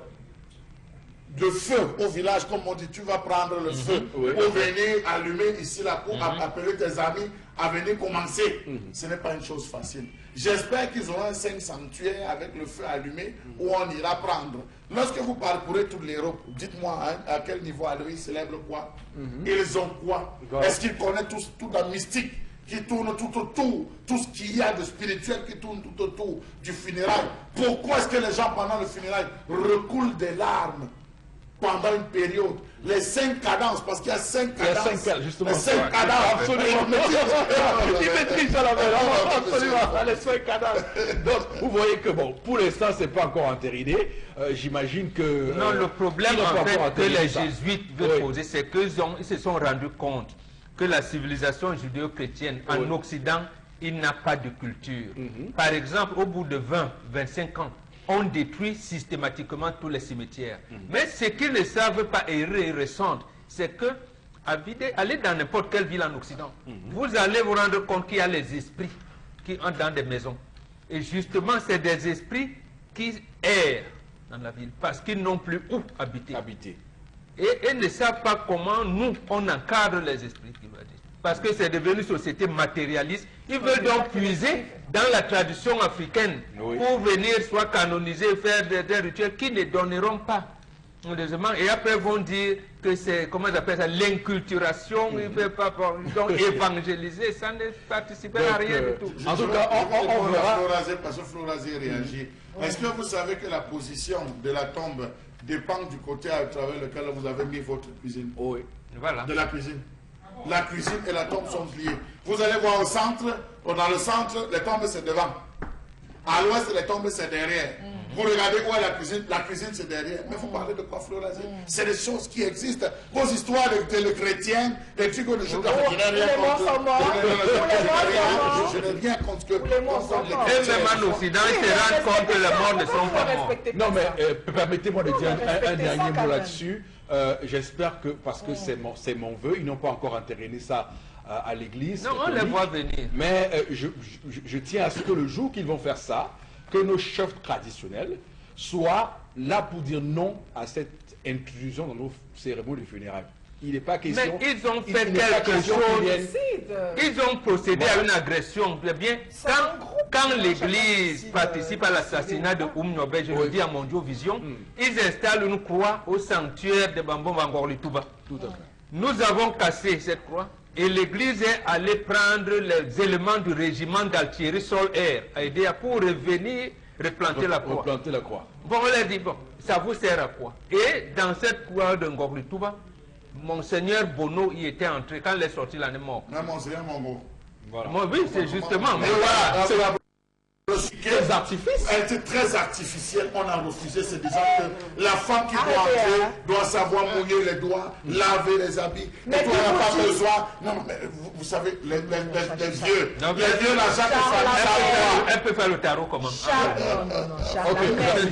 De feu au village, comme on dit, tu vas prendre le feu pour venir allumer ici là, pour appeler tes amis à venir commencer. Ce n'est pas une chose facile. J'espère qu'ils auront un sanctuaire avec le feu allumé où on ira prendre. Lorsque vous parcourez toute l'Europe, dites-moi à quel niveau alors ils célèbrent quoi? Ils ont quoi? Est-ce qu'ils connaissent toute la mystique qui tourne tout autour, tout ce qu'il y a de spirituel qui tourne tout autour du funérail? Pourquoi est-ce que les gens pendant le funérail recoulent des larmes pendant une période? Les 5 cadences, parce qu'il y a 5 cadences. Il y a 5 cadences, justement. Les 5 cadences. Absolument. Il maîtrise ça la absolument. Les 5 cadences. Donc, vous voyez que, bon, pour l'instant, c'est pas encore entériné. J'imagine que... Non, le problème, en fait, que les jésuites veulent poser, c'est qu'ils se sont rendus compte que la civilisation judéo-chrétienne en Occident, il n'a pas de culture. Par exemple, au bout de 20-25 ans, on détruit systématiquement tous les cimetières. Mais ce qu'ils ne savent pas et ressentent, c'est que allez dans n'importe quelle ville en Occident, vous allez vous rendre compte qu'il y a les esprits qui entrent dans des maisons. Et justement, c'est des esprits qui errent dans la ville parce qu'ils n'ont plus où habiter. Et ils ne savent pas comment nous, on encadre les esprits. Parce que c'est devenu une société matérialiste. Ils veulent donc puiser dans la tradition africaine pour venir soit canoniser, faire des rituels qui ne donneront pas. Et après ils vont dire que c'est, comment ils appellent ça, l'inculturation, ils ne veulent pas donc évangéliser, ça ne participe à rien du tout. En tout cas, on verra. Parce que Florazé réagit. Est-ce que vous savez que la position de la tombe dépend du côté à travers lequel vous avez mis votre cuisine? Oui. Voilà. De la cuisine. La cuisine et la tombe sont liées. Vous allez voir au centre, dans le centre, les tombes c'est devant. À l'ouest, les tombes c'est derrière. Vous regardez où est la cuisine c'est derrière. Mais vous parlez de quoi, Florazé? C'est des choses qui existent. Vos histoires de chrétiens, des trucs de je n'ai rien contre que. Et même en Occident, ils se rendent compte que les morts ne sont pas morts. Non, mais permettez-moi de dire un dernier mot là-dessus. J'espère que, parce que c'est mon vœu, ils n'ont pas encore entériné ça à l'église. Non, on les voit venir. Mais je tiens à ce que le jour qu'ils vont faire ça, que nos chefs traditionnels soient là pour dire non à cette intrusion dans nos cérémonies de funérailles. Il n'est pas question... Mais ils ont il fait n'est pas quelque question chose. qu'ils viennent- Ils ont procédé à une agression. Bien, quand l'Église participe à l'assassinat de Oumnobé, je le dis à Mondio Vision, ils installent une croix au sanctuaire de Bambo Mangorlituba. Tout à fait. Nous avons cassé cette croix et l'Église est allée prendre les éléments du régiment d'artillerie sol-air à aider pour revenir replanter la croix. Replanter la croix. Bon, on leur dit, bon, ça vous sert à quoi? Et dans cette croix de Ngorlituba, Monseigneur Bono y était entré. Quand il est sorti, il en est mort. Non, Monseigneur Mongo. Voilà. Moi, oui, c'est justement. Mais voilà, C'est la... Des artifices. Elle était très artificielle, on a refusé, c'est disant que la femme qui doit Arrêtez, entrer hein. doit savoir mouiller les doigts, laver les habits, Mais et toi, elle n'a pas vous besoin. Non, mais vous savez, les vieux, Non, les vieux, la chaque elle peut faire le tarot comment?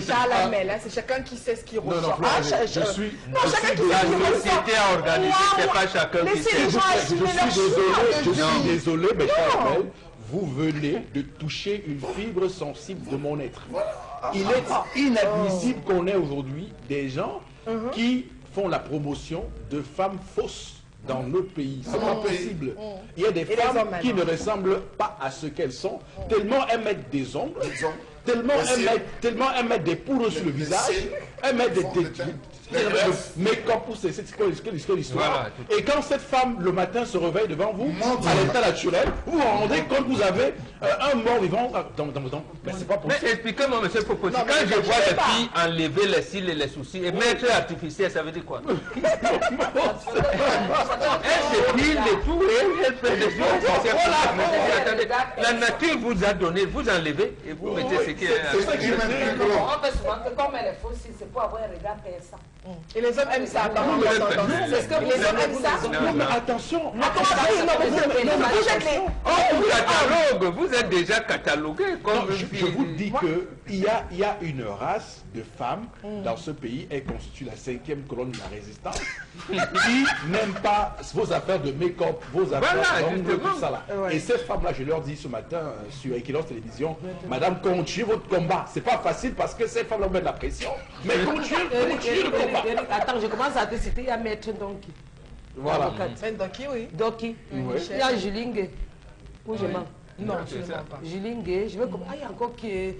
Charlamel, c'est chacun qui sait ce qu'il Non, non, ressent. Florent, je suis... Non, chacun qui sait La ce qu'il ressent. société a organisé, c'est pas chacun qui Laissez sait. les gens assumer leur Je choix. suis désolé, mais Charles, vous venez de toucher une fibre sensible de mon être. Il est inadmissible qu'on ait aujourd'hui des gens qui font la promotion de femmes fausses dans notre pays. C'est pas possible. Il y a des les femmes hommes, qui alors. ne ressemblent pas à ce qu'elles sont, tellement elles mettent des ongles, tellement elles mettent des poudres sur le visage, elles mettent des make-up pour c'est l'histoire. Voilà, Et quand cette femme le matin se réveille devant vous, à l'état naturel, vous vous rendez compte que vous avez un mort vivant dans mais c'est pas Mais possible. expliquez-moi, monsieur Poposi, Non, mais quand je vois je sais les pas. filles enlever les cils et les soucis et mettre artificiel, ça veut dire quoi? Elle s'épile et tout, et elle fait des choses. Attendez, la nature vous a donné, vous enlevez et vous mettez ce qui est... C'est ça qui me On fait souvent que comme elle est fausse, c'est pour avoir un regard perçant. Et les hommes aiment ça. Apparemment, Vous êtes- c'est ce que les hommes aiment ça. Non mais attention, On vous catalogue, vous êtes déjà catalogué comme une je fille. vous dis qu'il y a une race de femmes dans ce pays, elle constitue la 5e colonne de la résistance, qui n'aiment pas vos affaires de make-up, vos affaires Voilà, d'ongles, justement. tout ça là. Et ces femmes-là, je leur dis ce matin sur Equinox Télévision, Madame, continuez votre combat. C'est pas facile parce que ces femmes-là mettent de la pression, mais continuez le combat. Attends, je commence à te citer, il y a Maître Donkey. Voilà. oui. Doki. Oui. Il y a Julingue. Où je mens? Non, C'est je ne ça. mens pas. Julingue, je veux comme. Ah, il y a encore qui est.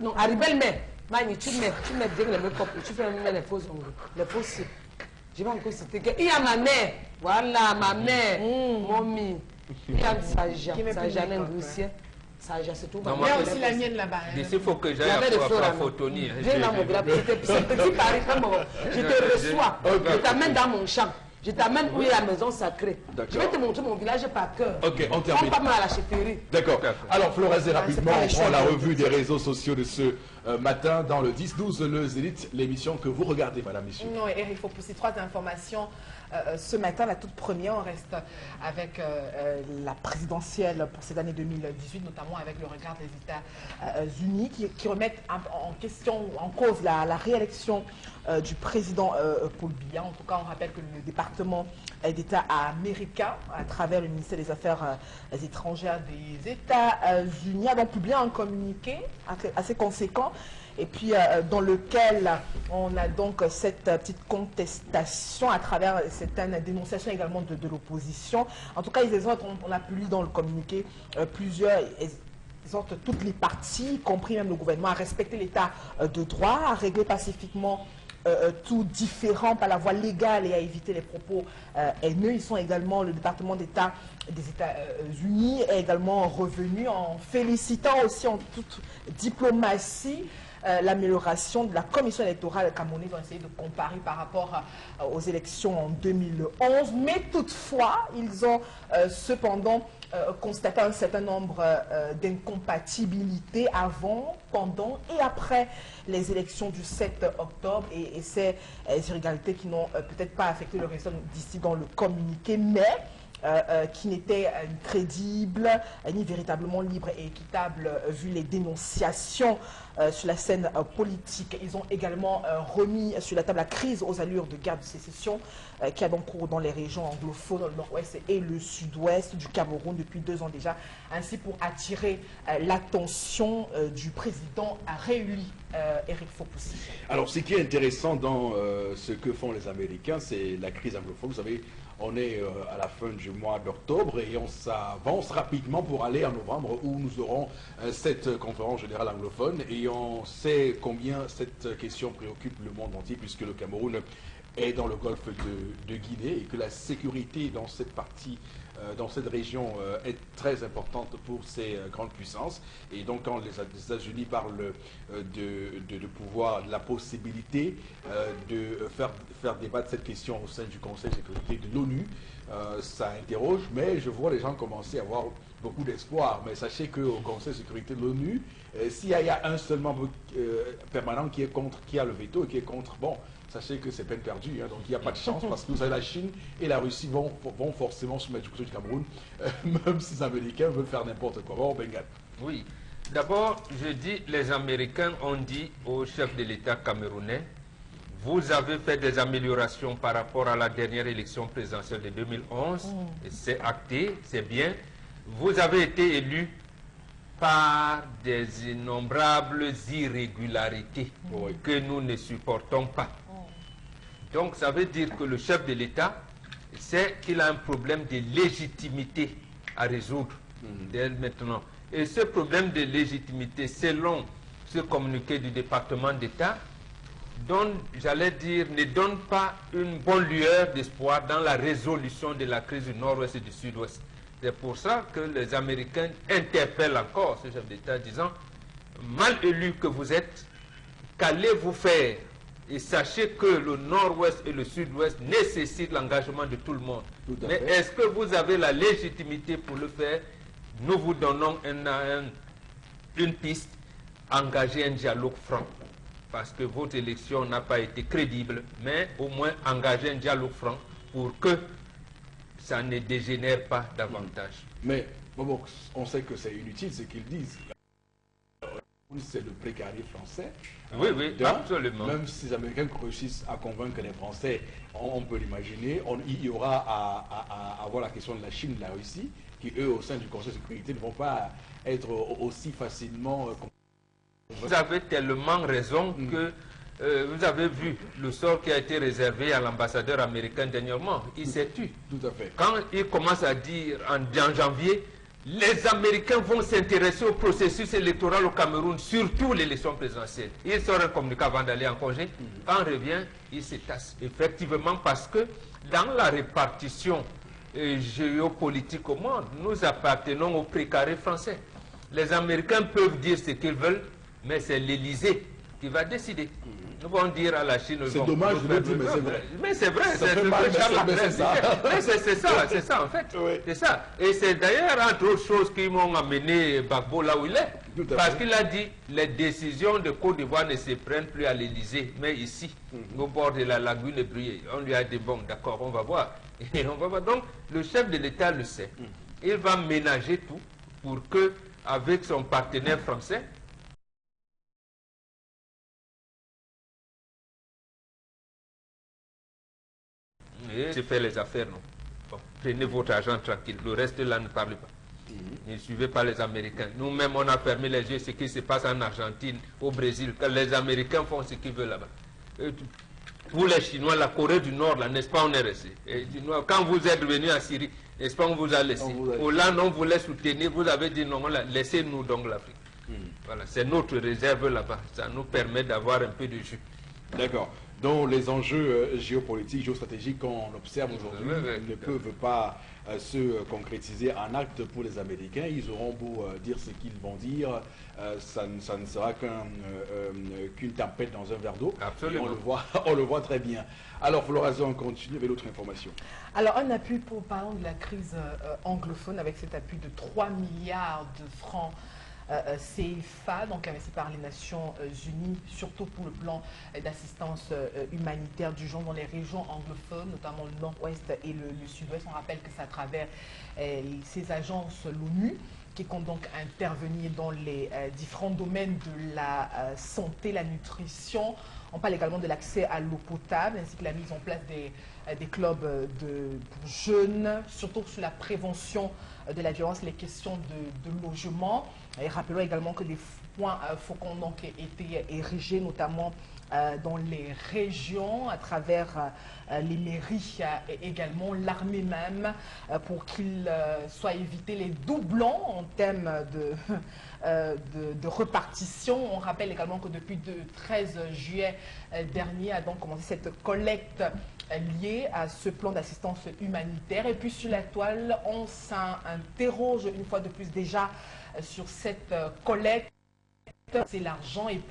Non, Haribel Mè. Mani, tu mets bien les make-up, tu fais même les fausses ongles, les fausses cils. Je vais encore citer que. Il y a ma mère. Voilà, ma mère. Mommy. Il y a Saja. Qui met plus de Saja make-up, Nengoussia. Saja, c'est tout. Non, Il y moi, a aussi la mienne là-bas. hein. D'ici, il faut que Il y j'aille avait des fleurs à à Photoni. Viens dans mon village, c'est petit Paris, je te reçois, je t'amène dans mon champ, je t'amène où est la maison sacrée. D'accord. Je vais te montrer mon village par cœur. Ok, on On termine. pas mal à la chefferie. D'accord. Alors, Florez, rapidement, pas on les prend la choses. revue des réseaux sociaux de ce matin dans le 10-12, le Zénith, l'émission que vous regardez, madame, messieurs. Non, Eric, il faut pousser 3 informations. Ce matin, la toute première, on reste avec la présidentielle pour cette année 2018, notamment avec le regard des États-Unis qui remettent en question, en cause la réélection du président Paul Biya. En tout cas, on rappelle que le département d'État américain, à travers le ministère des Affaires étrangères des États-Unis, a donc publié un communiqué assez conséquent. Et puis dans lequel on a donc cette petite contestation à travers certaines dénonciations également de l'opposition. En tout cas, ils exhortent, on a pu lire dans le communiqué plusieurs exhortent toutes les parties, y compris même le gouvernement, à respecter l'état de droit, à régler pacifiquement tout différent par la voie légale et à éviter les propos haineux. Ils sont également, le département d'État des États-Unis est également revenu en félicitant aussi en toute diplomatie l'amélioration de la commission électorale camerounaise. Ils ont essayé de comparer par rapport aux élections en 2011, mais toutefois, ils ont cependant constaté un certain nombre d'incompatibilités avant, pendant et après les élections du 7 octobre et ces irrégularités qui n'ont peut-être pas affecté le résultat d'ici dans le communiqué, mais qui n'était ni crédible, ni véritablement libre et équitable, vu les dénonciations sur la scène politique. Ils ont également remis sur la table la crise aux allures de guerre de sécession qui a donc cours dans les régions anglophones, le nord-ouest et le sud-ouest du Cameroun depuis 2 ans déjà, ainsi pour attirer l'attention du président réélu, Eric Fopoussi. Alors, ce qui est intéressant dans ce que font les Américains, c'est la crise anglophone. Vous savez, on est à la fin du mois d'octobre et on s'avance rapidement pour aller en novembre où nous aurons cette conférence générale anglophone et on sait combien cette question préoccupe le monde entier puisque le Cameroun est dans le golfe de Guinée et que la sécurité dans cette partie, dans cette région est très importante pour ces grandes puissances. Et donc quand les États-Unis parlent de pouvoir, de la possibilité de faire débattre cette question au sein du Conseil de sécurité de l'ONU, ça interroge, mais je vois les gens commencer à avoir beaucoup d'espoir. Mais sachez qu'au Conseil de sécurité de l'ONU, s'il y a un seul membre permanent qui est contre, qui a le veto et qui est contre, bon, sachez que c'est peine perdue, hein, donc il n'y a pas de chance parce que vous savez, la Chine et la Russie vont forcément se mettre du côté du Cameroun, même si les Américains veulent faire n'importe quoi. Bon, Bengal. Oui. D'abord, je dis, les Américains ont dit au chef de l'État camerounais, vous avez fait des améliorations par rapport à la dernière élection présidentielle de 2011, et c'est acté, c'est bien. Vous avez été élu par des innombrables irrégularités que nous ne supportons pas. Donc ça veut dire que le chef de l'État sait qu'il a un problème de légitimité à résoudre dès maintenant. Et ce problème de légitimité, selon ce communiqué du département d'État, j'allais dire, ne donne pas une bonne lueur d'espoir dans la résolution de la crise du nord-ouest et du sud-ouest. C'est pour ça que les Américains interpellent encore ce chef d'État disant, mal élu que vous êtes, qu'allez-vous faire? Et sachez que le nord-ouest et le sud-ouest nécessitent l'engagement de tout le monde. Mais est-ce que vous avez la légitimité pour le faire? Nous vous donnons une piste, engager un dialogue franc. Parce que votre élection n'a pas été crédible, mais au moins engager un dialogue franc pour que ça ne dégénère pas davantage. Mais bon, on sait que c'est inutile ce qu'ils disent. C'est le précaré français. Oui, oui, absolument. Même si les Américains réussissent à convaincre les Français, on peut l'imaginer, il y aura à avoir la question de la Chine, de la Russie, qui eux, au sein du Conseil de sécurité, ne vont pas être aussi facilement... Vous avez tellement raison que vous avez vu le sort qui a été réservé à l'ambassadeur américain dernièrement. Il s'est tué. Tout à fait. Quand il commence à dire en janvier, les Américains vont s'intéresser au processus électoral au Cameroun, surtout l'élection présidentielle. Il sort un communiqué avant d'aller en congé. Quand on revient, il se tasse. Effectivement, parce que dans la répartition géopolitique au monde, nous appartenons au précaré français. Les Américains peuvent dire ce qu'ils veulent, mais c'est l'Élysée qui va décider. Nous allons dire à la Chine... C'est dommage de le dire, mais c'est vrai. Mais c'est vrai, c'est ça en fait. Oui. C'est ça. Et c'est d'ailleurs entre autres choses qui m'ont amené Gbagbo là où il est. Parce qu'il a dit les décisions de Côte d'Ivoire ne se prennent plus à l'Élysée, mais ici, au bord de la lagune Bruyère. On lui a dit, bon, d'accord, on va voir. Et on va voir. Donc, le chef de l'État le sait. Il va ménager tout pour que, avec son partenaire français, je fais les affaires, non. Bon, prenez votre argent tranquille. Le reste là ne parle pas. Ne suivez pas les Américains. Nous-mêmes, on a fermé les yeux ce qui se passe en Argentine, au Brésil. Quand les Américains font ce qu'ils veulent là-bas. Pour les Chinois, la Corée du Nord, là, n'est-ce pas, on est resté. Quand vous êtes venu en Syrie, n'est-ce pas, on vous a laissé. Hollande, on voulait soutenir, vous avez dit non, laissez-nous donc l'Afrique. Voilà, c'est notre réserve là-bas. Ça nous permet d'avoir un peu de jus. D'accord. Donc les enjeux géopolitiques, géostratégiques qu'on observe aujourd'hui ne peuvent pas se concrétiser en acte pour les Américains. Ils auront beau dire ce qu'ils vont dire, ça ne sera qu'une tempête dans un verre d'eau. Absolument. On le voit très bien. Alors Florazon, on continue avec l'autre information. Alors un appui pour parler de la crise anglophone avec cet appui de 3 milliards de francs CFA, donc investi par les Nations Unies, surtout pour le plan d'assistance humanitaire d'urgence dans les régions anglophones, notamment le nord-ouest et le sud-ouest. On rappelle que c'est à travers ces agences l'ONU qui comptent donc intervenir dans les différents domaines de la santé, la nutrition. On parle également de l'accès à l'eau potable, ainsi que la mise en place des clubs pour jeunes, surtout sur la prévention de la violence, les questions de logement. Et rappelons également que des points focaux ont donc été érigés, notamment dans les régions, à travers les mairies et également l'armée même, pour qu'il soit évité les doublons en termes de repartition. On rappelle également que depuis le 13 juillet dernier a donc commencé cette collecte liée à ce plan d'assistance humanitaire. Et puis sur la toile, on s'interroge une fois de plus déjà sur cette collecte. C'est l'argent et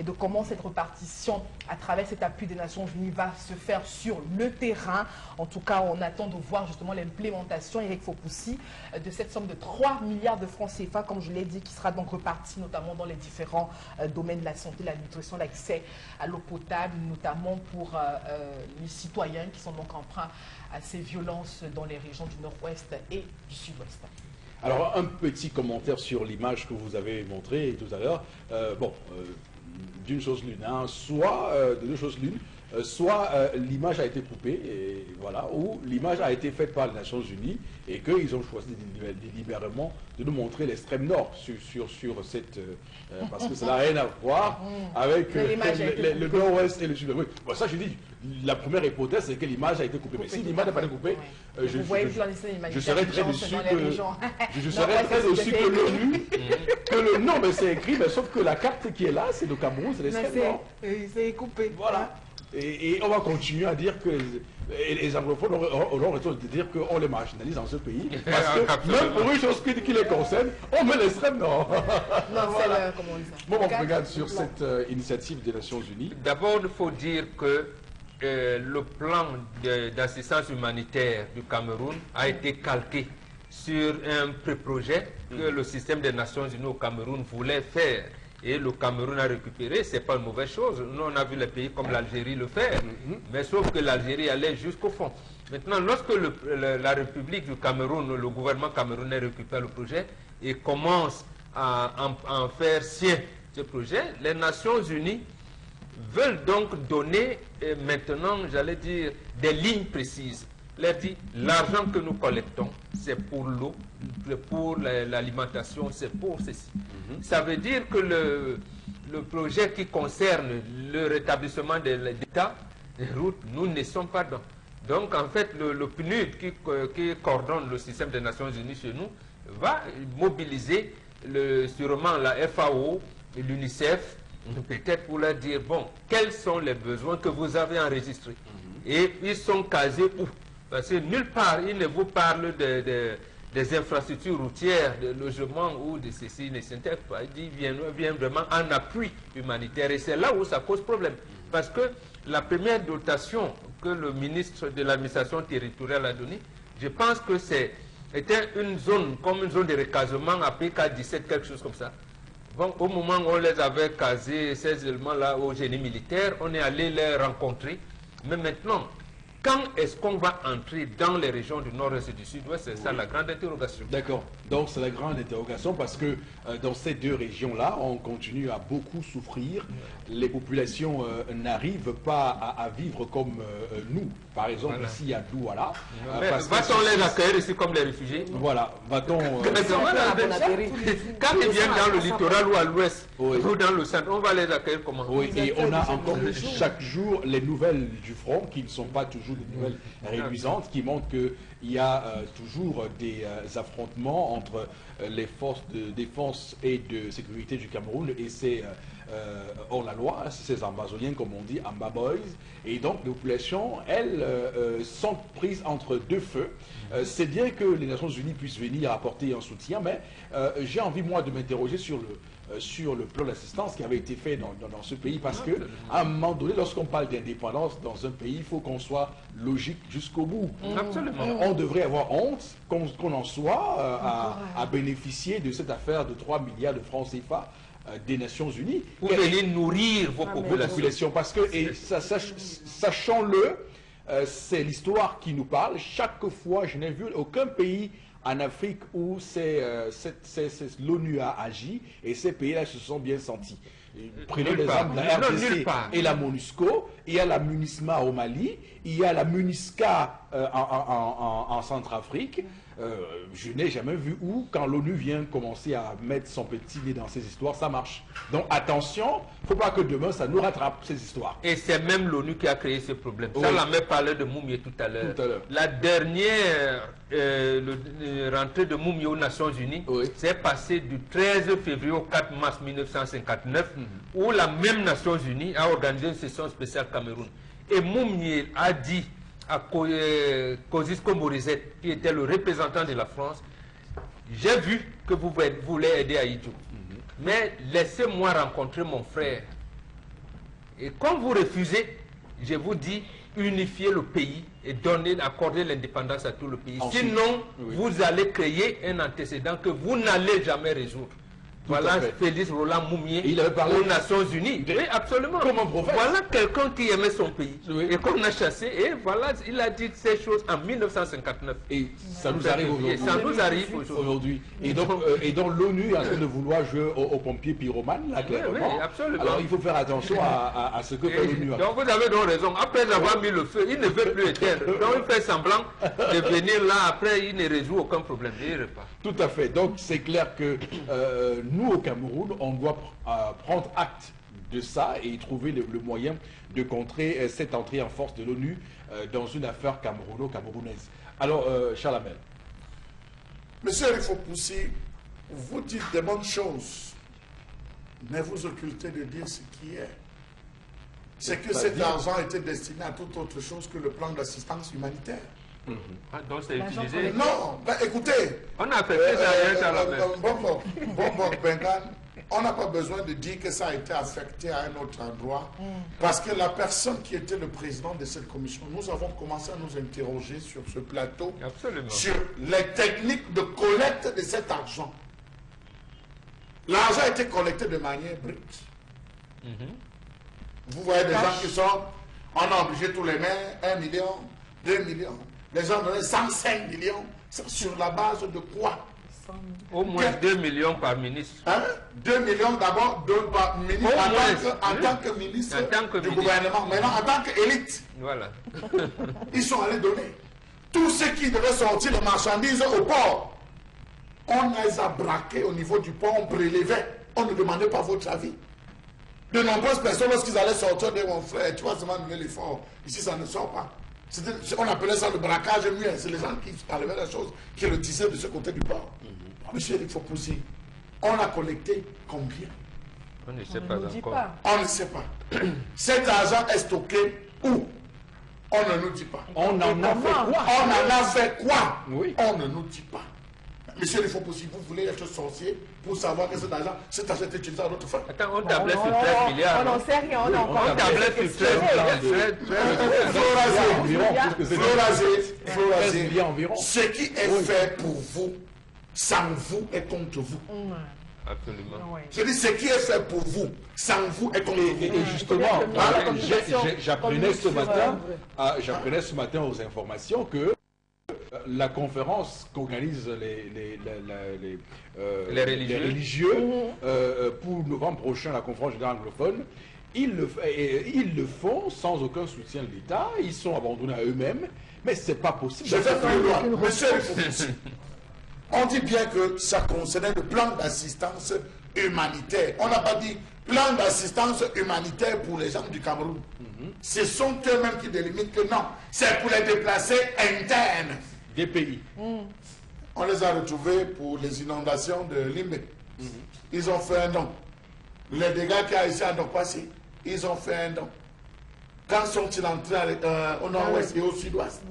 de comment cette répartition à travers cet appui des Nations Unies va se faire sur le terrain. En tout cas, on attend de voir justement l'implémentation, Eric Fopoussi, de cette somme de 3 milliards de francs CFA, comme je l'ai dit, qui sera donc repartie notamment dans les différents domaines de la santé, la nutrition, l'accès à l'eau potable, notamment pour les citoyens qui sont donc emprunts à ces violences dans les régions du nord-ouest et du sud-ouest. Alors, un petit commentaire sur l'image que vous avez montrée tout à l'heure. D'une chose l'une, hein, de deux choses l'une, soit l'image a été coupée, et voilà, ou l'image a été faite par les Nations Unies et qu'ils ont choisi délibérément de nous montrer l'extrême nord sur cette... parce que ça n'a rien à voir avec le nord-ouest et le sud. Oui. Bon, ça, je dis, la première hypothèse, c'est que l'image a été coupée. Mais si l'image n'a pas été coupée, je serais très déçu que l'ONU... Non, mais c'est écrit, mais sauf que la carte qui est là, c'est le Cameroun, c'est l'extrême nord. C'est coupé. Voilà. Et on va continuer à dire que les anglophones auront raison de dire qu'on les marginalise dans ce pays. Parce que même pour une chose qui les concerne, on met l'extrême nord. Non, voilà. Comment on dit ça? Bon, on regarde sur cette initiative des Nations Unies. D'abord, il faut dire que le plan d'assistance humanitaire du Cameroun a été calqué sur un pré-projet que le système des Nations Unies au Cameroun voulait faire. Et le Cameroun a récupéré, ce n'est pas une mauvaise chose. Nous, on a vu les pays comme l'Algérie le faire, mais sauf que l'Algérie allait jusqu'au fond. Maintenant, lorsque la République du Cameroun, le gouvernement camerounais récupère le projet et commence à en faire sien ce projet, les Nations Unies veulent donc donner maintenant, j'allais dire, des lignes précises. L'argent que nous collectons, c'est pour l'eau, pour l'alimentation, c'est pour ceci. Ça veut dire que le projet qui concerne le rétablissement de l'État, des routes, nous ne sommes pas dedans. Donc en fait, le PNUD qui coordonne le système des Nations Unies chez nous va mobiliser sûrement la FAO et l'UNICEF, peut-être pour leur dire, bon, quels sont les besoins que vous avez enregistrés. Et ils sont casés où? Parce que nulle part, il ne vous parle des infrastructures routières, de logement ou de ceci, ne s'intègre pas. Il vient vraiment en appui humanitaire. Et c'est là où ça pose problème. Parce que la première dotation que le ministre de l'administration territoriale a donnée, je pense que c'était une zone, comme une zone de recasement à PK17, quelque chose comme ça. Bon, au moment où on les avait casés, ces éléments-là, au génie militaire, on est allé les rencontrer. Mais maintenant, quand est-ce qu'on va entrer dans les régions du nord-est et du sud-ouest? C'est ça la grande interrogation. D'accord. Donc c'est la grande interrogation parce que dans ces deux régions-là, on continue à beaucoup souffrir. Les populations n'arrivent pas à vivre comme nous. Par exemple, ici à Douala. Va-t-on les accueillir ici comme les réfugiés? Voilà. Va-t-on... Quand ils viennent dans le littoral ou à l'ouest, ou dans le centre, on va les accueillir comment? Oui, et on a encore chaque jour les nouvelles du front qui ne sont pas toujours des nouvelles réduisantes, qui montrent qu'il y a toujours des affrontements entre les forces de défense et de sécurité du Cameroun et ces hors-la-loi, ces ambazoniens comme on dit, Amba Boys. Et donc les populations, elles, sont prises entre deux feux. C'est bien que les Nations Unies puissent venir apporter un soutien, mais j'ai envie moi de m'interroger sur sur le plan d'assistance qui avait été fait dans ce pays, parce que à un moment donné, lorsqu'on parle d'indépendance dans un pays, il faut qu'on soit logique jusqu'au bout. Absolument. On devrait avoir honte qu'on en soit à bénéficier de cette affaire de 3 milliards de francs CFA des Nations Unies. Pour venir nourrir vos populations. Parce que, et sachons-le, c'est l'histoire qui nous parle. Chaque fois, je n'ai vu aucun pays en Afrique où l'ONU a agi et ces pays-là se sont bien sentis. Prenez l'exemple de la RDC et la MONUSCO, il y a la MUNISMA au Mali, il y a la MUNISCA en Centrafrique. Je n'ai jamais vu où, quand l'ONU vient commencer à mettre son petit nez dans ces histoires, ça marche. Donc attention, il ne faut pas que demain ça nous rattrape ces histoires. Et c'est même l'ONU qui a créé ce problème. Oui. Ça, la mère parlait de Moumié tout à l'heure. La dernière rentrée de Moumié aux Nations Unies s'est passée du 13 février au 4 mars 1959, où la même Nations Unies a organisé une session spéciale Cameroun. Et Moumié a dit à Kosciusko Morizet, qui était le représentant de la France, j'ai vu que vous voulez aider Ahidjo, mais laissez-moi rencontrer mon frère. Et quand vous refusez, je vous dis, unifier le pays et accorder l'indépendance à tout le pays. Ensuite, sinon, vous allez créer un antécédent que vous n'allez jamais résoudre. Voilà Félix Roland Moumié aux Nations Unies. Oui, absolument. Comme un prophète. Voilà quelqu'un qui aimait son pays et qu'on a chassé. Et voilà, il a dit ces choses en 1959. Et ça nous arrive aujourd'hui. Ça nous arrive aujourd'hui. Et donc l'ONU est en train de vouloir jouer aux pompiers pyromanes, là, clairement. Oui, absolument. Alors il faut faire attention à ce que fait l'ONU. Donc vous avez donc raison. Après avoir mis le feu, il ne veut plus éteindre. Donc il fait semblant de venir là. Après, il ne résout aucun problème. Il repart. Tout à fait. Donc c'est clair que nous au Cameroun, on doit prendre acte de ça et trouver le moyen de contrer cette entrée en force de l'ONU dans une affaire camerounaise. Alors, Charles Hamel. Monsieur Rifopoussi, vous dites des bonnes choses, mais vous occultez de dire ce qui est. C'est que cet argent était destiné à toute autre chose que le plan d'assistance humanitaire. Donc c'est utilisé. Non, ben, écoutez. On a fait ça Bengan, on n'a pas besoin de dire que ça a été affecté à un autre endroit, parce que la personne qui était le président de cette commission, nous avons commencé à nous interroger sur ce plateau, sur les techniques de collecte de cet argent. L'argent a été collecté de manière brute. Vous voyez des gens qui sont, on a obligé tous les mains, 1 million, 2 millions. Les gens donnaient 105 millions. Sur la base de quoi? Au moins 2 millions par ministre. 2 millions d'abord par ministre en tant que ministre du gouvernement. Maintenant, en tant qu'élite. Voilà. Ils sont allés donner. Tous ceux qui devaient sortir les marchandises au port, on les a braqués au niveau du port, on prélevait. On ne demandait pas votre avis. De nombreuses personnes, lorsqu'ils allaient sortir de mon frère, tu vas seulement donner l'effort. Ici, ça ne sort pas. On appelait ça le braquage muet. C'est les gens qui enlevaient la chose, qui le disaient de ce côté du port. Monsieur Rifopoussi, on a collecté combien? On ne sait pas encore. On ne sait pas. Cet argent est stocké où? On ne nous dit pas. On en a fait quoi? On en a fait quoi? Oui. On ne nous dit pas. Monsieur Rifopoussi, vous voulez être sorcier pour savoir que cet argent est utilisé à notre fin? Attends, on tablait sur 13 milliards. On n'en sait rien, on a encore. On tablait sur 13 milliards. Ce qui est fait pour vous, sans vous et contre vous. Absolument. Je dis ce qui est fait pour vous, sans vous et contre vous. Et justement, j'apprenais ce matin aux informations que la conférence qu'organisent les religieux pour novembre prochain, la conférence générale anglophone, ils le font sans aucun soutien de l'État, ils sont abandonnés à eux-mêmes, mais c'est pas possible. Je vais plus loin. Monsieur Rifopoussi, on dit bien que ça concernait le plan d'assistance humanitaire. On n'a pas dit plan d'assistance humanitaire pour les gens du Cameroun. Ce sont eux-mêmes qui délimitent que non, c'est pour les déplacés internes des pays. On les a retrouvés pour les inondations de Limbe. Ils ont fait un don. Les dégâts qu'il y a ici à Nord-Passy, ils ont fait un don. Quand sont-ils entrés au nord-ouest et au sud-ouest?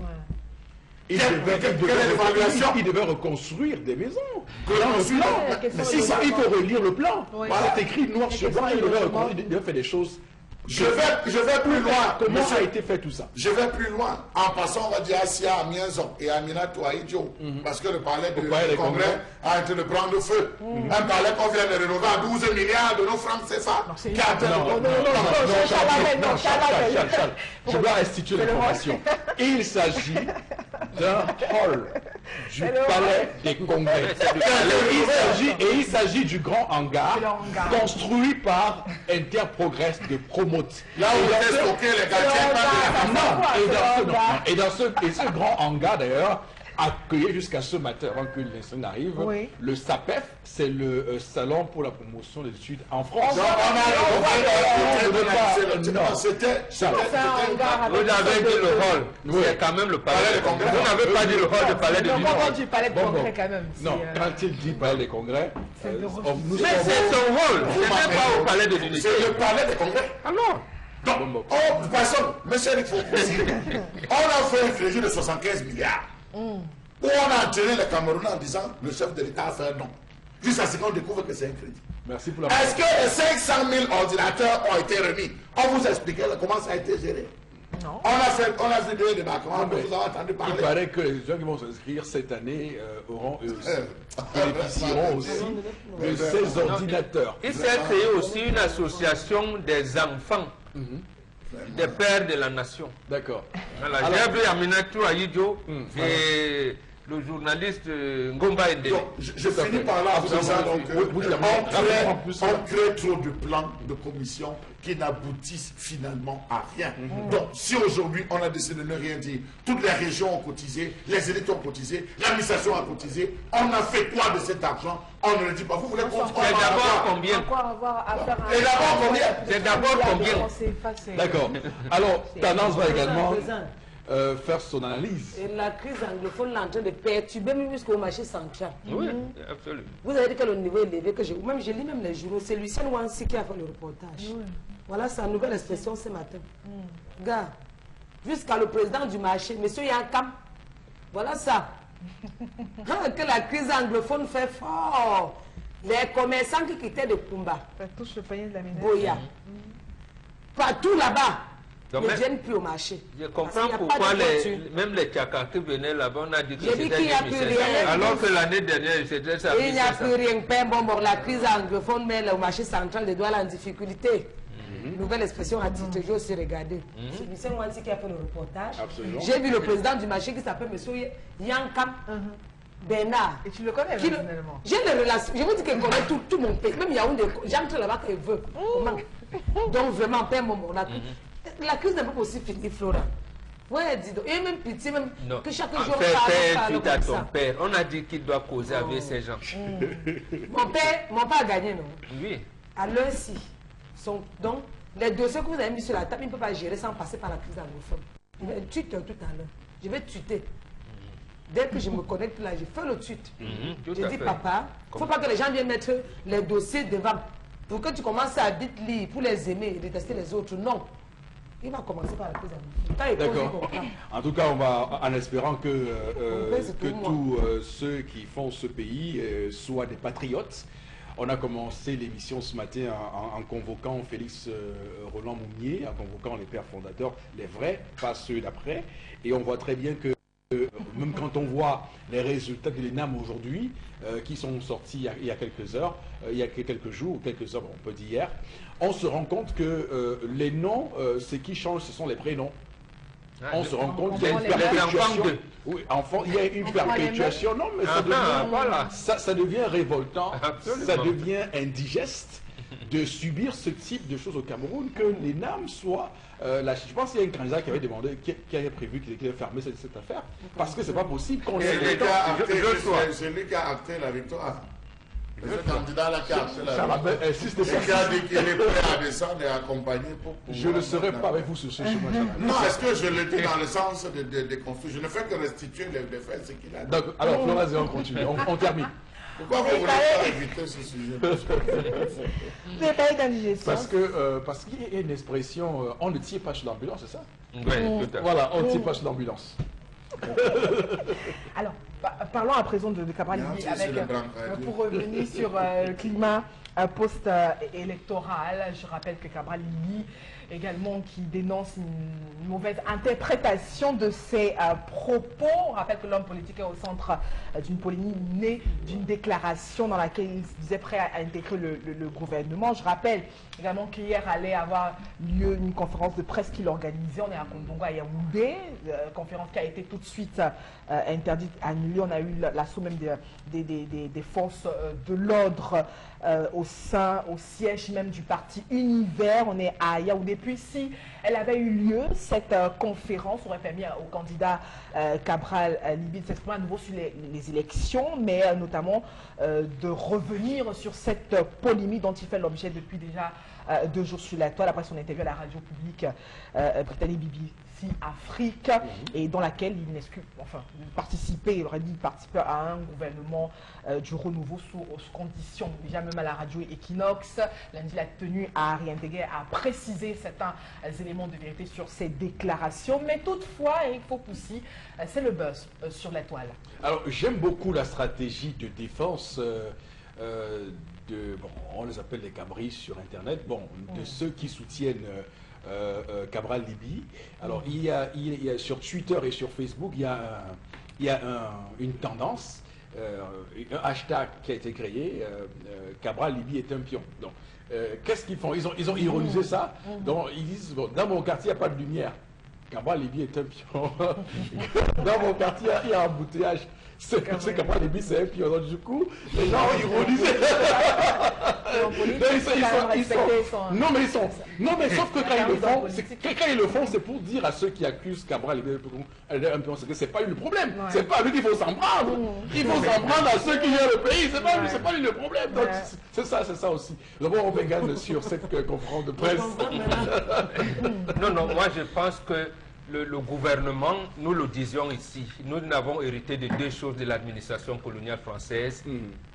Il devait reconstruire des maisons. Dans le plan. Mais si ça, il faut relire le plan. C'est écrit noir sur blanc, il devait faire des choses. Je vais plus loin. Comment a été fait tout ça? Je vais plus loin. En passant, on va dire Assia Amienzon et Amina Touaïdjo. Parce que le palais du Congrès a été de prendre feu. Un palais qu'on vient de rénover à 12 milliards de nos francs, c'est ça? Charles, je dois restituer l'information. Il s'agit d'un hall du palais des Congrès. Il s'agit du grand hangar construit par Interprogress de Promote. Là où on a stocké les gadgets. Et dans ce grand hangar d'ailleurs, accueilli jusqu'à ce matin avant que l'instant n'arrive, le SAPEF, c'est le salon pour la promotion des études en France. Vous avez dit le hall, c'est quand même le palais des congrès. Vous n'avez pas dit le hall du palais de l'Union. Du palais de congrès quand même. Non, quand il dit palais des congrès, mais c'est son hall, ce n'est pas au palais de l'Unité. C'est le palais des congrès. Alors donc, personne, monsieur Eric Foucault, on a fait un crédit de 75 milliards. Où on a entraîné les Camerounais en disant le chef de l'État a fait un non. Jusqu'à ce qu'on découvre que c'est un crédit. Merci pour la Est-ce que les 500 000 ordinateurs ont été remis? On vous expliquait comment ça a été géré. Non. On a fait deux débarquements, vous avez entendu parler. Il paraît que les gens qui vont s'inscrire cette année auront eux aussi, bénéficieront aussi de ces ordinateurs. Il s'est créé aussi une association des enfants. Des pères de la nation. D'accord. Voilà, j'ai vu Amina Touaïdjo et le journaliste Ngomba Ndele. Je finis par là. On crée trop de plans de commission qui n'aboutissent finalement à rien. Donc, si aujourd'hui on a décidé de ne rien dire, toutes les régions ont cotisé, les élites ont cotisé, l'administration a cotisé, on a fait quoi de cet argent? On ne le dit pas. Vous voulez qu'on c'est d'abord combien? Et d'abord combien? C'est d'abord combien? D'accord. Alors, Tendance va également faire son analyse. Et la crise anglophone est en train de perturber même jusqu'au marché central. Oui, absolument. Vous avez dit que le niveau est élevé, que je lis même les journaux. C'est Lucien Wansi qui a fait le reportage. Oui. Voilà sa nouvelle expression ce matin. Gars, jusqu'à le président du marché, M. Yankam, voilà ça. Que la crise anglophone fait fort. Les commerçants qui quittaient de Kumba, Boya, partout là-bas, ne viennent plus au marché. Je comprends pourquoi même les Tchaka qui venaient là-bas, on a dit que c'était qu'il n'y a plus rien. Alors que l'année dernière, c'était ça. Il n'y a plus rien. Bon, la crise anglophone met le marché central de Douala en difficulté. Nouvelle expression à titre, j'ai aussi regardé. C'est Lucien Wansi qui a fait le reportage. J'ai vu le président du marché qui s'appelle M. Yankam Bernard. Et tu le connais personnellement? J'ai des relations. Je vous dis qu'il connaît tout mon pays. Même Yaoundé, j'entre là-bas qu'il veut. Donc vraiment, pas un moment. La crise n'est pas aussi finie, Flora. Ouais, dis donc. Et même pitié, même que chaque jour parle à ton père. On a dit qu'il doit causer avec ces gens. Mon père a gagné, non? Oui. À l'heure-ci. Donc, les dossiers que vous avez mis sur la table, il ne peut pas gérer sans passer par la crise anglophone. Il va tweet tout à l'heure. Je vais tweeter. Dès que je me connecte là, je fais le tweet. Je dis, papa, il ne faut pas que les gens viennent mettre les dossiers devant. Pour que tu commences à vite lire, pour les aimer et détester les autres. Non. Il va commencer par la crise anglophone. D'accord. En tout cas, on va, en espérant que tous ceux qui font ce pays soient des patriotes. On a commencé l'émission ce matin en convoquant Félix Roland Mounier, en convoquant les pères fondateurs, les vrais, pas ceux d'après. Et on voit très bien que même quand on voit les résultats de l'ENAM aujourd'hui, qui sont sortis il y a quelques heures, il y a quelques jours, quelques heures, on peut dire hier, on se rend compte que les noms, ce qui change, ce sont les prénoms. On se rend compte qu'il y a une perpétuation. Oui, il y a une perpétuation. Non, mais ça devient révoltant, ça devient indigeste de subir ce type de choses au Cameroun, que l'ENAM soit... je pense qu'il y a une candidat qui avait demandé, qui avait prévu qu'il allait fermer cette affaire, parce que c'est pas possible qu'on... C'est lui qui a acté la victoire. Le candidat qui a acté la victoire. Qui a dit qu'il est prêt à descendre et accompagner pour... Je ne serai pas avec vous sur ce chemin. Non, est-ce que je le dis dans le sens de construire? Je ne fais que restituer les faits, ce qu'il a dit. Alors, Florence, on continue, on termine. Pourquoi vous voulez pas éviter ce sujet? Parce qu'il y a une expression, on ne tire pas sur l'ambulance, c'est ça? Oui, tout à fait. Voilà, on ne tire pas sur l'ambulance. Alors, parlons à présent de Cabral Libby pour revenir sur le climat post-électoral. Je rappelle que Cabral Libby également qui dénonce une mauvaise interprétation de ses propos. On rappelle que l'homme politique est au centre d'une polémique née d'une déclaration dans laquelle il se disait prêt à intégrer le gouvernement. Je rappelle également qu'hier allait avoir lieu une conférence de presse qu'il organisait. On est à Kondongo, à Yaoundé, conférence qui a été tout de suite interdite, annulée. On a eu l'assaut même des forces de l'ordre au siège même du parti Univers. On est à Yaoundé. Puis si elle avait eu lieu, cette conférence aurait permis au candidat Cabral Libby de s'exprimer à nouveau sur les élections, mais notamment de revenir sur cette polémique dont il fait l'objet depuis déjà 2 jours sur la toile après son interview à la radio publique britannique BBC Afrique, et dans laquelle il n'exclut, enfin, il aurait dit participer à un gouvernement du renouveau sous conditions. Déjà même à la radio Equinox, lundi il a tenu à réintégrer, à préciser certains éléments de vérité sur ses déclarations, mais toutefois, il faut pousser, c'est le buzz sur la toile. Alors j'aime beaucoup la stratégie de défense on les appelle les cabris sur Internet, de ceux qui soutiennent Cabral Libby. Alors il y a sur Twitter et sur Facebook, il y a une tendance, un hashtag qui a été créé, Cabral Libby est un pion. Donc qu'est-ce qu'ils font? Ils ont ironisé ça. Donc ils disent, dans mon quartier il n'y a pas de lumière, Cabral Libby est un pion. Dans mon quartier il y a un embouteillage, c'est Cabral Libby c'est un pion. Donc du coup les gens ont ironisé. Non mais sauf que quand ils le font, c'est pour dire à ceux qui accusent Cabral Libby un pion, c'est que c'est pas lui le problème. C'est pas lui qu'il faut s'en prendre. Il faut s'en prendre à ceux qui gèrent le pays. C'est pas lui le problème. Donc c'est ça aussi. D'abord on regarde sur cette conférence de presse. Non, moi je pense que le gouvernement, nous le disions ici, nous n'avons hérité de 2 choses de l'administration coloniale française,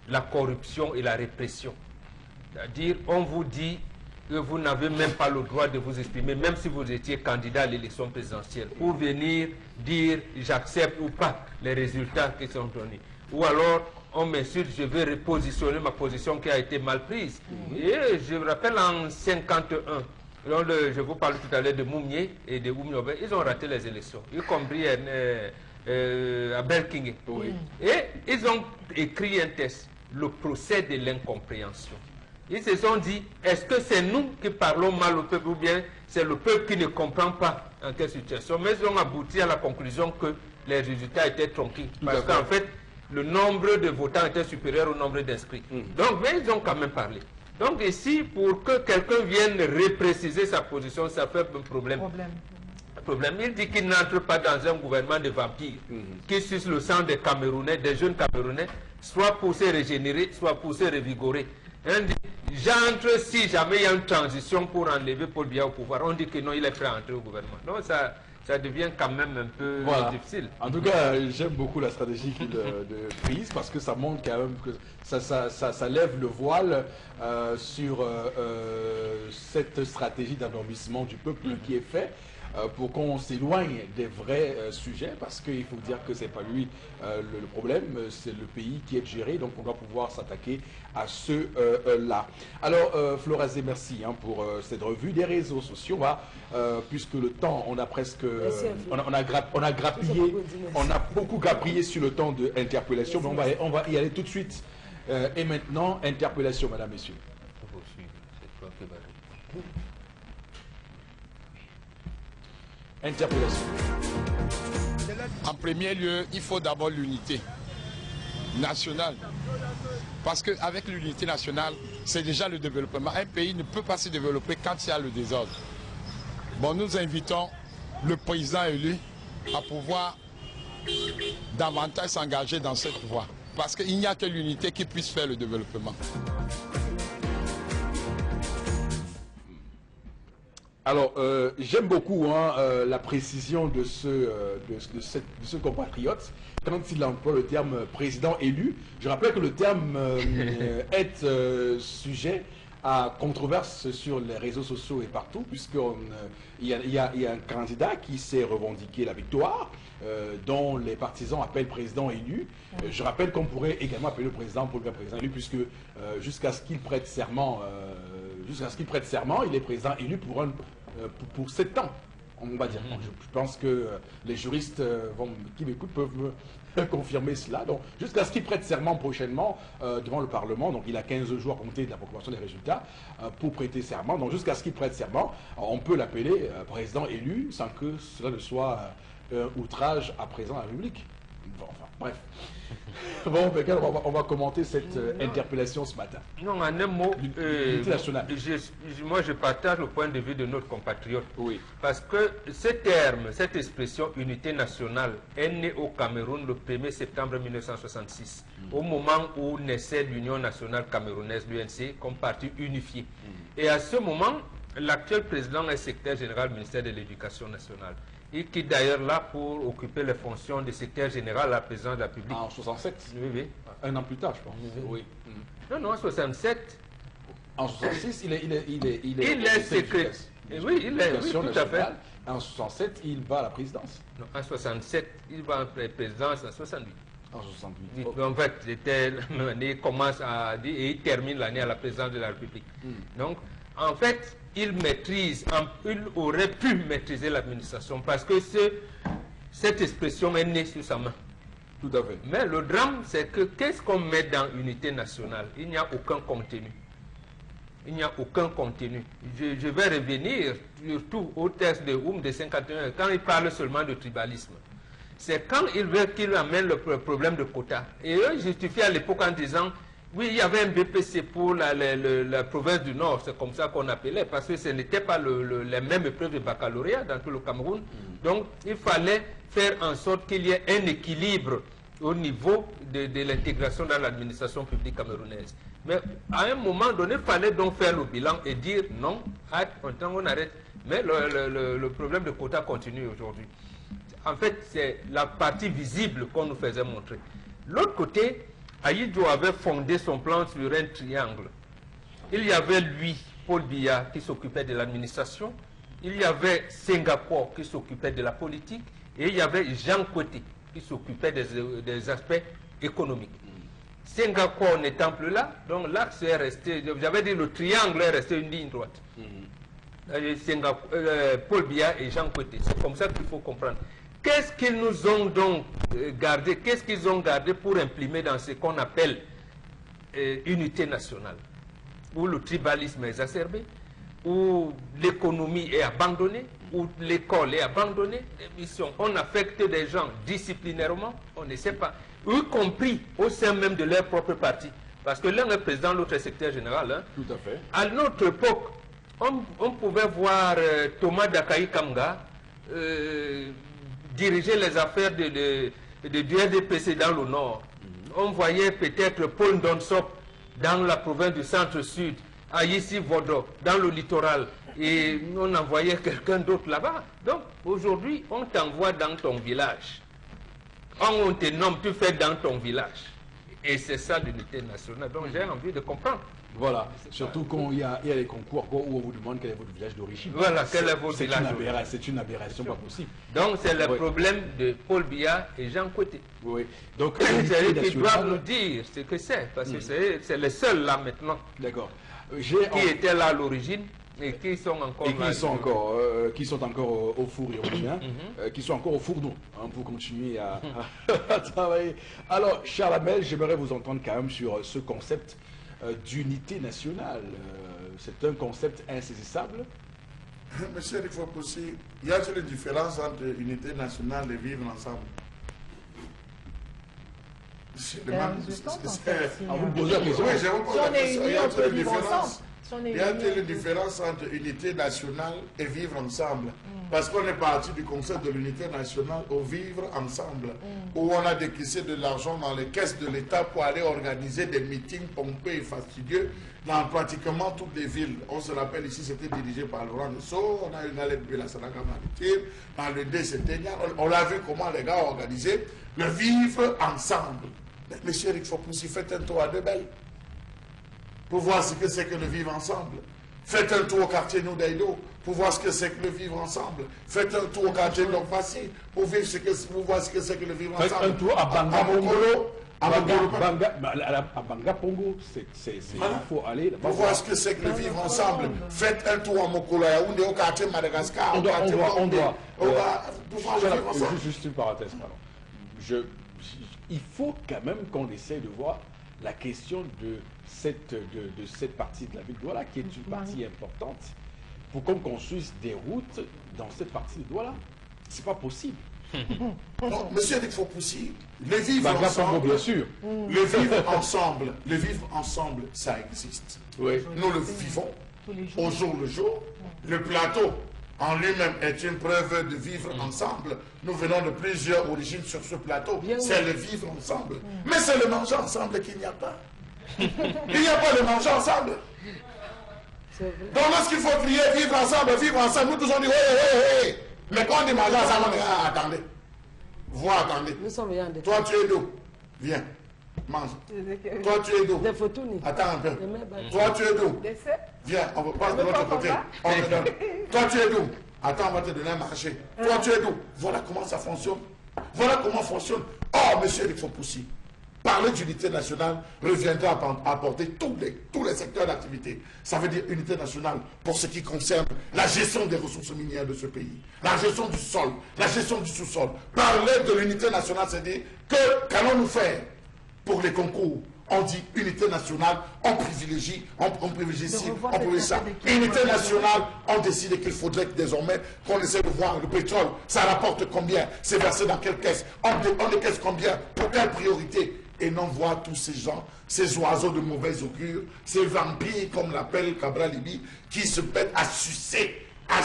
la corruption et la répression. C'est-à-dire, on vous dit que vous n'avez même pas le droit de vous exprimer, même si vous étiez candidat à l'élection présidentielle, pour venir dire j'accepte ou pas les résultats qui sont donnés. Ou alors, on m'insulte, je vais repositionner ma position qui a été mal prise. Et je me rappelle en 51, donc je vous parlais tout à l'heure de Moumié et de Oumiobe, ils ont raté les élections, y compris à Belkingue. Et ils ont écrit un texte, le procès de l'incompréhension. Ils se sont dit, est-ce que c'est nous qui parlons mal au peuple ou bien c'est le peuple qui ne comprend pas en quelle situation? Mais ils ont abouti à la conclusion que les résultats étaient tronqués. Parce qu'en fait, le nombre de votants était supérieur au nombre d'inscrits. Donc, mais ils ont quand même parlé. Donc ici, pour que quelqu'un vienne repréciser sa position, ça fait un problème. Il dit qu'il n'entre pas dans un gouvernement de vampires, qui suce le sang des Camerounais, des jeunes Camerounais, soit pour se régénérer, soit pour se revigorer. On dit, j'entre si jamais il y a une transition pour enlever Paul Biya au pouvoir. On dit que non, il est prêt à entrer au gouvernement. Donc ça devient quand même un peu difficile. En tout cas, j'aime beaucoup la stratégie qu'il prise parce que ça montre quand même que ça lève le voile sur cette stratégie d'endormissement du peuple qui est faite pour qu'on s'éloigne des vrais sujets, parce qu'il faut dire que c'est pas lui le problème, c'est le pays qui est géré, donc on doit pouvoir s'attaquer à ceux-là. Alors, Florazé, merci pour cette revue des réseaux sociaux, puisque le temps, on a presque, on a grappillé, on a beaucoup grappillé sur le temps de interpellation, mais on va y aller tout de suite. Et maintenant, interpellation, madame, messieurs. Interpellation. En premier lieu, il faut d'abord l'unité nationale. Parce qu'avec l'unité nationale, c'est déjà le développement. Un pays ne peut pas se développer quand il y a le désordre. Bon, nous invitons le président élu à pouvoir davantage s'engager dans cette voie. Parce qu'il n'y a que l'unité qui puisse faire le développement. Alors, j'aime beaucoup la précision de ce compatriote quand il emploie le terme président élu. Je rappelle que le terme est sujet à controverse sur les réseaux sociaux et partout, puisqu'il y a un candidat qui s'est revendiqué la victoire, dont les partisans appellent président élu. Je rappelle qu'on pourrait également appeler le président pour le président élu, puisque jusqu'à ce qu'il prête serment, il est président élu pour 7 ans. On va dire. Je pense que les juristes qui m'écoutent peuvent me confirmer cela. Donc, jusqu'à ce qu'il prête serment prochainement devant le Parlement, donc il a 15 jours à compter de la proclamation des résultats pour prêter serment. Donc, jusqu'à ce qu'il prête serment, on peut l'appeler président élu sans que cela ne soit outrage à président de la République. Bon, enfin, bref. Bon, on va commenter cette interpellation ce matin. Non, en un mot, l'unité nationale. Moi je partage le point de vue de notre compatriote. Oui. Parce que ce terme, cette expression unité nationale est née au Cameroun le 1er septembre 1966, au moment où naissait l'Union nationale camerounaise, l'UNC, comme parti unifié. Et à ce moment, l'actuel président est secrétaire général du ministère de l'Éducation nationale. Il quitte d'ailleurs là pour occuper les fonctions de secrétaire général à la présidence de la République. En 67. Oui, oui. Un an plus tard, je pense. Oui. Non, en 67. En 66, il est secrétaire. Oui, il est, oui, tout à fait. En 67, il va à la présidence. Non, en 67, il va à la présidence en 68. En 68. Oui, en fait, il commence et il termine l'année à la présidence de la République. Donc, en fait, il aurait pu maîtriser l'administration parce que cette expression est née sur sa main. Tout à fait. Mais le drame, c'est que qu'est-ce qu'on met dans unité nationale? Il n'y a aucun contenu. Il n'y a aucun contenu. Je vais revenir surtout au texte de Oum de 51, quand il parle seulement de tribalisme. C'est quand il veut qu'il amène le problème de quota. Et eux justifient à l'époque en disant, oui, il y avait un BPC pour la province du Nord, c'est comme ça qu'on appelait, parce que ce n'était pas les mêmes épreuves de baccalauréat dans tout le Cameroun. Donc, il fallait faire en sorte qu'il y ait un équilibre au niveau de l'intégration dans l'administration publique camerounaise. Mais à un moment donné, il fallait donc faire le bilan et dire non, on arrête. Mais le problème de quota continue aujourd'hui. En fait, c'est la partie visible qu'on nous faisait montrer. L'autre côté, Ahidjo avait fondé son plan sur un triangle. Il y avait lui, Paul Biya, qui s'occupait de l'administration. Il y avait Singapour qui s'occupait de la politique. Et il y avait Jean Côté qui s'occupait des aspects économiques. Singapour n'étant plus là, donc l'axe est resté, j'avais dit le triangle est resté une ligne droite. Paul Biya et Jean Côté. C'est comme ça qu'il faut comprendre. Qu'est-ce qu'ils nous ont donc gardé? Qu'est-ce qu'ils ont gardé pour imprimer dans ce qu'on appelle unité nationale? Où le tribalisme est exacerbé, où l'économie est abandonnée, où l'école est abandonnée, on affecte des gens disciplinairement, on ne sait pas, y compris au sein même de leur propre parti. Parce que l'un est président, l'autre est secrétaire général. Hein. Tout à fait. À notre époque, on pouvait voir Thomas Dakaï Kamga diriger les affaires du RDPC dans le Nord. On voyait peut-être Paul Ndonsop dans la province du Centre-Sud, à Yissi Vodo, dans le littoral, et on envoyait quelqu'un d'autre là-bas. Donc, aujourd'hui, on t'envoie dans ton village. On te nomme, tu fais dans ton village. Et c'est ça l'unité nationale. Donc, j'ai envie de comprendre. Voilà, surtout quand il y a les concours où on vous demande quel est votre village d'origine. Voilà, quel est votre village d'origine. C'est une aberration pas possible. Donc, c'est le problème de Paul Biya et Jean Côté. Oui. Donc, c'est eux qui doivent nous dire ce que c'est, parce que c'est les seuls là maintenant. D'accord. Qui étaient là à l'origine et qui sont encore là. Qui sont encore au four ironien, qui sont encore au fourneau pour continuer à travailler. Alors, Charles Hamel, j'aimerais vous entendre quand même sur ce concept d'unité nationale. C'est un concept insaisissable. Monsieur Rifopoussi, y a-t-il une différence entre unité nationale et vivre ensemble? Je pense en fait. Vous me posez la question. Oui, je vous pose la question. Y a-t-il une différence? Y a-t-il une différence entre unité nationale et vivre ensemble? Parce qu'on est parti du concept de l'unité nationale au vivre ensemble, où on a décaissé de l'argent dans les caisses de l'État pour aller organiser des meetings pompeux et fastidieux dans pratiquement toutes les villes. On se rappelle ici, c'était dirigé par Laurent Dessau, on a une lettre de la Sanaka Maritime, dans le D, c'était on a vu comment les gars ont organisé le vivre ensemble. Mais monsieur Eric Fopoussi, faites un tour à Debelle. pour voir ce que c'est que le vivre ensemble. Faites un tour au quartier Noudaïdo pour voir ce que c'est que le vivre ensemble. Faites un tour au quartier Nord-Fassi pour voir ce que c'est que le vivre ensemble. Faites un tour à Banga Pongo. À Banga Pongo, il faut aller là-bas. Pour voir ce que c'est que le vivre ensemble. Faites un tour à Mokolo, à Yaoundé, au quartier Madagascar. On doit. Juste une parenthèse, pardon. Il faut quand même qu'on essaie de voir la question de cette partie de la ville de Douala, qui est une partie importante, pour qu'on construise des routes dans cette partie de Douala. C'est pas possible. Non, monsieur, il faut possible. Le vivre ensemble, bien sûr. Le vivre ensemble, ça existe. Oui. Nous le vivons au jour le jour. Le plateau en lui-même est une preuve de vivre ensemble. Nous venons de plusieurs origines sur ce plateau. C'est le vivre ensemble. Mais c'est le manger ensemble qu'il n'y a pas. Il n'y a pas de manger ensemble. Donc lorsqu'il faut crier vivre ensemble, nous tous on dit oui. Mais quand on dit manger ensemble, on dit attendez. Vous attendez. Toi tu es d'où? Viens. Mange. Toi tu es d'où? Attends un peu. Toi tu es d'où? Viens, on va passer de l'autre côté. On te donne. Toi tu es d'où? Attends, on va te donner un marché. Toi tu es d'où? Voilà comment ça fonctionne. Voilà comment fonctionne. Oh, monsieur, il faut pousser. Parler d'unité nationale reviendra à apporter tous les secteurs d'activité. Ça veut dire unité nationale pour ce qui concerne la gestion des ressources minières de ce pays, la gestion du sol, la gestion du sous-sol. Parler de l'unité nationale, c'est dire que qu'allons-nous faire pour les concours? On dit unité nationale, on privilégie ça. Unité nationale, on décide qu'il faudrait que désormais qu'on essaie de voir le pétrole, ça rapporte combien, c'est versé dans quelle caisse, on décaisse combien, pour quelle priorité. Et non voir tous ces gens, ces oiseaux de mauvaise augure, ces vampires, comme l'appelle Cabral Libi, qui se mettent à sucer, à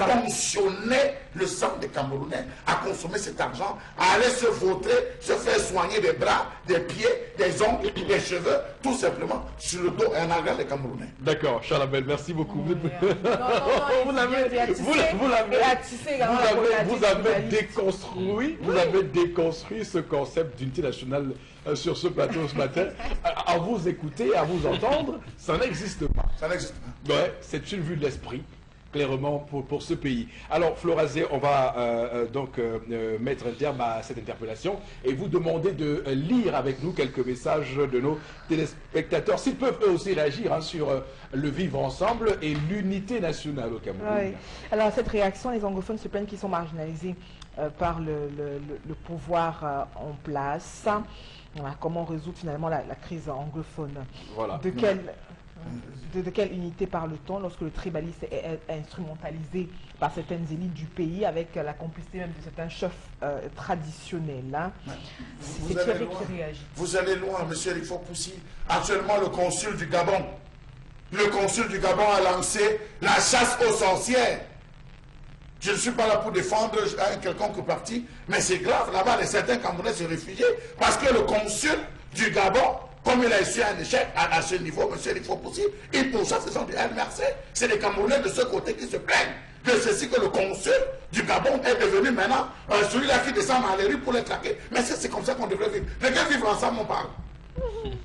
ponctionner le sang des Camerounais, à consommer cet argent, à aller se vautrer, se faire soigner des bras, des pieds, des ongles, des cheveux, tout simplement sur le dos et en arrière des Camerounais. D'accord, Charles Abel, merci beaucoup. Vous avez déconstruit ce concept d'unité nationale sur ce plateau ce matin. À vous écouter, à vous entendre, ça n'existe pas. Ça n'existe pas. Ouais, c'est une vue de l'esprit, clairement, pour ce pays. Alors, Florazé, on va mettre un terme à cette interpellation et vous demander de lire avec nous quelques messages de nos téléspectateurs, s'ils peuvent eux aussi réagir sur le vivre ensemble et l'unité nationale au Cameroun. Oui. Alors, cette réaction, les anglophones se plaignent qu'ils sont marginalisés par le pouvoir en place. Voilà, comment résoudre finalement la crise anglophone? Voilà. De quelle unité parle-t-on lorsque le tribalisme est instrumentalisé par certaines élites du pays avec la complicité même de certains chefs traditionnels hein? C'est Thierry qui réagit. Vous allez loin, monsieur, il faut pousser. Actuellement, le consul du Gabon a lancé la chasse aux sorcières. Je ne suis pas là pour défendre un quelconque parti, mais c'est grave. Là-bas, certains Camerounais se réfugiés parce que le consul du Gabon, comme il a essuyé un échec à ce niveau, monsieur, il faut possible, il poursuit ces gens du MRC. C'est les Camerounais de ce côté qui se plaignent de ceci que le consul du Gabon est devenu maintenant celui-là qui descend dans les rues pour les traquer. Mais c'est comme ça qu'on devrait vivre. Les gars vivent ensemble, on parle.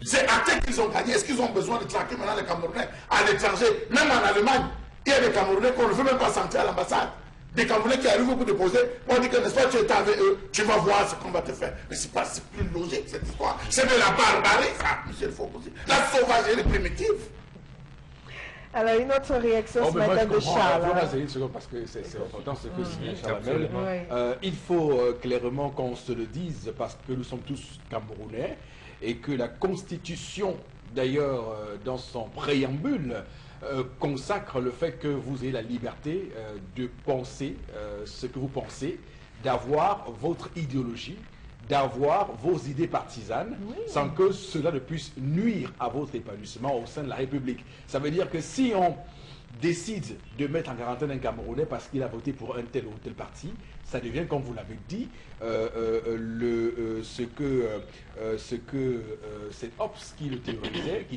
C'est acté qu'ils ont gagné. Est-ce qu'ils ont besoin de traquer maintenant les Camerounais à l'étranger? Même en Allemagne, il y a des Camerounais qu'on ne veut même pas sentir à l'ambassade. Des Camerounais qui arrivent pour déposer, on dit que n'est-ce pas, tu es avec eux, tu vas voir ce qu'on va te faire. Mais c'est plus logique cette histoire. C'est de la barbarie, ça, monsieur le Faubourg. La sauvagerie primitive. Alors, une autre réaction ce matin de Charles. Parce que c'est important ce que signale Charles Abel. Il faut clairement qu'on se le dise parce que nous sommes tous Camerounais et que la Constitution, d'ailleurs, dans son préambule, consacre le fait que vous ayez la liberté de penser ce que vous pensez, d'avoir votre idéologie, d'avoir vos idées partisanes, sans que cela ne puisse nuire à votre épanouissement au sein de la République. Ça veut dire que si on décide de mettre en quarantaine un Camerounais parce qu'il a voté pour un tel ou tel parti, ça devient, comme vous l'avez dit, ce que c'est Hobbes qui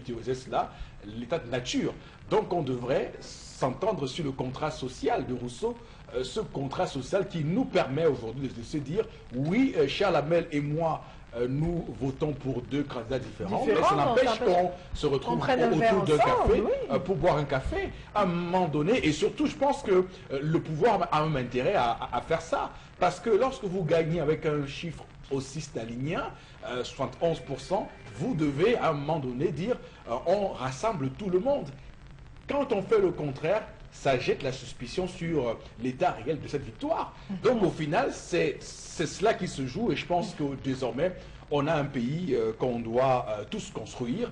théorisait cela, l'état de nature. Donc on devrait s'entendre sur le contrat social de Rousseau, ce contrat social qui nous permet aujourd'hui de se dire, oui, Charles Abel et moi, nous votons pour deux candidats différents, mais Différents, ça n'empêche ça qu'on se retrouve prenne un verre autour d'un ensemble, café oui. pour boire un café à un moment donné. Et surtout, je pense que le pouvoir a un intérêt à faire ça. Parce que lorsque vous gagnez avec un chiffre aussi stalinien, 71%, vous devez à un moment donné dire on rassemble tout le monde. Quand on fait le contraire, ça jette la suspicion sur l'état réel de cette victoire. Donc au final, c'est cela qui se joue et je pense que désormais, on a un pays qu'on doit tous construire,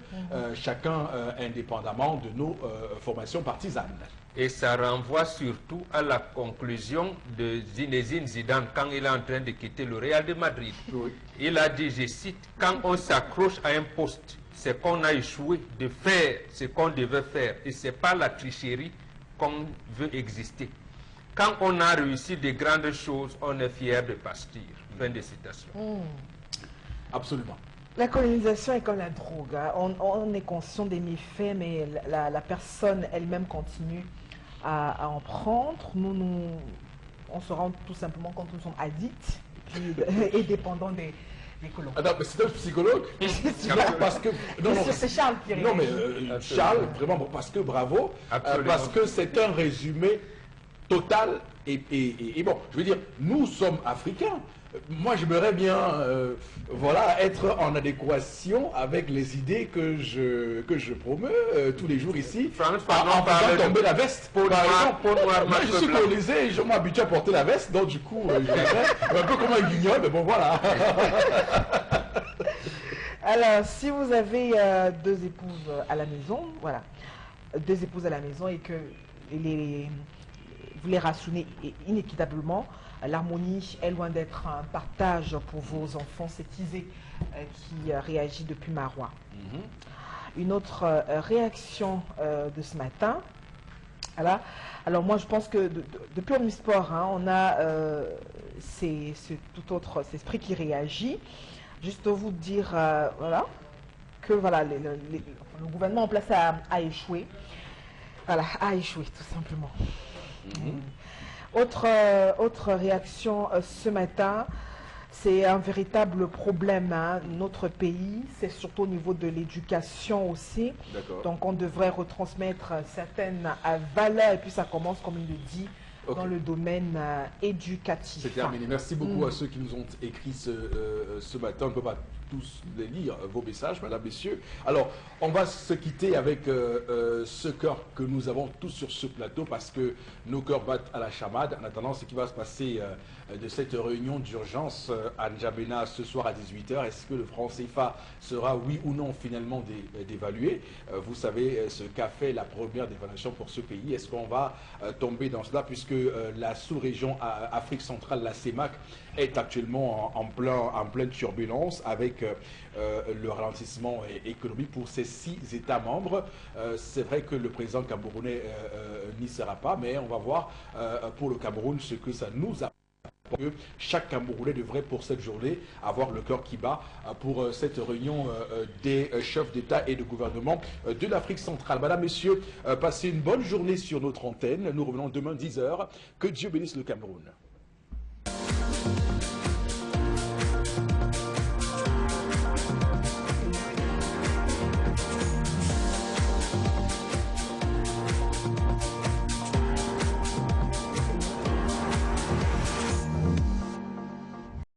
chacun indépendamment de nos formations partisanes. Et ça renvoie surtout à la conclusion de Zinedine Zidane quand il est en train de quitter le Real de Madrid. Oui. Il a dit, je cite, quand on s'accroche à un poste, c'est qu'on a échoué de faire ce qu'on devait faire et ce n'est pas la tricherie qu'on veut exister. Quand on a réussi de grandes choses, on est fier de partir. Fin de citation. Absolument. La colonisation est comme la drogue. Hein. On est conscient des méfaits, mais la personne elle-même continue à en prendre. On se rend tout simplement compte que nous sommes addicts et dépendants des colons. Attends, mais c'est un psychologue parce que C'est Charles qui réagit. Non, mais Charles, vraiment, parce que bravo, parce que c'est un résumé total et bon, je veux dire, nous sommes africains. Moi, j'aimerais bien voilà, être en adéquation avec les idées que je promeux tous les jours ici, en faisant tomber la veste. Par exemple, moi, je suis colonisé et je m'habitue à porter la veste, donc du coup, je dirais, un peu comme un guignol, mais bon, voilà. Alors, si vous avez deux épouses à la maison, voilà, deux épouses à la maison et que vous les rationnez inéquitablement, l'harmonie est loin d'être un partage pour vos enfants. C'est Isée qui réagit depuis Marois. Une autre réaction de ce matin. Voilà. Alors moi je pense que depuis Omnisport, hein, on a tout autre esprit qui réagit. Juste vous dire voilà, que voilà, le gouvernement en place a échoué. Voilà, a échoué tout simplement. Autre réaction ce matin, c'est un véritable problème, hein, notre pays, c'est surtout au niveau de l'éducation aussi. Donc on devrait retransmettre certaines valeurs et puis ça commence, comme il le dit, dans le domaine éducatif. C'est terminé. Merci beaucoup à ceux qui nous ont écrit ce matin. On ne peut pas tous les lire vos messages, mesdames, messieurs. Alors, on va se quitter avec ce cœur que nous avons tous sur ce plateau parce que nos cœurs battent à la chamade. En attendant, ce qui va se passer de cette réunion d'urgence à N'Djamena ce soir à 18h, est-ce que le franc CFA sera oui ou non finalement dévalué? Vous savez ce qu'a fait la première dévaluation pour ce pays. Est-ce qu'on va tomber dans cela puisque la sous-région Afrique centrale, la CEMAC, est actuellement en pleine turbulence avec le ralentissement économique pour ces 6 États membres. C'est vrai que le président camerounais n'y sera pas, mais on va voir pour le Cameroun ce que ça nous a. Que chaque Camerounais devrait pour cette journée avoir le cœur qui bat pour cette réunion des chefs d'État et de gouvernement de l'Afrique centrale. Madame, messieurs, passez une bonne journée sur notre antenne. Nous revenons demain 10h. Que Dieu bénisse le Cameroun.